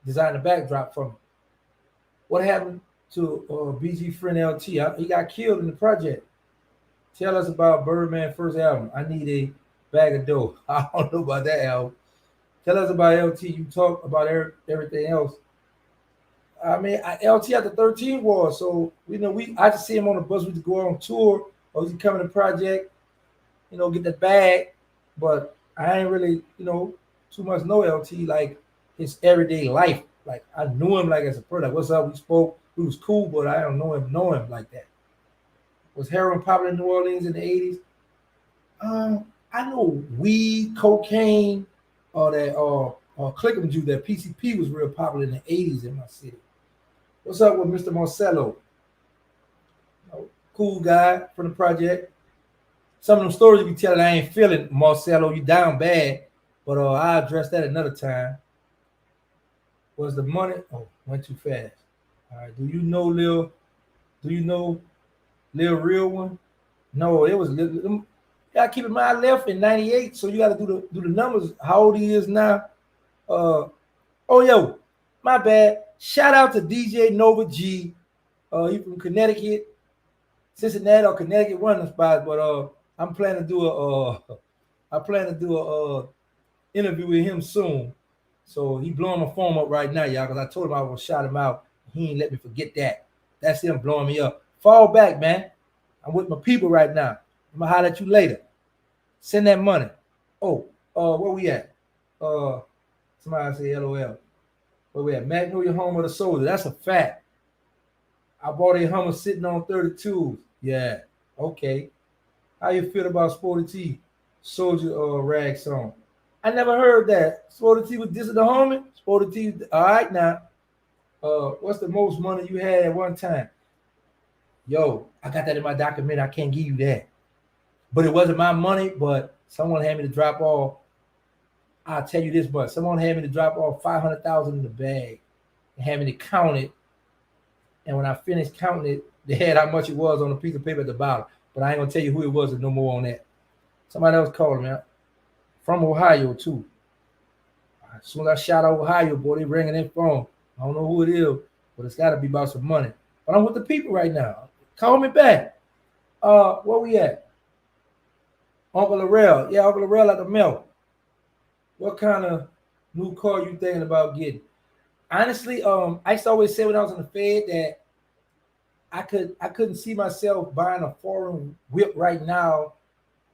designed a backdrop for me. What happened to BG friend LT? He got killed in the project. Tell us about Birdman first album. I need a bag of dough. I don't know about that album. Tell us about LT. You talk about everything else. I mean, LT at the 13 war. So I just see him on the bus. We to go on tour, or he coming to project. You know, get the bag. But I ain't really, too much know LT like his everyday life. Like I knew him like as a person. Like, what's up? We spoke. We was cool, but I don't know him like that. Was heroin popular in New Orleans in the 80s? I know weed, cocaine, or that Clickham Jew, that PCP was real popular in the 80s in my city. What's up with Mr. Marcelo? Cool guy from the project. Some of them stories you be telling, I ain't feeling, Marcelo, you down bad, but I'll address that another time. Was the money? Oh, went too fast. All right. Do you know Lil Real One? No, it was Lil. You gotta keep in mind I left in 98, so you gotta do the numbers. How old he is now? Yo, my bad. Shout out to DJ Nova G. He from Connecticut, Cincinnati or Connecticut, one of the spots. But I'm planning to do a interview with him soon. So he blowing my phone up right now, y'all, because I told him I was gonna shout him out. He ain't let me forget that. That's him blowing me up. Fall back, man. I'm with my people right now. I'm gonna holler at you later. Send that money. Oh, where we at? Somebody say LOL. Where we at? Magnolia Home of the Soldier. That's a fact. I bought a Hummer sitting on 32. Yeah. Okay. How you feel about Sporty T Soldier rag song? I never heard that. Sporty T was dissing the homie. Sporty T. All right now. What's the most money you had at one time? Yo, I got that in my document. I can't give you that. But it wasn't my money, but someone had me to drop off. I'll tell you this much. Someone had me to drop off 500,000 in the bag and had me to count it. And when I finished counting it, they had how much it was on a piece of paper at the bottom. But I ain't gonna tell you who it was and no more on that. Somebody else called me from Ohio too. As soon as I shout out Ohio, boy, they ringing their phone. I don't know who it is, but it's got to be about some money. But I'm with the people right now. Call me back. Where we at? Uncle Laurel. Yeah, Uncle Laurel at the mill. What kind of new car you thinking about getting? Honestly, I used to always say when I was in the Fed that I couldn't see myself buying a foreign whip right now,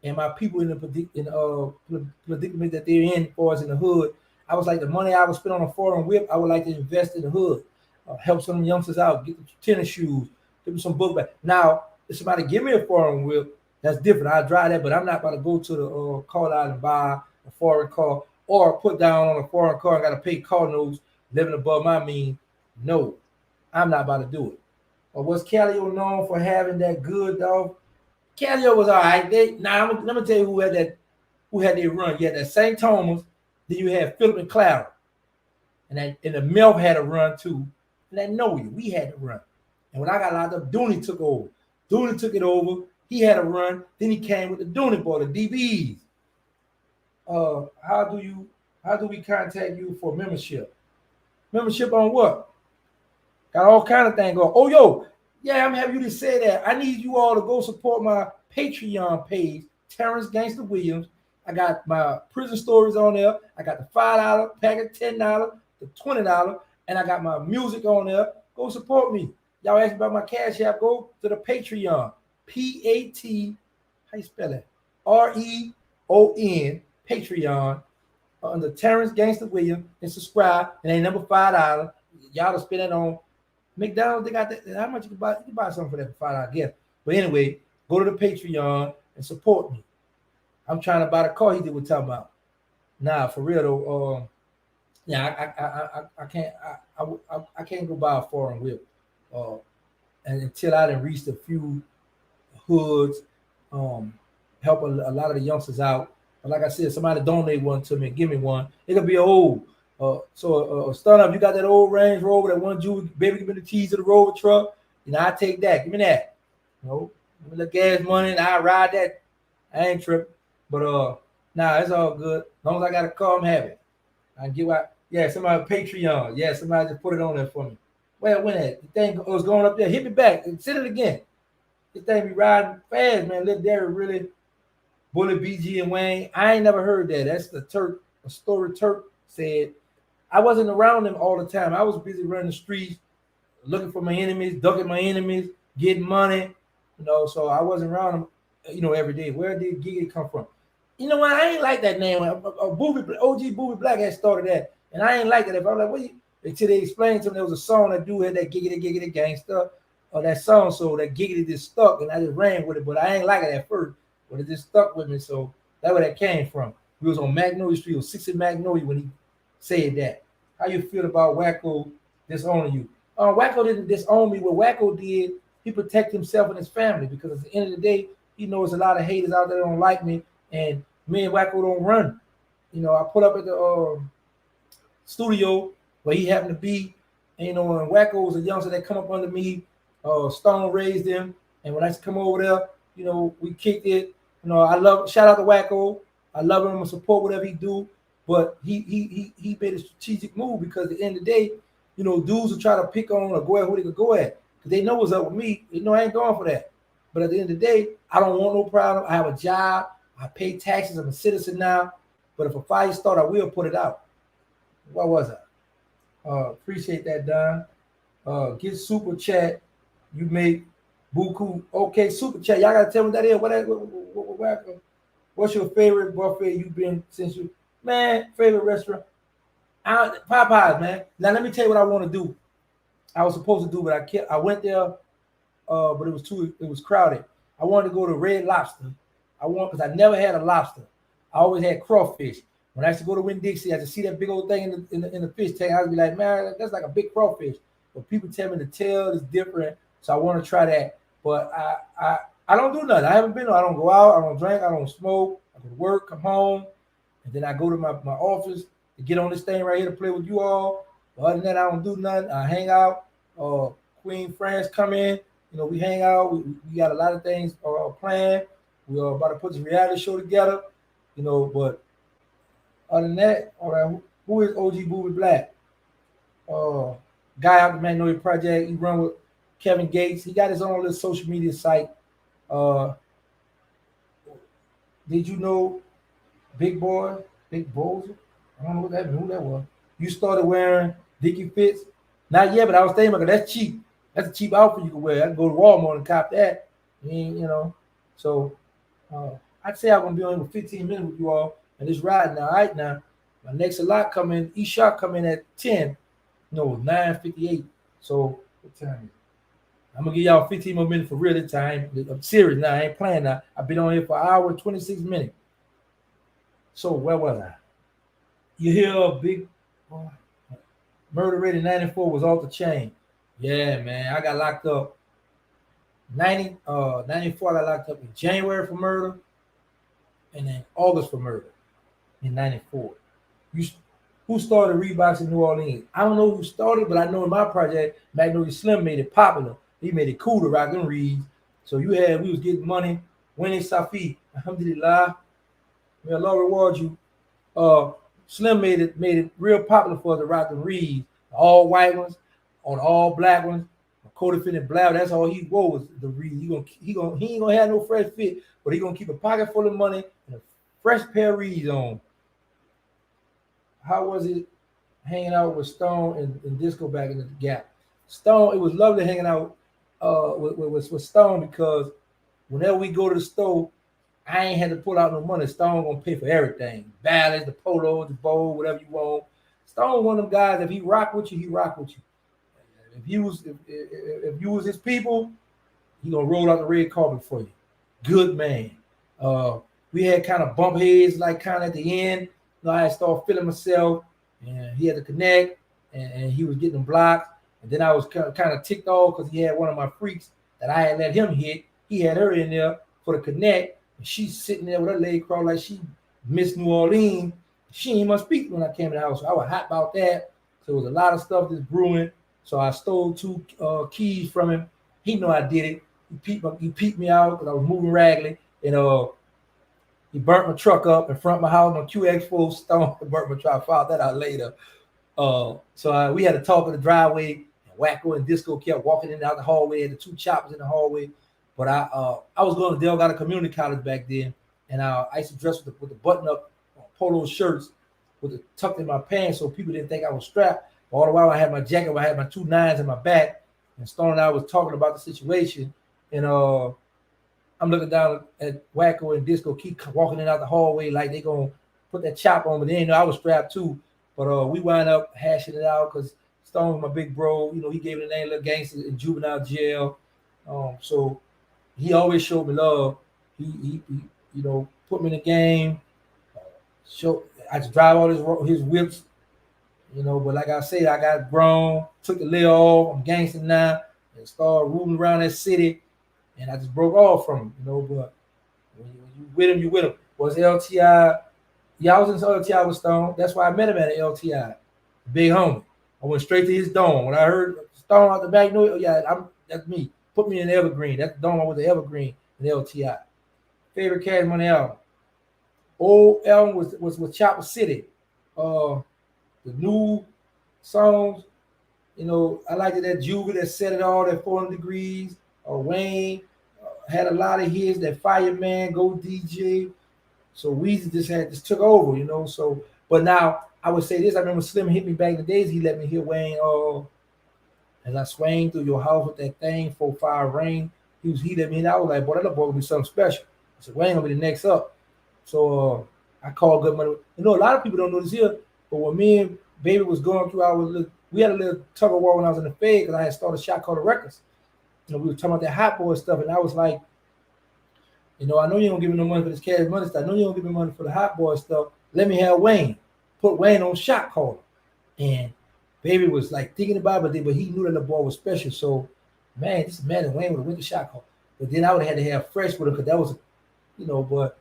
and my people in the predicament that they're in for us in the hood. I was like, the money I would spend on a foreign whip, I would like to invest in the hood, help some youngsters out, get them tennis shoes, give them some book back. Now, if somebody give me a foreign whip, that's different. I'll drive that, but I'm not about to go to the call out and buy a foreign car or put down on a foreign car and got to pay car notes living above my means. No, I'm not about to do it. Or was Calio known for having that good dog? Calio was all right. Let me tell you who had their run. You had that St. Thomas, then you had Philip and Cloud. And the Melf had a run too. And that Noe, we had to run. And when I got locked up, Dooney took over. Dooney took it over. He had a run. Then he came with the Dooney boy, the DBs. How do we contact you for membership? Membership on what? Got all kind of things going. Oh, yo, yeah, I'm happy you to say that. I need you all to go support my Patreon page, Terrance Gangsta Williams. I got my prison stories on there. I got the $5 packet, $10, the $20, and I got my music on there. Go support me. Y'all ask about my Cash App. Go to the Patreon. P-A-T, how you spell it? R-E-O-N, Patreon, under Terrance Gangsta Williams, and subscribe. And ain't number $5. Y'all to spend it on McDonald's. They got that. How much you can buy? You can buy something for that for $5 gift. But anyway, go to the Patreon and support me. I'm trying to buy the car he did with talking about. Nah, for real though. I can't go buy a foreign whip. And until I done reached a few hoods, help a lot of the youngsters out. But like I said, somebody donate one to me, give me one. It could be old. Start up. You got that old Range Rover, that one Jew, baby, give me the keys to the Rover truck. I take that. Give me that. Give me the gas money, and I ride that. I ain't tripping. But nah, it's all good. As long as I got a car, I'm happy. I can get what. Yeah, somebody Patreon. Yeah, somebody just put it on there for me. Well, when that the thing was going up there, hit me back and send it again. This thing be riding fast, man. Little Derry really, Bullet, BG, and Wayne. I ain't never heard that. That's the Turk. A story Turk said. I wasn't around them all the time. I was busy running the streets, looking for my enemies, ducking my enemies, getting money. So I wasn't around them, every day. Where did Giggity come from? You know what? I ain't like that name. OG Booby Black had started that, and I ain't like that. If I was like, until they explained to me there was a song that dude had that Giggity Gangsta, or that song, so that Giggity just stuck, and I just ran with it. But I ain't like it at first, but it just stuck with me. So that's where that came from. We was on Magnolia Street, or 6 in Magnolia when he said that. How you feel about Wacko disowning you? Wacko didn't disown me. What Wacko did, he protected himself and his family, because at the end of the day, he knows a lot of haters out there that don't like me, and me and Wacko don't run. I put up at the studio where he happened to be, and and Wacko was a youngster that come up under me. Stone raised him, and when I come over there, we kicked it. Shout out to Wacko. I love him and support whatever he do. But he made a strategic move, because at the end of the day, dudes will try to pick on or go at who they could go at, because they know what's up with me. They know I ain't going for that. But at the end of the day, I don't want no problem. I have a job. I pay taxes. I'm a citizen now. But if a fire start, I will put it out. What was I? Appreciate that, Don. Get super chat. You make buku. Okay, super chat. Y'all gotta tell me what that is. What's your favorite buffet you've been since you? Man, favorite restaurant? Popeyes, man. Now let me tell you what I want to do. I was supposed to do, but I went there, but it was crowded. I wanted to go to Red Lobster. Because I never had a lobster. I always had crawfish. When I used to go to Winn-Dixie, I just see that big old thing in the fish tank. I'd be like, man, that's like a big crawfish. But people tell me the tail is different, so I want to try that. But I don't do nothing. I haven't been. I don't go out. I don't drink. I don't smoke. I go to work, come home, and then I go to my office to get on this thing right here to play with you all. But other than that, I don't do nothing. I hang out. Queen France come in. We hang out. We got a lot of things planned. We're about to put this reality show together. But other than that, all right, who is OG Booby Black? Guy out the Magnolia Project. He run with Kevin Gates. He got his own little social media site. Did you know Big Boy? I don't know who that was. You started wearing Dickie Fits? Not yet, but I was thinking about that's cheap. That's a cheap outfit you can wear. I can go to Walmart and cop that. So I'd say I'm gonna be on for 15 minutes with you all and this ride now. All right, now my next lot coming. E-Shot coming at 10. No, 9:58. So what time is it? I'm gonna give y'all 15 more minutes for real this time. I'm serious now. I ain't playing now. I've been on here for an hour and 26 minutes. So where was I? You hear a big murder rate in 94 was off the chain. Yeah, man. I got locked up. 94 I got locked up in January for murder and then August for murder in 94. Who started Reeboks in New Orleans? I don't know who started, but I know in my project, Magnolia Slim made it popular. He made it cool to rock them reeds. So we was getting money. Winning Safi, alhamdulillah. May Allah reward you. Slim made it real popular for us to rock them reeds. All white ones, on all black ones. Cody fitted blouse, that's all he wore was the reed. He ain't gonna have no fresh fit, but he gonna keep a pocket full of money and a fresh pair of reeds on. How was it hanging out with Stone and Disco back in the Gap? Stone, it was lovely hanging out with Stone because whenever we go to the store, I ain't had to pull out no money. Stone gonna pay for everything. Ballads, the polo, the bowl, whatever you want. Stone one of them guys, if he rock with you, he rock with you. If you was his people, he gonna roll out the red carpet for you. Good man. We had kind of bump heads, like kind of at the end. I started feeling myself, and he had to connect, and he was getting them blocked. And then I was kind of ticked off because he had one of my freaks that I had let him hit. He had her in there for the connect, and she's sitting there with her leg crossed like she missed New Orleans. She ain't much speak when I came in the house. So I was hot about that. So there was a lot of stuff that's brewing. So I stole 2 keys from him. He know I did it. He peeped me out because I was moving raggedly. And he burnt my truck up in front of my house. My QX4 Stone burnt my truck. I found that out later. So we had to talk in the driveway. And Wacko and Disco kept walking in and out the hallway. And the 2 choppers in the hallway. But I was going to Delgado Community College back then. And I used to dress with the button-up polo shirts with it tucked in my pants so people didn't think I was strapped. All the while I had my jacket, I had my 2 9s in my back, and Stone and I was talking about the situation. And I'm looking down at Wacko and Disco keep walking in out the hallway like they gonna put that chop on, but they didn't know I was strapped too. But we wind up hashing it out because Stone was my big bro. He gave me the name Little Gangsta in juvenile jail. So he always showed me love. He put me in the game. I just drive all his whips. But like I said, I got grown, took the lid off, I'm gangster now, and started ruling around that city, and I just broke off from him, but when you with him, you with him. Was LTI, I was in LTI with Stone, that's why I met him at an LTI, big homie. I went straight to his dome. When I heard Stone out the back, that's me, put me in Evergreen, that's the dome I was the Evergreen in LTI. Favorite Cash Money album? Old album was Chopper City. The new songs, I liked it that Juvie that set it all at 400 degrees, or Wayne. had a lot of hits. That Fireman, Go DJ. So Weezy just took over, you know. So, but now I would say this. I remember Slim hit me back in the days. He let me hear Wayne. As I swang through your house with that thing, 4-5 rain. He let me in. I was like, boy, that boy gonna be something special. I said, Wayne gonna be the next up. So I called Good Money. You know, a lot of people don't know this here, but when me and Baby was going through we had a little tug of war when I was in the Fed because I had started Shot Caller Records. You know, we were talking about that Hot Boy stuff, and I was like, you know, I know you don't give me no money for this Cash Money stuff. I know you don't give me money for the Hot Boy stuff. Let me have Wayne. Put Wayne on Shot Caller. And Baby was like thinking about it, but he knew that the boy was special. So, man, this man and Wayne would have went to Shot Caller. But then I would have had to have Fresh with him because that was, you know, but,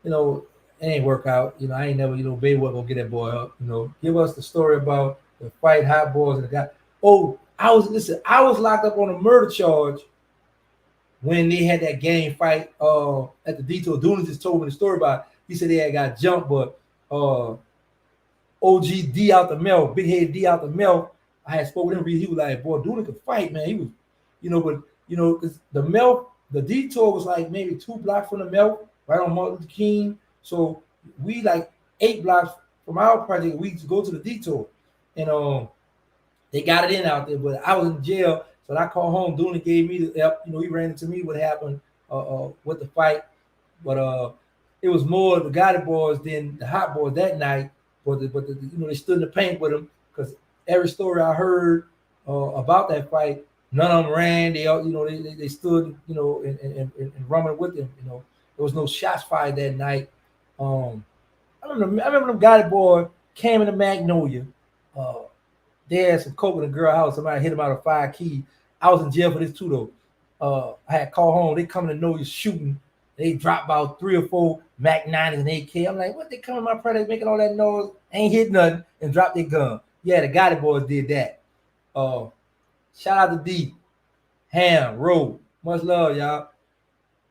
you know, it ain't work out. You know, I ain't never, you know, Baby wasn't going to get that boy up. You know, give us the story about the fight, Hot Boys, and the guy. Oh, I was locked up on a murder charge when they had that gang fight at the Detour. Dooley just told me the story about it. He said they had got jumped, but OG D out the mouth, Big Head D out the mouth. I had spoken to him. He was like, boy, Dooley could fight, man. He was, you know, but, you know, cause the mouth, the Detour was like maybe 2 blocks from the mouth, right on Martin Luther King. So we like 8 blocks from our project. We used to go to the Detour. And they got it in out there, but I was in jail. So I called home. Dooley gave me the help. You know, he ran into me what happened with the fight. But it was more the Gotti boys than the Hot Boys that night. But you know, they stood in the paint with them because every story I heard about that fight, none of them ran. They all, you know, they stood, you know, and running with them. You know, there was no shots fired that night. I remember them Gotti boys came into Magnolia. They had some coke in the girl house. Somebody hit him out of 5 keys. I was in jail for this too, though. I had called home. They coming to know you shooting. They dropped about 3 or 4 Mac 9s and AK. I'm like, what? They coming my project making all that noise? Ain't hit nothing and dropped their gun. Yeah, the Gotti boys did that. Shout out to D, Ham, Road. Much love, y'all.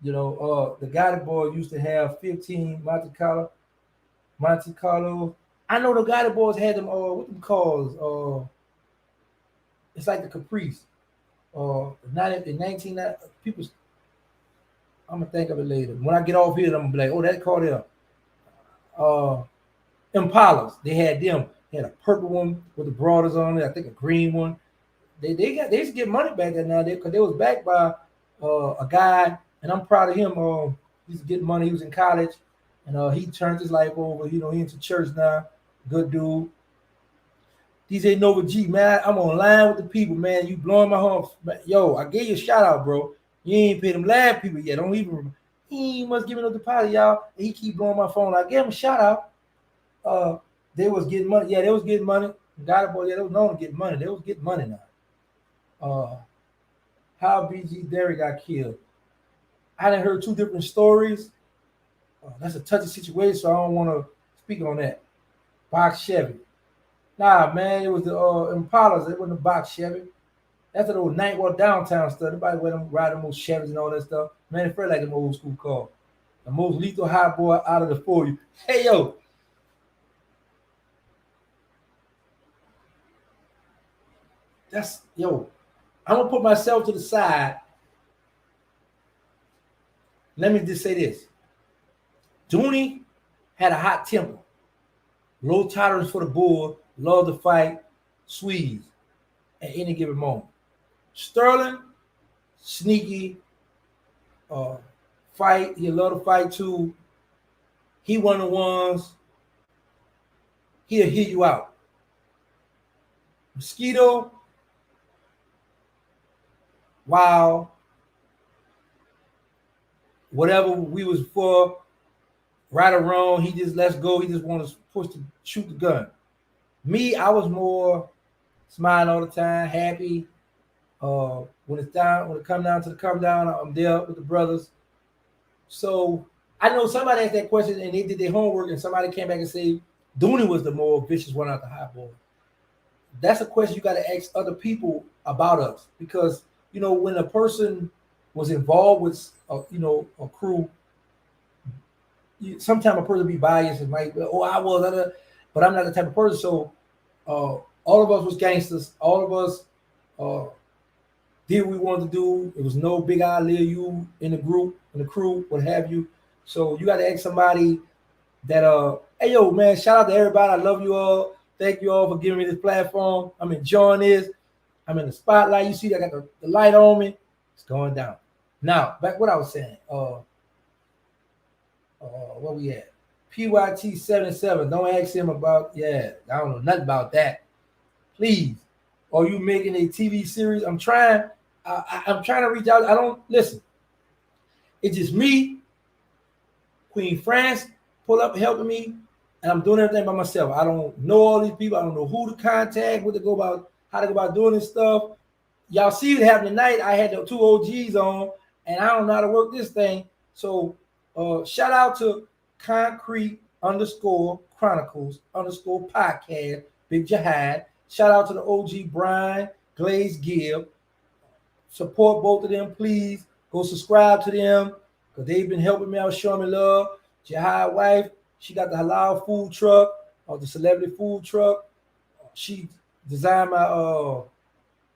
You know, the Gotti boys used to have 15 Monte Carlo. I know the Gotti boys had them. What them calls? It's like the Caprice. In 19 people. I'm gonna think of it later. When I get off here, I'm gonna be like, oh, that called them. Impalas. They had them. They had a purple one with the broaders on it. I think a green one. They used to get money back then now because they was backed by a guy, and I'm proud of him. He used to get money. He was in college, and he turned his life over. You know, he into church now. Good dude. DJ Nova G, man, I'm online with the people, man. You blowing my horn. Yo, I gave you a shout out, bro. You ain't paid them live people yet. Don't even remember. He must give me no deposit, y'all. And he keep blowing my phone. I gave him a shout out. They was getting money. Yeah, they was getting money. Got it, boy. Yeah, they was known to get money. They was getting money now. How BG Derry got killed. I done heard 2 different stories. That's a touchy situation, so I don't want to speak on that. Box Chevy. Nah, man, it was the Impalas. It wasn't a box Chevy. That's the old night walk downtown stuff. Everybody went them ride them old Chevys and all that stuff. Man, it felt like an old school car. The most lethal high boy out of the 4 of you. Hey, yo. I'm going to put myself to the side. Let me just say this. Dooney had a hot temper. Low tolerance for the bull. Love to fight. Squeeze at any given moment. Sterling, sneaky, fight. He love to fight too. He one of the ones. He'll hear you out. Mosquito, wow. Whatever we was for, right or wrong, he just lets go. He just want to push to shoot the gun. Me, I was more smiling all the time, happy. When it come down to the come down, I'm there with the brothers. So I know somebody asked that question and they did their homework, and somebody came back and said Dooney was the more vicious one out the Hot Boy. That's a question you got to ask other people about us, because you know when a person was involved with a crew, sometimes a person be biased and might I was, but I'm not the type of person. So all of us was gangsters. All of us did what we wanted to do. It was no big eye, little you in the group, in the crew, what have you. So you got to ask somebody that hey yo man, shout out to everybody. I love you all. Thank you all for giving me this platform. I'm enjoying this. I'm in the spotlight. You see, I got the light on me. It's going down. Now, back what I was saying. Where we at? PYT 77. Don't ask him about. Yeah, I don't know nothing about that. Please, are you making a TV series? I'm trying. I'm trying to reach out. I don't listen. It's just me, Queen France, pull up helping me, and I'm doing everything by myself. I don't know all these people. I don't know who to contact, what to go about, how to go about doing this stuff. Y'all see it happening tonight. I had the 2 OGs on, and I don't know how to work this thing. So shout out to Concrete_Chronicles_podcast, Big Jihad. Shout out to the OG Brian, Glaze Gibb. Support both of them, please. Go subscribe to them because they've been helping me out, showing me love. Jihad wife, she got the halal food truck or the celebrity food truck. She designed my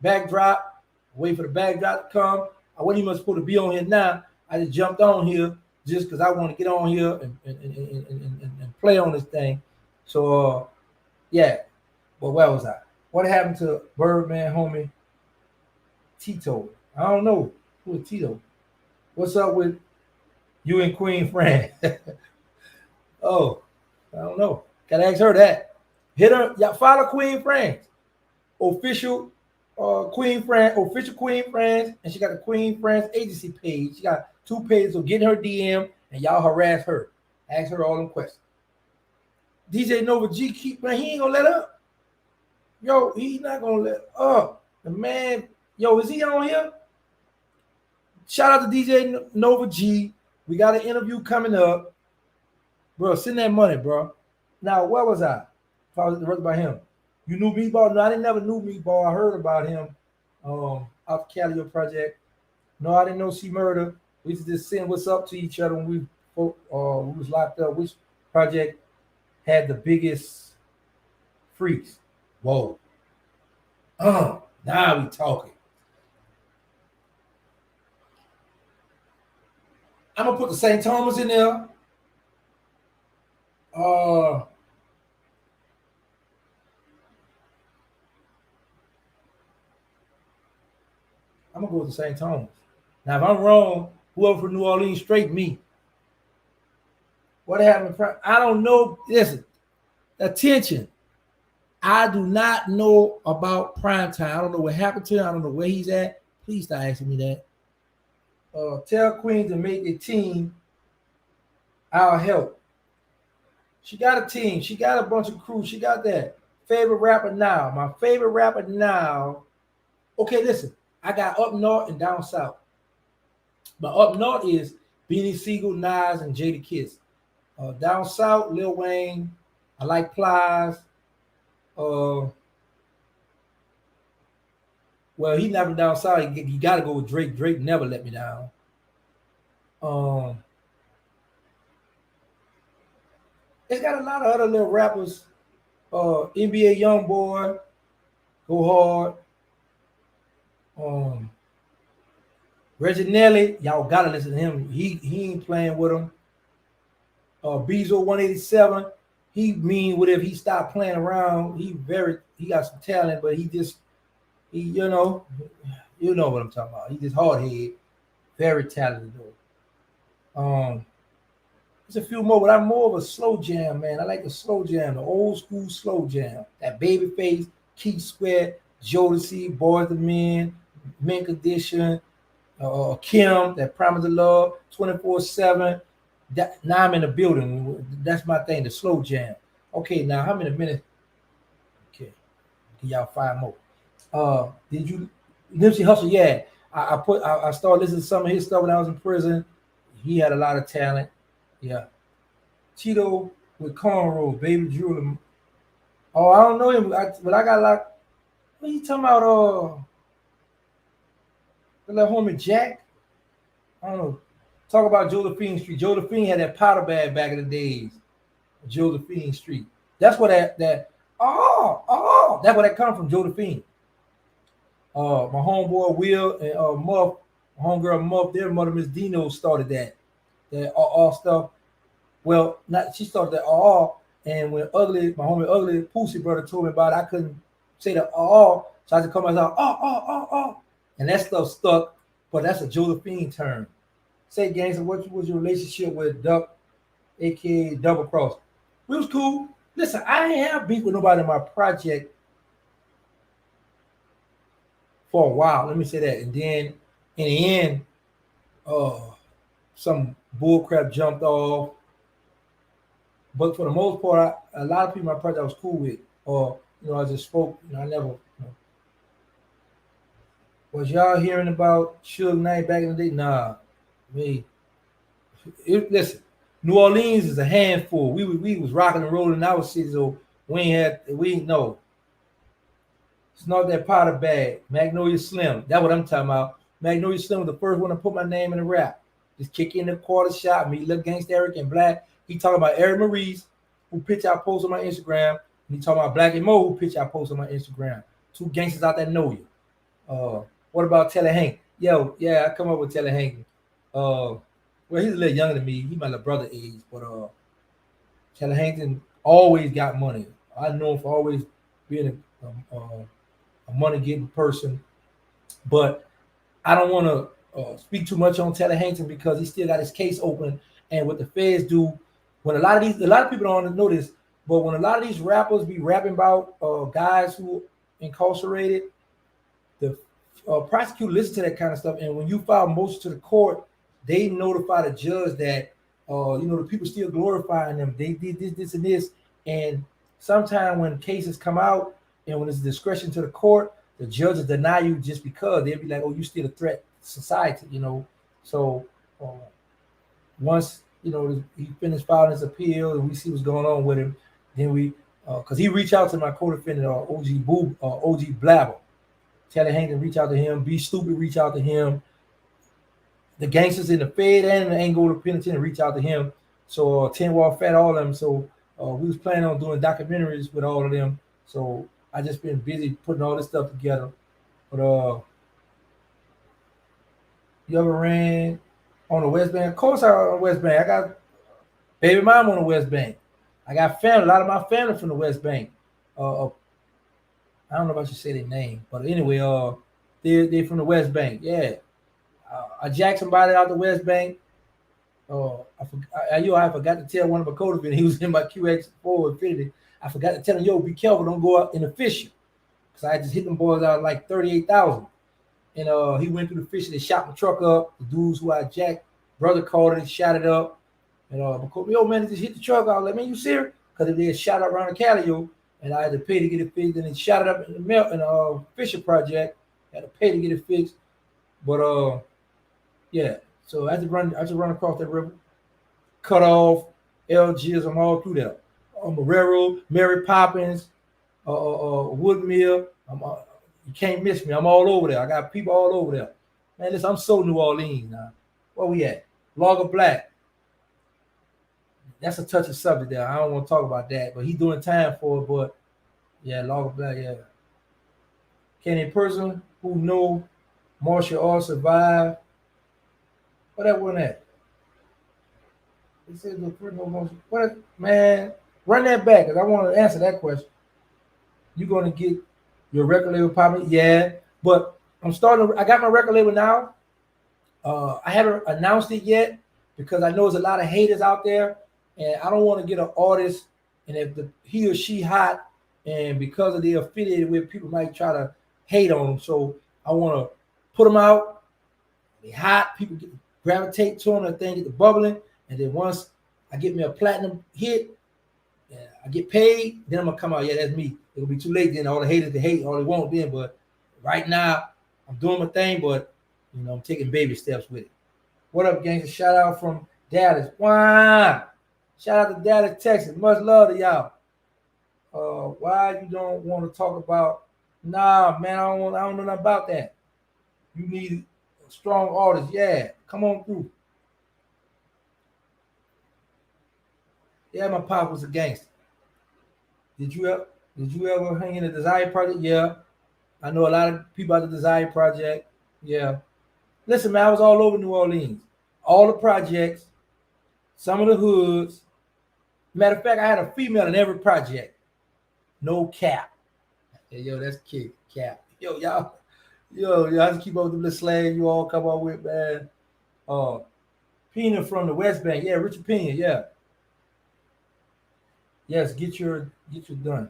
backdrop. Wait for the backdrop to come. I wasn't even supposed to be on here now. I just jumped on here just because I want to get on here and play on this thing. So, yeah. But where was I? What happened to Birdman homie Tito? I don't know who is Tito. What's up with you and Queen Fran? Oh, I don't know. Gotta ask her that. Hit her. Y'all follow Queen Fran. Official Queen Fran, official Queen France, and she got the Queen France agency page. She got 2 pages, so get her DM and y'all harass her. Ask her all them questions. DJ Nova G man, he ain't gonna let up. Yo, he's not gonna let up. The man, yo, is he on here? Shout out to DJ Nova G. We got an interview coming up. Bro, send that money, bro. Now, where was I? If I was about him. You knew Meatball? No, I didn't never knew Meatball. I heard about him out the Calio project. No, I didn't know C Murder. We used to just send what's up to each other when we was locked up. Which project had the biggest freaks? Whoa. Now we talking. I'm gonna put the St. Thomas in there. I'm gonna go with the St. Thomas. Now, if I'm wrong, whoever from New Orleans, straight me. What happened? I don't know. Listen, attention. I do not know about Primetime. I don't know what happened to him. I don't know where he's at. Please stop asking me that. Tell Queen to make a team. I'll help. She got a team. She got a bunch of crew. She got that. Favorite rapper now. My favorite rapper now. Okay, listen. I got up north and down south. But up north is Beanie Siegel, Nas, and Jada Kiss. Down south, Lil Wayne. I like Plies. Well, he never down south. You got to go with Drake. Drake never let me down. It's got a lot of other little rappers. NBA Youngboy, go hard. Reggie Nelly, y'all gotta listen to him. He ain't playing with him. Bezo 187, he mean what if he stopped playing around. He got some talent, but he you know what I'm talking about. He just hard head, very talented though. There's a few more, but I'm more of a slow jam, man. I like the slow jam, the old school slow jam. That Babyface, Keith Sweat, Jodeci, Boys the Men, Mink Edition, Kim, that Promise of Love, 24/7. Now I'm in the building. That's my thing, the slow jam. Okay, now how many minutes? Okay, give y'all 5 more. Did you Nipsey Hussle? Yeah, I started listening to some of his stuff when I was in prison. He had a lot of talent. Yeah. Tito with cornrows, Baby Drew. Oh, I don't know him, but I got like, what are you talking about? The little homie Jack? I don't know. Talk about Josephine Street. Josephine had that powder bag back in the days. Josephine Street. That's where that's where that come from, Josephine. My homeboy Will and Muff, homegirl Muff, their mother Miss Dino started that all stuff. Well, not she started that all, and when my homie Ugly Pussy brother told me about it, I couldn't say the all, so I had to come out and that stuff stuck. But that's a Josephine term. Say, Gangster, what was your relationship with Duck, aka Double Cross? We was cool. Listen, I ain't have beef with nobody in my project for a while. Let me say that. And then in the end, some bullcrap jumped off. But for the most part, a lot of people in my project I was cool with. Or, I just spoke. I never. Was y'all hearing about Suge Knight back in the day? Nah. Listen, New Orleans is a handful. We was rocking and rolling in our city, so we ain't know. It's not that powder bag. Magnolia Slim. That's what I'm talking about. Magnolia Slim was the first one to put my name in the rap. Just kick in the quarter shot, me, Lil Gangsta Eric and Black. He talking about Eric Maurice, who picture I post on my Instagram. And he talking about Black and Mo, who picture I post on my Instagram. Two gangsters out there know you. What about Taylor Hank? Yo, yeah, I come up with Taylor Hank. Well, he's a little younger than me. He my little brother age, but Taylor Hankton always got money. I know him for always being a money getting person, but I don't want to speak too much on Taylor Hankton because he still got his case open. And what the feds do, when a lot of people don't know this, but when a lot of these rappers be rapping about guys who incarcerated, the prosecutor listen to that kind of stuff. And when you file motion to the court, they notify the judge that the people still glorifying them. They did this, and this. And sometimes when cases come out and when it's discretion to the court, the judges deny you just because they'll be like, "Oh, you still a threat to society," So once he finished filing his appeal and we see what's going on with him, then we because he reached out to my co-defendant OG Blabber. Taylor Hankton reach out to him. Be Stupid reach out to him. The gangsters in the Fed and the Angola Penitentiary reach out to him. So Ten Wall Fat, all of them. So we was planning on doing documentaries with all of them. So I just been busy putting all this stuff together. But you ever ran on the West Bank? Of course I on the West Bank. I got baby mom on the West Bank. I got family. A lot of my family from the West Bank. I don't know if I should say their name, but anyway, they're from the West Bank. Yeah. I jacked somebody out the West Bank. I forgot to tell one of my co-defendants, he was in my QX4 Infinity. I forgot to tell him, yo, be careful, don't go out in the fishing. Because I just hit them boys out like 38,000. And he went through the fishing, they shot my truck up. The dudes who I jacked, brother called it, shot it up. And because, yo, man, they just hit the truck. I was like, man, you serious? Because if they had shot up around the Calio, and I had to pay to get it fixed, and they shot it up in the Fisher project. I had to pay to get it fixed. But yeah, so I had to run across that river, cut off, LGs, I'm all through there. Marrero, Mary Poppins, Woodmill. You can't miss me. I'm all over there. I got people all over there. Man, listen, I'm so New Orleans now. Where we at? Logger Black. That's a touchy subject there. I don't want to talk about that, but he's doing time for it. But yeah, Logger Black, yeah. Can a person who know martial arts survive? What that one at? It says the person no martial. What, man? Run that back, because I want to answer that question. You're going to get your record label popping? Yeah, but I got my record label now. I haven't announced it yet because I know there's a lot of haters out there, and I don't want to get an artist, and if he or she hot, and because of they're affiliated with, people might try to hate on them. So I want to put them out. They hot, people gravitate to them, that thing get the bubbling, and then once I get me a platinum hit, I get paid, then I'm gonna come out. Yeah, that's me. It'll be too late then. All the haters they hate, all they want then. But right now, I'm doing my thing, but I'm taking baby steps with it. What up, gangster? Shout out from Dallas. Wow. Shout out to Dallas, Texas. Much love to y'all. Why you don't want to talk about? Nah, man, I don't know nothing about that. You need a strong artist. Yeah, come on through. Yeah, my pop was a gangster. Did you ever hang in the Desire Project? Yeah. I know a lot of people at the Design Project. Yeah. Listen, man, I was all over New Orleans. All the projects, some of the hoods. Matter of fact, I had a female in every project. No cap. Hey, yo, that's kick cap. Y'all just keep up with the little slang you all come up with, man. Pena from the West Bank. Yeah, Richard Pena, yeah. Yes, get your done.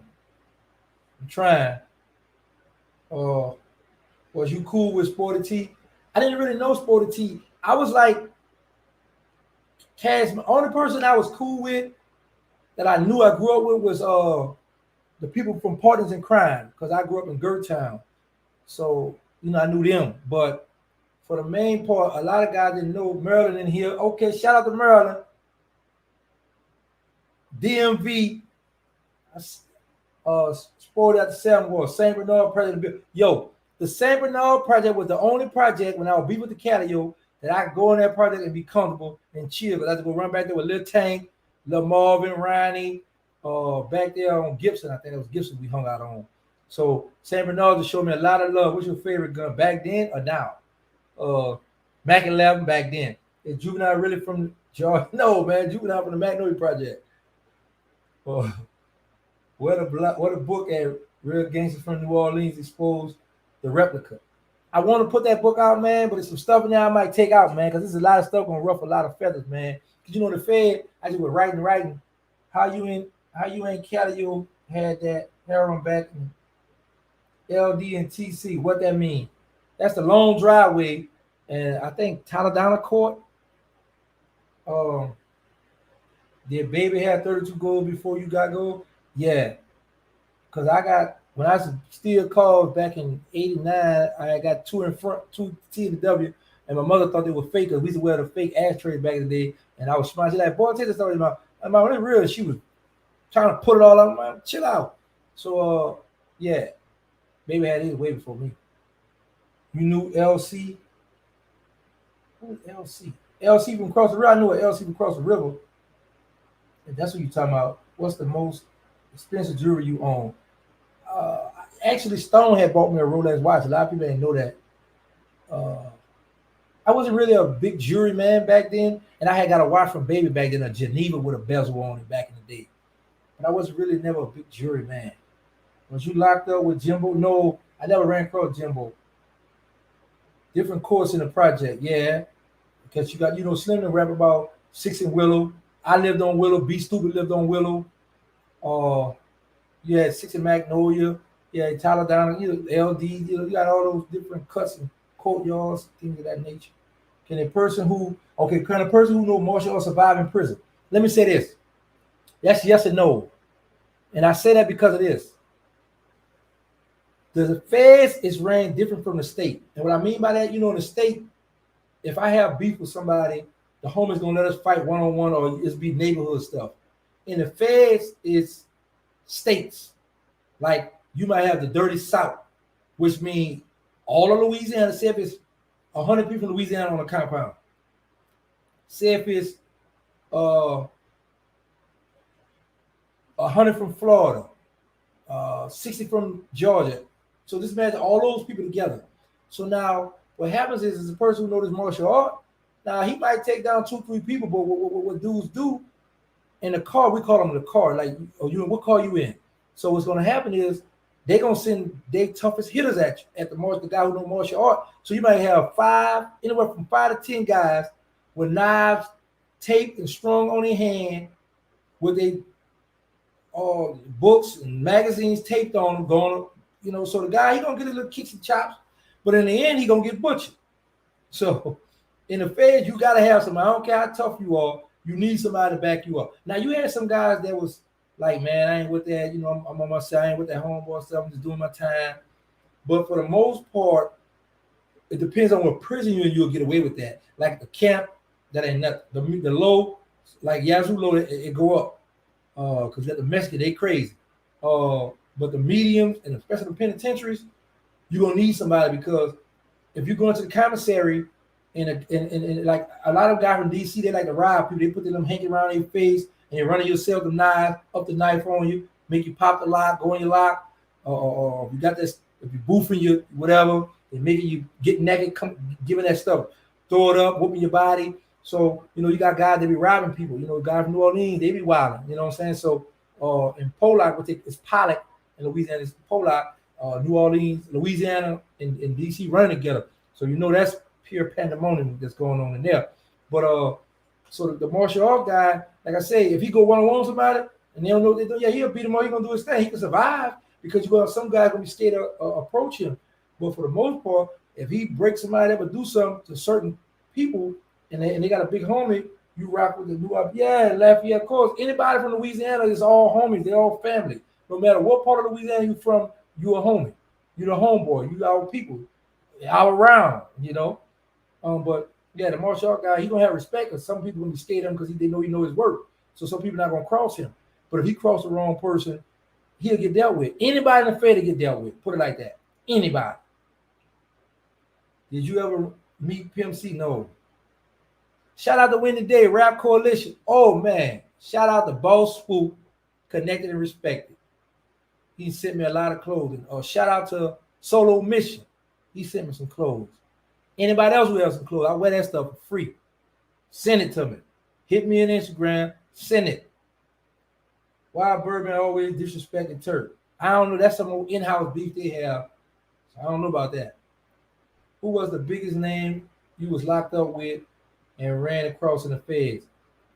I'm trying. Was you cool with Sporty T? I didn't really know Sporty T. I was like Cash. The only person I was cool with that I knew I grew up with was the people from Partners in Crime, because I grew up in Gertown. So, I knew them. But for the main part, a lot of guys didn't know Maryland in here. Okay, shout out to Maryland. DMV, Sporty at the Seven War, St. Bernard Project. Yo, the St. Bernard Project was the only project when I would be with the Catio that I could go in that project and be comfortable and chill. Because I had to go run back there with Lil Tank, Lil Marvin, Ronnie, back there on Gibson. I think it was Gibson we hung out on. So St. Bernard just showed me a lot of love. What's your favorite gun, back then or now? Mac 11 back then. Is Juvenile really from Georgia? No, man. Juvenile from the Magnolia Project. What a book at Real Gangsters from New Orleans exposed the replica. I want to put that book out, man, but there's some stuff in there I might take out, man, because there's a lot of stuff gonna ruffle a lot of feathers, man. Because the Fed, I just was writing. How you in Calio had that heroin back in LD and TC. What that mean? That's the long driveway, and I think Taladana Court. Did Baby have 32 goals before you got gold? Yeah, because when I was still called back in '89, I got two in front, two T and W, and my mother thought they were fake because we used to wear the fake ashtrays back in the day, and I was smiling. She's like, boy, take this story about. I'm like, really real. She was trying to put it all on. Man, chill out. So, yeah, Baby had his way before me. You knew LC? Who's LC? LC from across the river. I knew an LC from across the river. And that's what you're talking about. What's the most expensive jewelry you own? Actually, Stone had bought me a Rolex watch. A lot of people didn't know that. I wasn't really a big jewelry man back then, and I had got a watch from Baby back then, a Geneva with a bezel on it back in the day. But I wasn't really never a big jewelry man. Was you locked up with Jimbo? No, I never ran across Jimbo. Different course in the project, yeah. Because you got, Slim to rap about 6 in Willow. I lived on Willow. Be Stupid lived on Willow. You had 6 in Magnolia. Yeah, Tyler Down, LD. You got all those different cuts and courtyards, things of that nature. Can a person who know martial arts survive in prison? Let me say this. That's yes and no. And I say that because of this. The feds is ran different from the state. And what I mean by that, in the state, if I have beef with somebody, the homies gonna let us fight one-on-one or it's be neighborhood stuff. In the feds, it's states. Like you might have the dirty South, which means all of Louisiana, say if it's 100 people in Louisiana on a compound. Say if it's 100 from Florida, 60 from Georgia. So just imagine all those people together. So now what happens is a person who knows martial art, now he might take down 2-3 people, but what dudes do in the car, we call them the car, like, what car you in? So what's going to happen is they're going to send their toughest hitters at you, at the guy who knows martial art. So you might have anywhere from 5 to 10 guys with knives taped and strung on their hand with their books and magazines taped on them, going, so the guy, he going to get a little kicks and chops, but in the end, he going to get butchered. So in the feds, you got to have somebody. I don't care how tough you are, you need somebody to back you up. Now, you had some guys that was like, man, I ain't with that, I'm on my side, I ain't with that homeboy stuff, I'm just doing my time. But for the most part, it depends on what prison you'll get away with that. Like the camp, that ain't nothing. The low, like Yazoo low, it go up. Because at the Mexican, they crazy. But the mediums, and especially the penitentiaries, you're going to need somebody, because if you go into the commissary, and like a lot of guys from DC, they like to rob people. They put them hanky around their face, and you're running yourself the knife on you, make you pop the lock, go in your lock. Or you got this if you boofing you, whatever, they making you get naked, giving that stuff, throw it up, whooping your body. So, you got guys that be robbing people. Guys from New Orleans, they be wilding. You know what I'm saying? So, in Pollock, it's Pollock in Louisiana, it's Pollock, New Orleans, Louisiana, and DC running together. So, that's pure pandemonium that's going on in there. But, so the martial art guy, like I say, if he go one-on-one with somebody and they don't know what they're doing, yeah, he'll beat him or he's going to do his thing. He can survive because you got some guys going to be scared to approach him. But for the most part, if he breaks somebody up or do something to certain people, and they got a big homie, you rock with the new up. Yeah, Lafayette, of course. Anybody from Louisiana is all homies. They're all family. No matter what part of Louisiana you from, you a homie. You the homeboy. You our people. All around, But yeah, the martial art guy, he gonna have respect because some people gonna be scared of him because they know he know his work. So some people not gonna cross him. But if he cross the wrong person, he'll get dealt with. Anybody in the Fed to get dealt with. Put it like that. Anybody. Did you ever meet Pimp C? No. Shout out to Win Today, Rap Coalition. Oh, man. Shout out to Boss Swoop, Connected and Respected. He sent me a lot of clothing. Shout out to Solo Mission. He sent me some clothes. Anybody else who has some clothes, I wear that stuff for free. Send it to me. Hit me on Instagram. Send it. Why Birdman always disrespected Turk? I don't know. That's some old in-house beef they have. So I don't know about that. Who was the biggest name you was locked up with and ran across in the feds?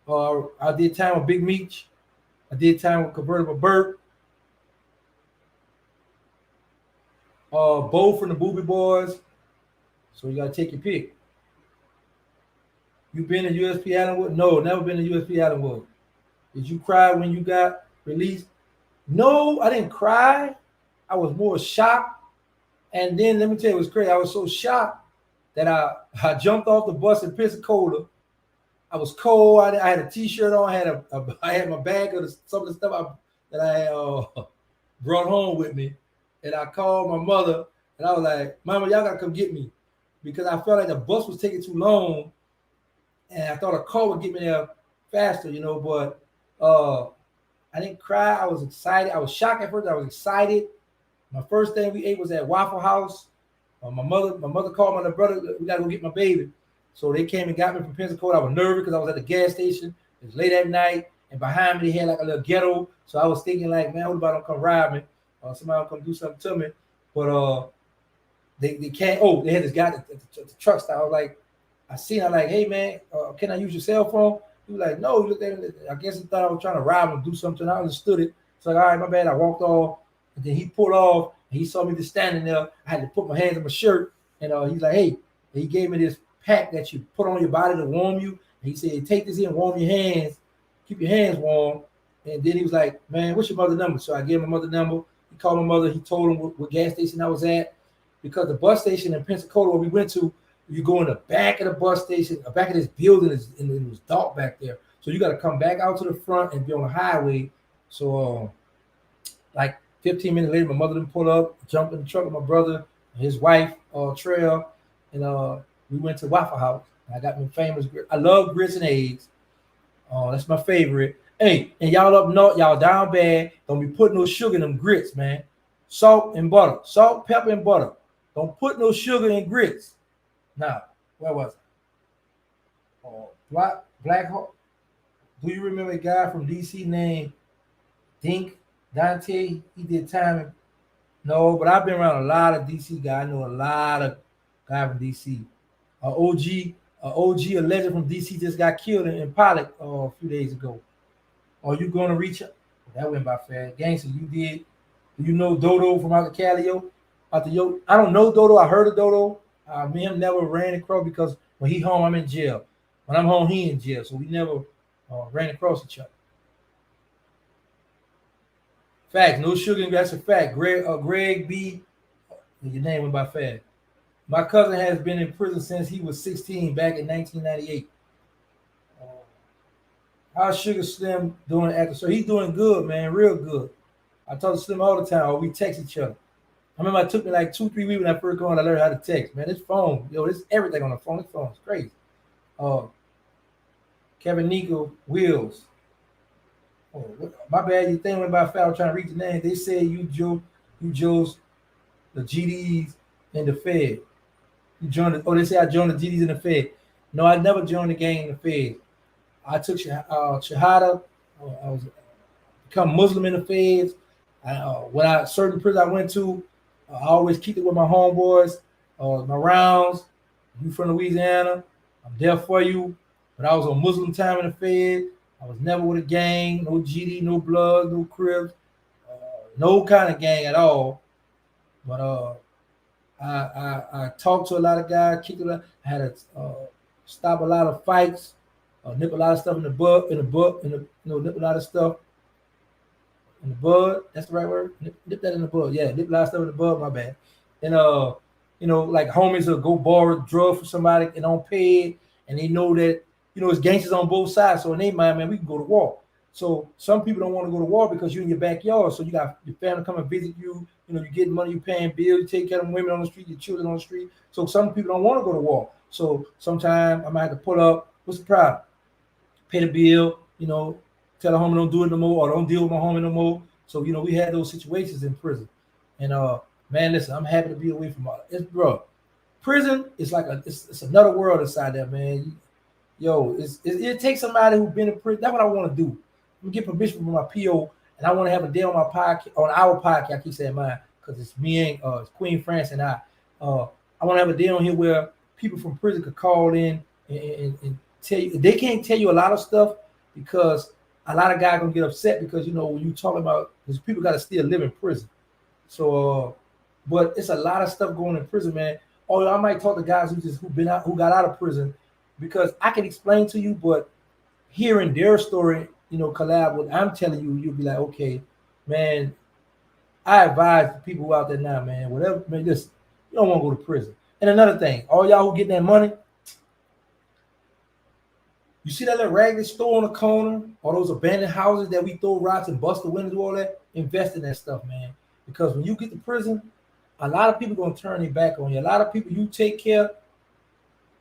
I did time with Big Meech. I did time with Convertible Burt. Bo from the Boobie Boys. So you gotta take your pick. You been in USP Allenwood? No, never been in USP Allenwood. Did you cry when you got released? No, I didn't cry. I was more shocked. And then let me tell you, it was crazy. I was so shocked that I jumped off the bus in Pensacola. I was cold. I had a T-shirt on. I had my bag of some of the stuff that I had brought home with me. And I called my mother, and I was like, "Mama, y'all gotta come get me," because I felt like the bus was taking too long, and I thought a car would get me there faster, But I didn't cry. I was excited. I was shocked at first. I was excited. My first thing we ate was at Waffle House. My mother called my brother. We gotta go get my baby. So they came and got me from Pensacola. I was nervous because I was at the gas station. It was late at night, and behind me they had like a little ghetto. So I was thinking like, man, what about don't come ride me? Somebody will come do something to me. But they can't. Oh, they had this guy at the truck stop. I was like, I'm like, hey man, can I use your cell phone? He was like, no. He looked at it. I guess he thought I was trying to rob him, do something. I understood it. So like, all right, my bad. I walked off, and then he pulled off, and he saw me just standing there. I had to put my hands in my shirt, and he's like, hey, and he gave me this pack that you put on your body to warm you. And he said, take this in, warm your hands, keep your hands warm. And then he was like, man, what's your mother number? So I gave him my mother number. He called my mother. He told him what gas station I was at, because the bus station in Pensacola where we went to, you go in the back of the bus station, the back of this building, and it was dark back there. So you got to come back out to the front and be on the highway. So like 15 minutes later, my mother didn't pull up, jumped in the truck with my brother and his wife, Trail, and we went to Waffle House. I got my famous grits. I love grits and eggs. That's my favorite. Hey, and y'all up north, y'all down bad. Don't be putting no sugar in them grits, man. Salt and butter. Salt, pepper, and butter. Don't put no sugar in grits. Now, where was it? Black Hawk. Do you remember a guy from DC named Dink Dante? He did time. No, but I've been around a lot of DC guys. I know a lot of guys from DC. OG, a legend from DC, just got killed in Pollock a few days ago. Are you going to reach out? That went by fast. Gangster, you did. Do you know Dodo from out the Calio? I don't know Dodo. I heard of Dodo. Me and him never ran across because when he home, I'm in jail. When I'm home, he in jail. So we never ran across each other. Fact, no sugar. That's a fact. Greg B. Your name went by fast. My cousin has been in prison since he was 16 back in 1998. How's Sugar Slim doing after? So he's doing good, man, real good. I talk to Slim all the time, or we text each other. I remember it took me like 2-3 weeks when I first got on. I learned how to text, man. This phone, this everything on the phone. This phone is crazy. Kevin Nico Wheels. My bad. You think went by foul trying to read the name. They said you Joe's the GDs and the Fed. You joined they say I joined the GDs and the Fed. No, I never joined the gang in the Fed. I took Shahada. I was become Muslim in the Feds. When I certain prison I went to, I always keep it with my homeboys, my rounds. You from Louisiana, I'm there for you. But I was on Muslim time in the Fed. I was never with a gang, no GD, no Bloods, no Crips, no kind of gang at all. But I talked to a lot of guys, kicked a lot. I had to stop a lot of fights, nip a lot of stuff in the nip a lot of stuff in the bud. That's the right word. Nip that in the bud. Yeah, nip a lot of stuff in the bud. My bad. And like homies will go borrow drugs from somebody and don't pay it, and they know that it's gangsters on both sides. So in their mind, man, we can go to war. So some people don't want to go to war because you're in your backyard. So you got your family come and visit you. You getting money, you paying bills, you take care of women on the street, your children on the street. So some people don't want to go to war. So sometimes I might have to pull up. What's the problem? Pay the bill. Tell the homie don't do it no more, or don't deal with my homie no more. So we had those situations in prison. And man, listen, I'm happy to be away from all this, bro. Prison is like it's another world inside there, man. It takes somebody who's been in prison. That's what I want to do. Let me get permission from my PO, and I want to have a day on my podcast, on our podcast. I keep saying mine because it's me and it's Queen France and I. I want to have a day on here where people from prison could call in and tell you. They can't tell you a lot of stuff because a lot of guys gonna get upset because when you talking about because people got to still live in prison. So, but it's a lot of stuff going in prison, man. Or I might talk to guys who got out of prison. Because I can explain to you, but hearing their story, collab with I'm telling you, you'll be like, okay, man, I advise the people who out there now, man, whatever, man, listen, you don't want to go to prison. And another thing, all y'all who getting that money, you see that little raggedy store on the corner, all those abandoned houses that we throw rocks and bust the windows, all that, invest in that stuff, man. Because when you get to prison, a lot of people going to turn their back on you. A lot of people you take care of,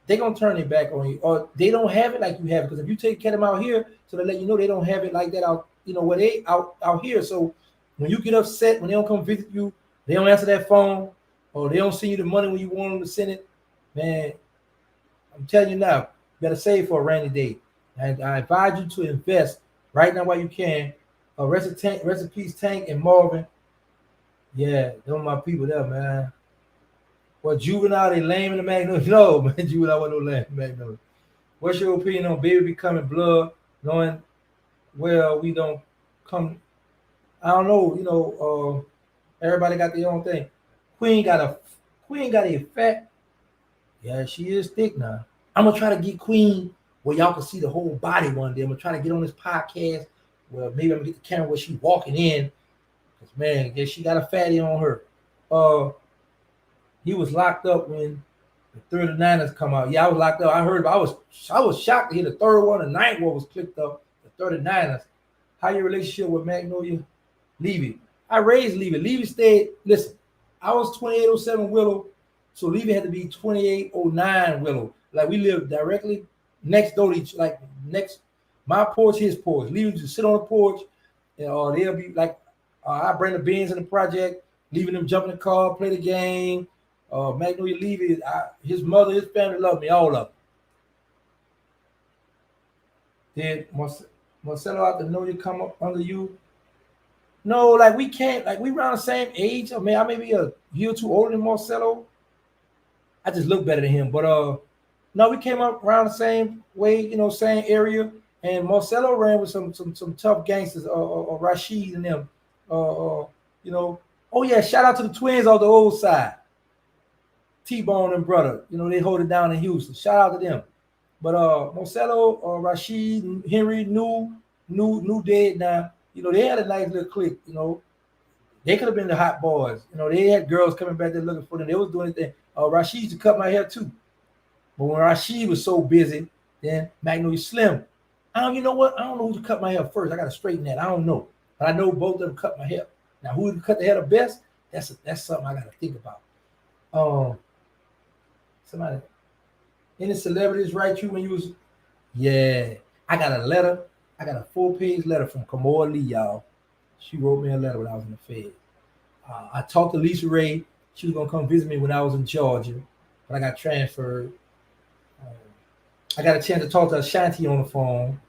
they're going to turn their back on you, or they don't have it like you have it. Because if you take care of them out here, so they let you know they don't have it like that out, where they out here. So when you get upset, when they don't come visit you, they don't answer that phone, or they don't send you the money when you want them to send it, man, I'm telling you now, you better save for a rainy day. And I advise you to invest right now while you can. Rest in peace, Tank and Marvin. Yeah, those are my people there, man. Well, Juvenile, they lame in the Magnolia. No, man, Juvenile wasn't no lame in the Magnolia. What's your opinion on baby becoming blood, knowing well we don't come? I don't know. Everybody got their own thing. Queen got a fat. Yeah, she is thick now. I'm gonna try to get Queen where y'all can see the whole body one day. I'm gonna try to get on this podcast where maybe I'm gonna get the camera where she's walking in. Cause man, yeah, she got a fatty on her. He was locked up when the 39ers come out. Yeah, I was locked up. I heard. I was shocked to hear the third one. The ninth one was clicked up. The 39ers. How your relationship with Magnolia? Levy. I raised Levy. Levy stayed. Listen, I was 2807 Willow, so Levy had to be 2809 Willow. Like we lived directly next door to each, like next my porch, his porch. Levy just sit on the porch, and they'll be like, I bring the beans in the project, leaving them jump in the car, play the game. Magnolia Levy, his mother, his family love me, all of them. Did Marcelo out to know you come up under you? No, like we can't, like we around the same age. I mean, I may be a year or two older than Marcelo. I just look better than him, but no, we came up around the same way, same area. And Marcelo ran with some tough gangsters, Rashid and them. Oh yeah, shout out to the twins on the old side. T-Bone and brother, they hold it down in Houston. Shout out to them. But Marcelo, Rashid, and Henry, new dead now. They had a nice little clique. They could have been the hot boys. They had girls coming back there looking for them. They was doing anything. Rashid used to cut my hair too. But when Rashid was so busy, then Magnolia Slim. You know what? I don't know who to cut my hair first. I got to straighten that. I don't know. But I know both of them cut my hair. Now, who would cut the hair the best? That's something I got to think about. Somebody, any celebrities write you when you was? Yeah, I got a letter. I got a 4-page letter from Kamora Lee, y'all. She wrote me a letter when I was in the Fed. I talked to Lisa Ray. She was gonna come visit me when I was in Georgia, but I got transferred. I got a chance to talk to Ashanti on the phone.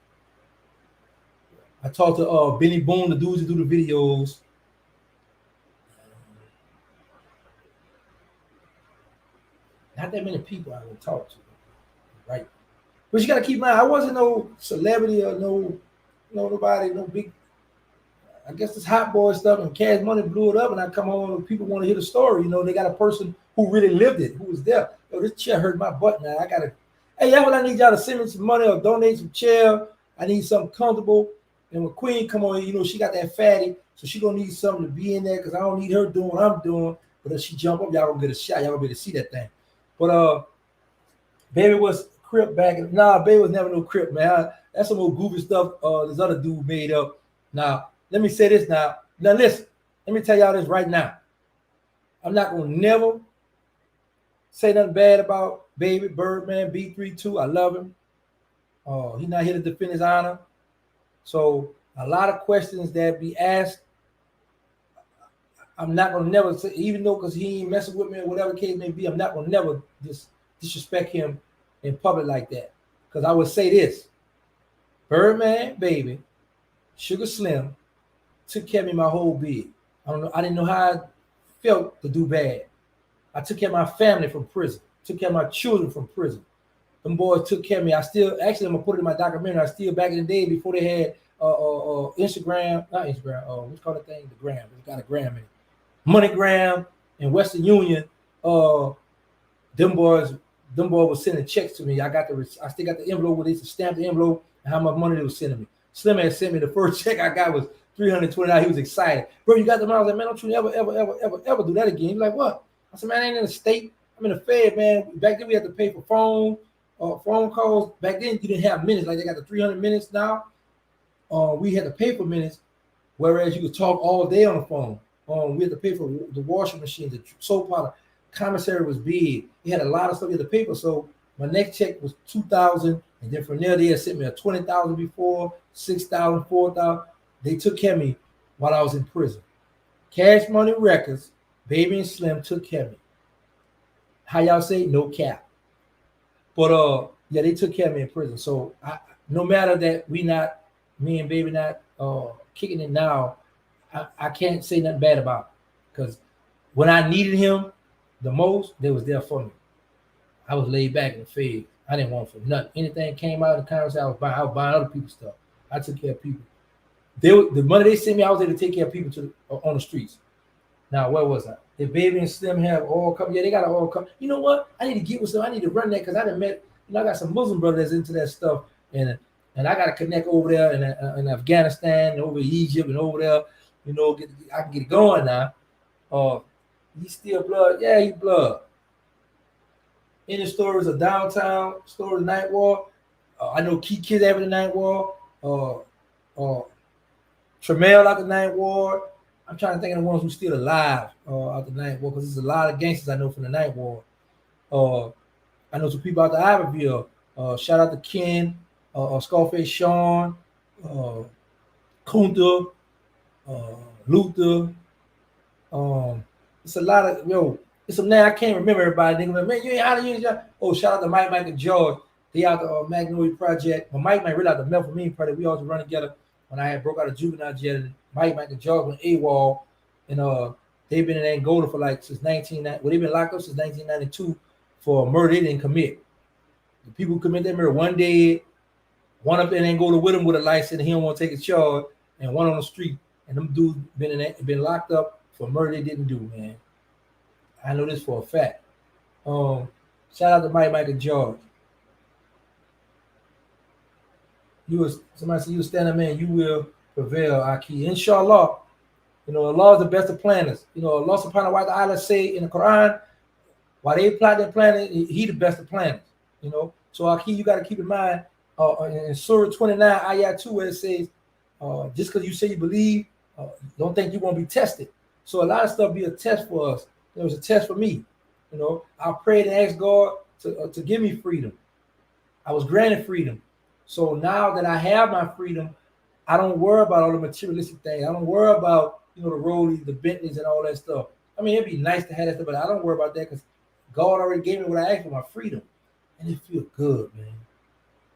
I talked to Benny Boone, the dudes who do the videos. Not that many people I would talk to, right? But you got to keep in mind, I wasn't no celebrity or nobody, no big. I guess this hot boy stuff and Cash Money blew it up, and I come home and people want to hear the story. They got a person who really lived it, who was there. This chair hurt my butt now. I gotta. Hey, that's what I need y'all to send me some money or donate some chair. I need something comfortable. And when Queen come on, she got that fatty, so she gonna need something to be in there because I don't need her doing what I'm doing. But if she jump up, y'all gonna get a shot. Y'all gonna be able to see that thing. But Baby was Crip back. Baby was never no Crip, man. That's some old goofy stuff. This other dude made up. Now, let me say this now. Now listen, let me tell y'all this right now. I'm not gonna never say nothing bad about Baby Birdman B32. I love him. He's not here to defend his honor. So a lot of questions that be asked, I'm not gonna never say, even though because he ain't messing with me or whatever case may be, I'm not gonna never disrespect him in public like that. Because I would say this: Birdman, Baby, Sugar Slim took care of me my whole bid. I didn't know how I felt to do bad. I took care of my family from prison, took care of my children from prison. Them boys took care of me. I'm gonna put it in my documentary. I still back in the day before they had Instagram, not Instagram, what's called the thing? The gram. It's got a gram in it. MoneyGram and Western Union. Them boys was sending checks to me. I still got the envelope where they used to stamp the envelope and how much money they was sending me. Slim had sent me the first check I got was $320. He was excited. Bro, you got the money? I was like, man, don't you ever do that again. He's like, what? I said, man, I ain't in the state. I'm in the Fed, man. Back then we had to pay for phone calls. Back then you didn't have minutes like they got the 300 minutes now. We had to pay for minutes, whereas you could talk all day on the phone. We had to pay for the washing machine, the soap powder. Commissary was big. He had a lot of stuff in the paper. So my next check was $2,000, and then from there they had sent me a $20,000 before, $6,000, $4,000. They took care of me while I was in prison. Cash Money Records, Baby and Slim took care of me. How y'all say? No cap. But yeah, they took care of me in prison. So no matter that me and Baby not kicking it now, I can't say nothing bad about it. Because when I needed him the most, they was there for me. I was laid back in the Fed. I didn't want for nothing. Anything came out of the Congress, I was buying other people's stuff. I took care of people. The money they sent me, I was able to take care of people on the streets. Now, where was I? Did Baby and Slim have all come? Yeah, they got an all come. You know what? I need to get with them. I need to run that because I done met, I got some Muslim brothers into that stuff. And I got to connect over there in Afghanistan and over Egypt and over there. I can get it going now. He's still blood. Yeah, he's blood. Any stories of downtown, stories of night war. I know key kids having the night war. Tremel out the night war. I'm trying to think of the ones who still alive out the night war because there's a lot of gangsters I know from the night war. I know some people out the Iberville. Shout out to Ken, Scarface Sean, Kunta, Luther. It's a lot of it's some name I can't remember everybody. Nigga, man, you ain't out of here. Oh, shout out to Mike and George. They out the Magnolia Project. But Mike really out the Methamphetamine Project. We also run together when I had broke out of juvenile jail. And Mike and George went AWOL, and they've been in Angola for since 1990. Well, they've been locked up since 1992 for a murder they didn't commit. The people who commit that murder, one dead, one up in Angola with him with a license, and he don't want to take a charge, and one on the street. And them dudes been locked up for murder they didn't do, man. I know this for a fact. Shout out to Mike and George. Somebody said you a stand-up man, you will prevail, Aki. Inshallah. Allah is the best of planners. Allah subhanahu wa ta'ala say in the Quran, while they plot their plan, he the best of planners. So Aki, you got to keep in mind in Surah 29, Ayat 2, where it says, just because you say you believe, don't think you're going to be tested. So a lot of stuff be a test for us. It was a test for me. I prayed and asked God to give me freedom. I was granted freedom. So now that I have my freedom, I don't worry about all the materialistic things. I don't worry about the Rollies, the Bentleys, and all that stuff. I mean, it'd be nice to have that stuff, but I don't worry about that because God already gave me what I asked for, my freedom, and it feels good, man.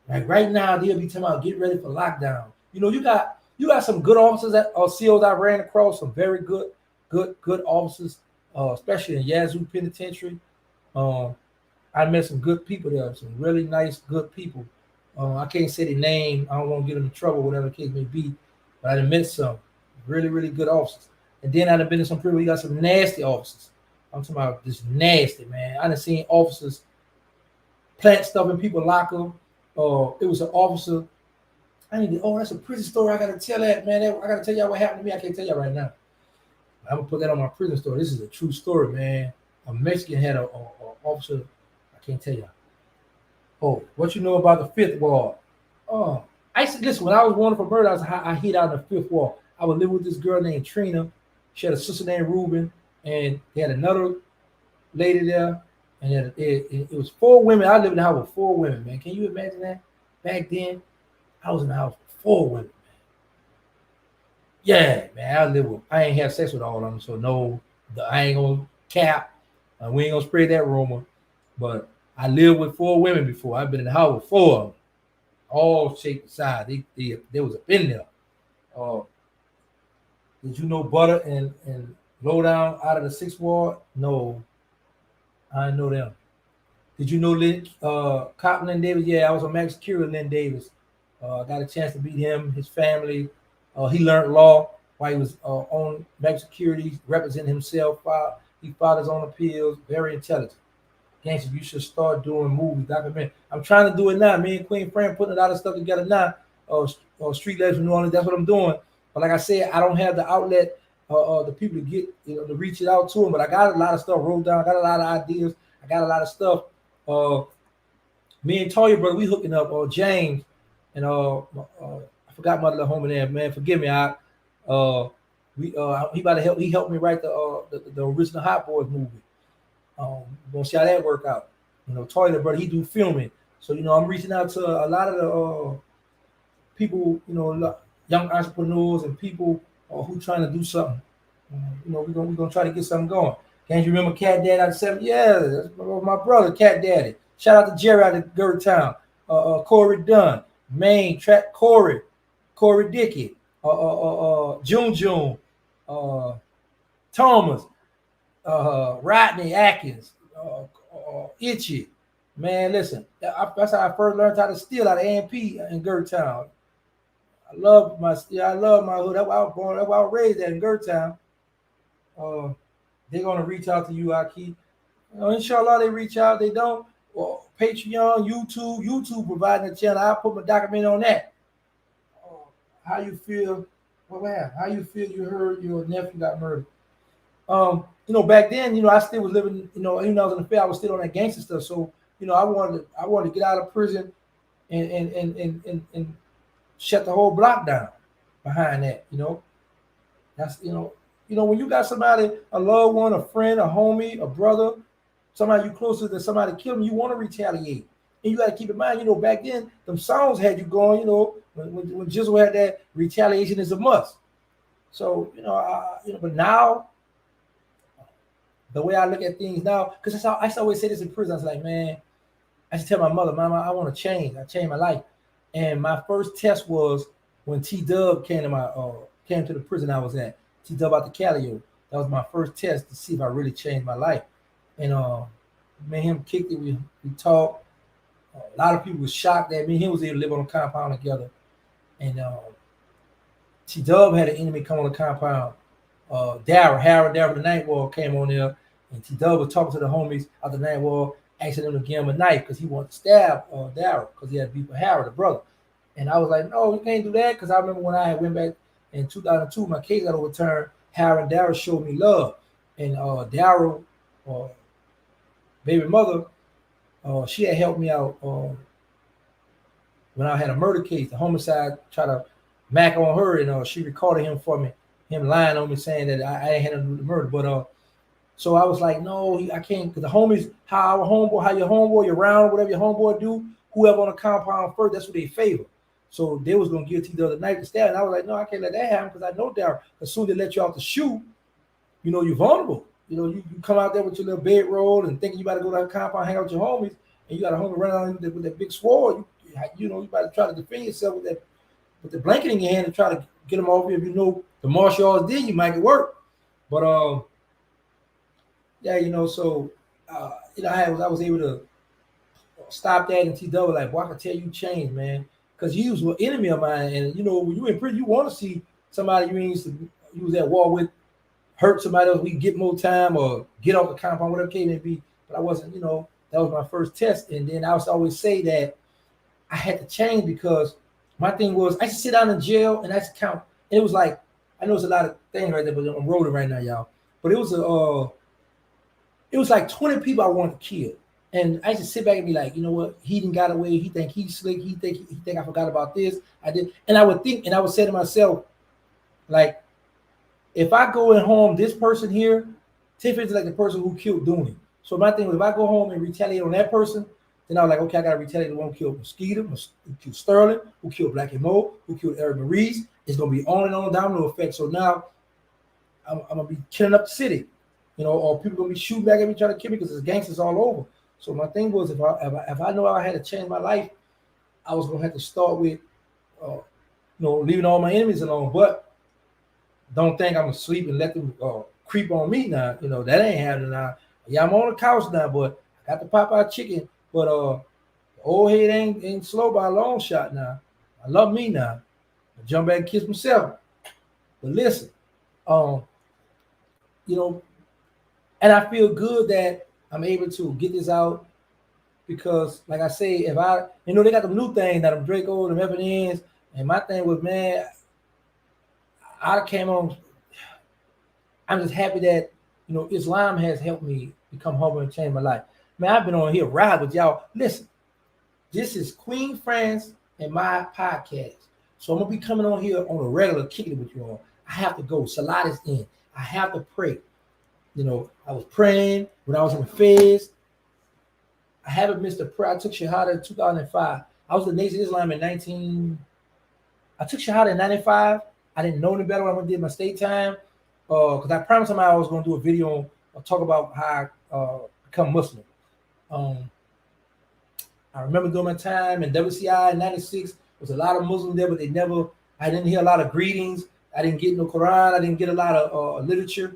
Like right now, they'll be talking about get ready for lockdown. You know, you got some good officers that COs I ran across, some very good officers, especially in Yazoo Penitentiary. I met some good people there, some really nice, good people. I can't say the name. I don't want to get them in trouble, whatever the case may be. But I done met some really, really good officers. And then I done been in some people, we got some nasty officers. I'm talking about this nasty, man. I done seen officers plant stuff in people's locker. It was an officer. That's a prison story. I got to tell that, man. I got to tell y'all what happened to me. I can't tell y'all right now. I'm going to put that on my prison story. This is a true story, man. A Mexican had a officer. I can't tell y'all. Oh, what you know about the fifth wall? I used to listen when I was wanted for murder. I hid out in the fifth wall. I was living with this girl named Trina. She had a sister named Ruben, and they had another lady there. And it was 4 women. I lived in the house with 4 women, man. Can you imagine that? Back then, I was in the house with 4 women, man. Yeah, man. I ain't have sex with all of them, so no, I ain't gonna cap. We ain't gonna spread that rumor. But I lived with 4 women before. I've been in the house with 4 of them, all shaped and size. They was up in there. Did you know Butter and Lowdown out of the 6th ward? No, I know them. Did you know Cop Lynn Davis? Yeah, I was on Max Security Lynn Davis. Got a chance to meet him, his family. He learned law while he was on Max Security, representing himself. He filed his own appeals. Very intelligent. Gangster, you should start doing movies, documentary. I'm trying to do it now. Me and Queen Fran putting a lot of stuff together now. Street Legends from New Orleans. That's what I'm doing. But like I said, I don't have the outlet, the people to get, to reach it out to them. But I got a lot of stuff wrote down. I got a lot of ideas. I got a lot of stuff. Me and Toya, brother, we hooking up. James and I forgot my little homie there, man. Forgive me. He about to help. He helped me write the original Hot Boys movie. We're gonna see how that work out. Toya, brother, he do filming. So I'm reaching out to a lot of the people, young entrepreneurs and people who trying to do something. We're gonna try to get something going. Can't you remember Cat Daddy out of 7? Yeah, that's my brother, Cat Daddy. Shout out to Jerry out of Gertown. Corey Dunn, Maine, Track Corey Dickey, June, Thomas, Rodney Atkins, Itchy. Man, listen, that's how I first learned how to steal out of AMP in Gertown. I love my hood. That's why I was born. That's why I was raised at in Gertown. They're gonna reach out to you, Aki. Inshallah, they reach out. They don't. Well, Patreon, YouTube providing a channel. I'll put my document on that. How you feel? What happened? How you feel? You heard your nephew got murdered. Back then, I still was living. Even though I was in the field, I was still on that gangster stuff. So, I wanted to get out of prison and shut the whole block down behind that. That's when you got somebody, a loved one, a friend, a homie, a brother, somebody you closer to somebody kill them, you want to retaliate. And you got to keep in mind, back then, them songs had you going, when Jizzle had that, retaliation is a must. So, but now, the way I look at things now, because I used to always say this in prison, I was like, man, I used to tell my mother, Mama, I want to change. I changed my life. And my first test was when T-Dub came to the prison I was at. T-Dub out the Calio. That was my first test to see if I really changed my life. And me and him kicked it. We talked. A lot of people were shocked that me and him was able to live on a compound together. And T-Dub had an enemy come on the compound. Darryl, the night wall, came on there. And T-Dub was talking to the homies out the night wall, asking them to give him a knife because he wanted to stab Darryl because he had beef with Harold, the brother. And I was like, no, you can't do that, because I remember when I went back in 2002, my case got overturned. Harold and Darryl showed me love. And Darryl, baby mother, she had helped me out when I had a murder case. The homicide tried to mac on her, and she recorded him for me, him lying on me saying that I ain't had nothing to do with the murder. But so I was like, no, I can't, because the homies, how your homeboy, your round, whatever your homeboy do, whoever on the compound first, that's what they favor. So they was gonna give T the knife to stab, and I was like, no, I can't let that happen, because I know Darryl, as soon as they let you out the shoe, you're vulnerable. you come out there with your little bedroll and thinking you about to go to a compound, hang out with your homies, and you got a homie running around with that big sword. You about to try to defend yourself with the blanket in your hand and try to get them off you. If you know the martial arts did, you might get work. But yeah, so I was able to stop that and T-Double like, boy, I can tell you changed, man. Because you was an enemy of mine. And, when you in prison, you want to see somebody you was at war with hurt somebody else. We get more time or get off the compound, whatever it may be. But I wasn't, that was my first test. And then I used to always say that I had to change because my thing was I used to sit down in jail and I used to count. And it was like, I know it's a lot of things right there, but I'm rolling right now, y'all. But it was like 20 people I wanted to kill. And I just sit back and be like, you know what? He didn't got away. He think he's slick. He think I forgot about this. I did. And I would think, and I would say to myself, like, if I go and harm this person here, Tiffany's like the person who killed Dooney. So my thing was, if I go home and retaliate on that person, then I was like, okay, I got to retaliate the one who killed Mosquito, who killed Sterling, who killed Black and Mo, who killed Eric Maurice. It's going to be on and on domino effect. So now I'm going to be killing up the city, or people going to be shooting back at me trying to kill me because there's gangsters all over. So my thing was, if I know I had to change my life, I was going to have to start with, leaving all my enemies alone. But don't think I'm asleep and let them creep on me now. That ain't happening now. Yeah, I'm on the couch now, but I got the Popeye chicken. But the old head ain't slow by a long shot now. I love me now. I jump back and kiss myself. But listen, and I feel good that I'm able to get this out because, like I say, if they got the new thing that I'm Draco and FNNs, and my thing was, man, I came on. I'm just happy that Islam has helped me become humble and change my life. Man, I've been on here ride with y'all. Listen, this is Queen France and my podcast, so I'm gonna be coming on here on a regular, kicking it with you all. I have to go. Salat is in. I have to pray. I was praying when I was in the feds. I haven't missed a prayer. I took Shahada in 2005. I was the Nation of Islam I took Shahada in 95. I didn't know any better when I did my state time because I promised somebody I was going to do a video or talk about how I become Muslim. I remember during my time in WCI in 96, there was a lot of Muslims there, but I didn't hear a lot of greetings. I didn't get no Quran. I didn't get a lot of literature.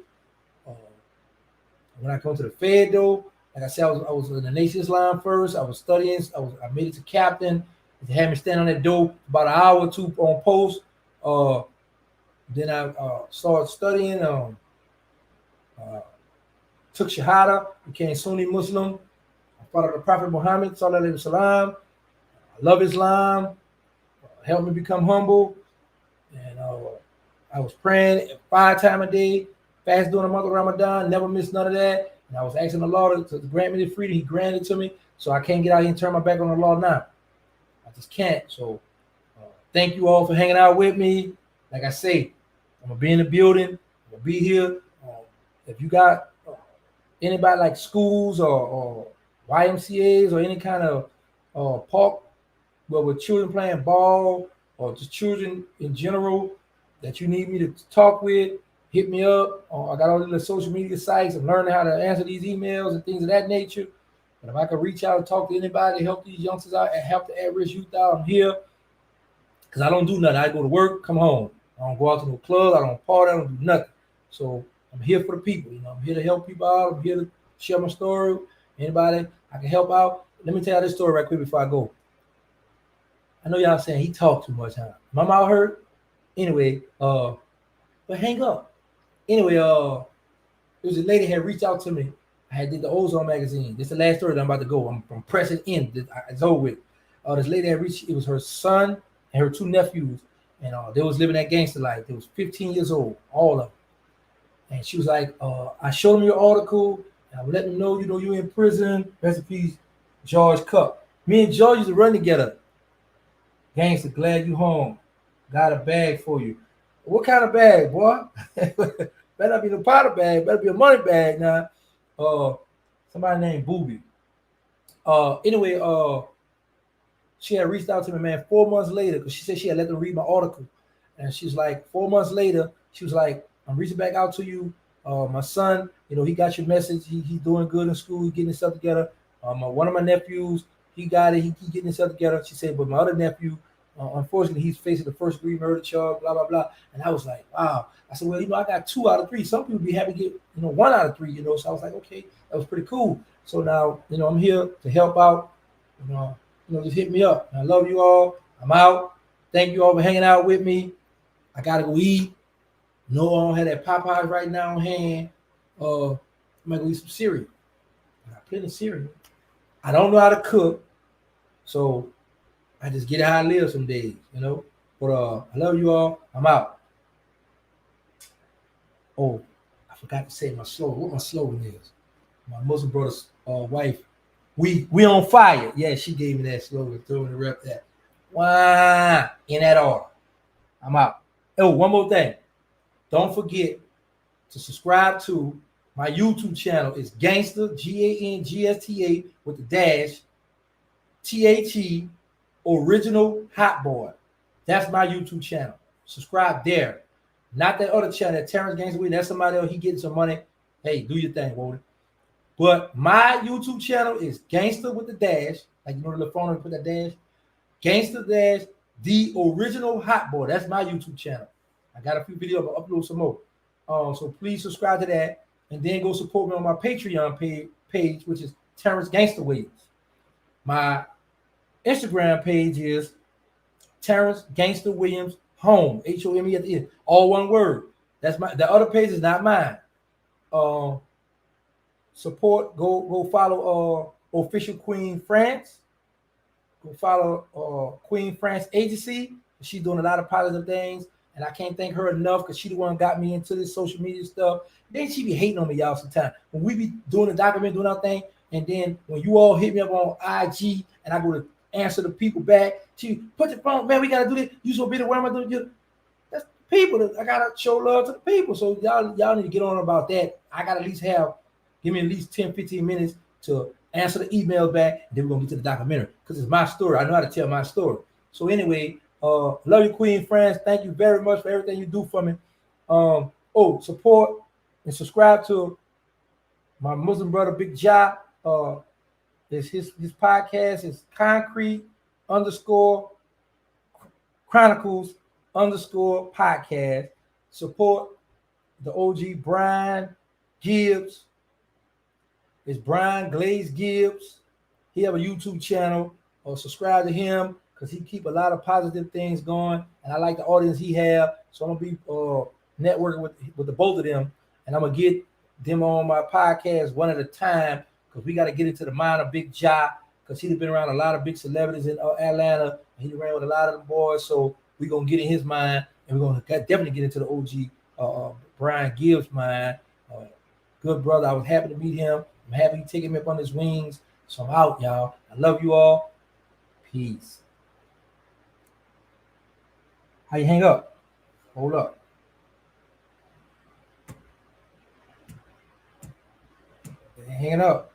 When I come to the Fed, though, like I said, I was in the Nation Islam first. I was studying. I made it to captain. They had me stand on that door about an hour or two on post. Then I started studying. Took Shahada, became Sunni Muslim. I followed the Prophet Muhammad, sallallahu alaihi wasallam. I love Islam. Helped me become humble. And I was praying 5 times a day. Fast during the month of Ramadan, never missed none of that. And I was asking the Lord to grant me the freedom. He granted it to me. So I can't get out here and turn my back on the law now. I just can't. So thank you all for hanging out with me. Like I say, I'm going to be in the building. I'm going to be here. If you got anybody like schools or YMCAs or any kind of park with children playing ball or just children in general that you need me to talk with, hit me up. I got all the social media sites. I'm learning how to answer these emails and things of that nature. But if I can reach out and talk to anybody, help these youngsters out, and help the at-risk youth out, I'm here. Because I don't do nothing. I go to work, come home. I don't go out to no club. I don't party. I don't do nothing. So I'm here for the people. I'm here to help people out. I'm here to share my story. Anybody I can help out. Let me tell you this story right quick before I go. I know y'all saying he talked too much, huh? My mouth hurt. Anyway, but hang up. Anyway, there was a lady had reached out to me. I had did the Ozone magazine. This is the last story that I'm about to go. I'm pressing in. It's over with. This lady had reached. It was her son and her 2 nephews, and they was living that gangster life. They was 15 years old, all of them. And she was like, I showed them your article, and I would let them know, you in prison. Rest in peace, George Cup. Me and George used to run together. Gangster, glad you home. Got a bag for you. What kind of bag, boy? Better not be the powder bag. Better be a money bag now. Somebody named Booby. Anyway, she had reached out to me, man, 4 months later, because she said she had let them read my article. And she's like, 4 months later, she was like, I'm reaching back out to you. My son, he got your message. He's doing good in school. He's getting himself together. One of my nephews, he got it. He getting himself together. She said, but my other nephew, unfortunately, he's facing the first degree murder charge. Blah blah blah. And I was like, wow. I said, well, I got 2 out of 3. Some people be happy to get 1 out of 3. So I was like, okay, that was pretty cool. So now I'm here to help out. Just hit me up. I love you all. I'm out. Thank you all for hanging out with me. I gotta go eat. No, I don't have that Popeyes right now on hand. I might go eat some cereal. I got plenty of cereal. I don't know how to cook, so I just get how I live some days, But I love you all. I'm out. Oh, I forgot to say my slogan. What my slogan is? My Muslim brother's wife. We on fire. Yeah, she gave me that slogan. Throw in the rep that. Wah, in that order. I'm out. Oh, one more thing. Don't forget to subscribe to my YouTube channel. It's Gangsta, Gangsta with the dash, THE, Original Hot Boy. That's my YouTube channel. Subscribe there. Not that other channel, that Terrance Gangsta Williams. That's somebody else. He getting some money. Hey, do your thing, Wody. But my YouTube channel is Gangsta with the dash. Like the little phone and put that dash. Gangsta dash, the Original Hot Boy. That's my YouTube channel. I got a few videos. I'll upload some more. So please subscribe to that. And then go support me on my Patreon page, which is Terrance Gangsta Williams. My Instagram page is Terrance Gangsta Williams Home. HOME at the end. All one word. That's the other page is not mine. Support, go follow Official Queen France. Go follow Queen France Agency. She's doing a lot of positive things, and I can't thank her enough because she the one got me into this social media stuff. Then she be hating on me, y'all, sometimes. When we be doing the document, doing our thing, and then when you all hit me up on IG and I go to answer the people back, she put your phone, man, we gotta do this. You so busy, what am I doing? That's people that I gotta show love to the people. So y'all need to get on about that. I gotta at least give me at least 10, 15 minutes to answer the email back, and then we're gonna get to the documentary because it's my story. I know how to tell my story. So anyway, love you, Queen France. Thank you very much for everything you do for me. Support and subscribe to my Muslim brother Big Ja. His podcast is Concrete _ Chronicles _ podcast. Support the OG Brian Gibbs. It's Brian Glaze Gibbs. He have a YouTube channel. Subscribe to him because he keep a lot of positive things going. And I like the audience he have. So I'm going to be networking with the both of them. And I'm going to get them on my podcast one at a time because we got to get into the mind of Big Ja because he's been around a lot of big celebrities in Atlanta. And he ran with a lot of them boys. So we're going to get in his mind. And we're going to definitely get into the OG Brian Gibbs' mind. Good brother. I was happy to meet him. I'm happy to take him up on his wings. So I'm out, y'all. I love you all. Peace. How you hang up? Hold up. Hanging up.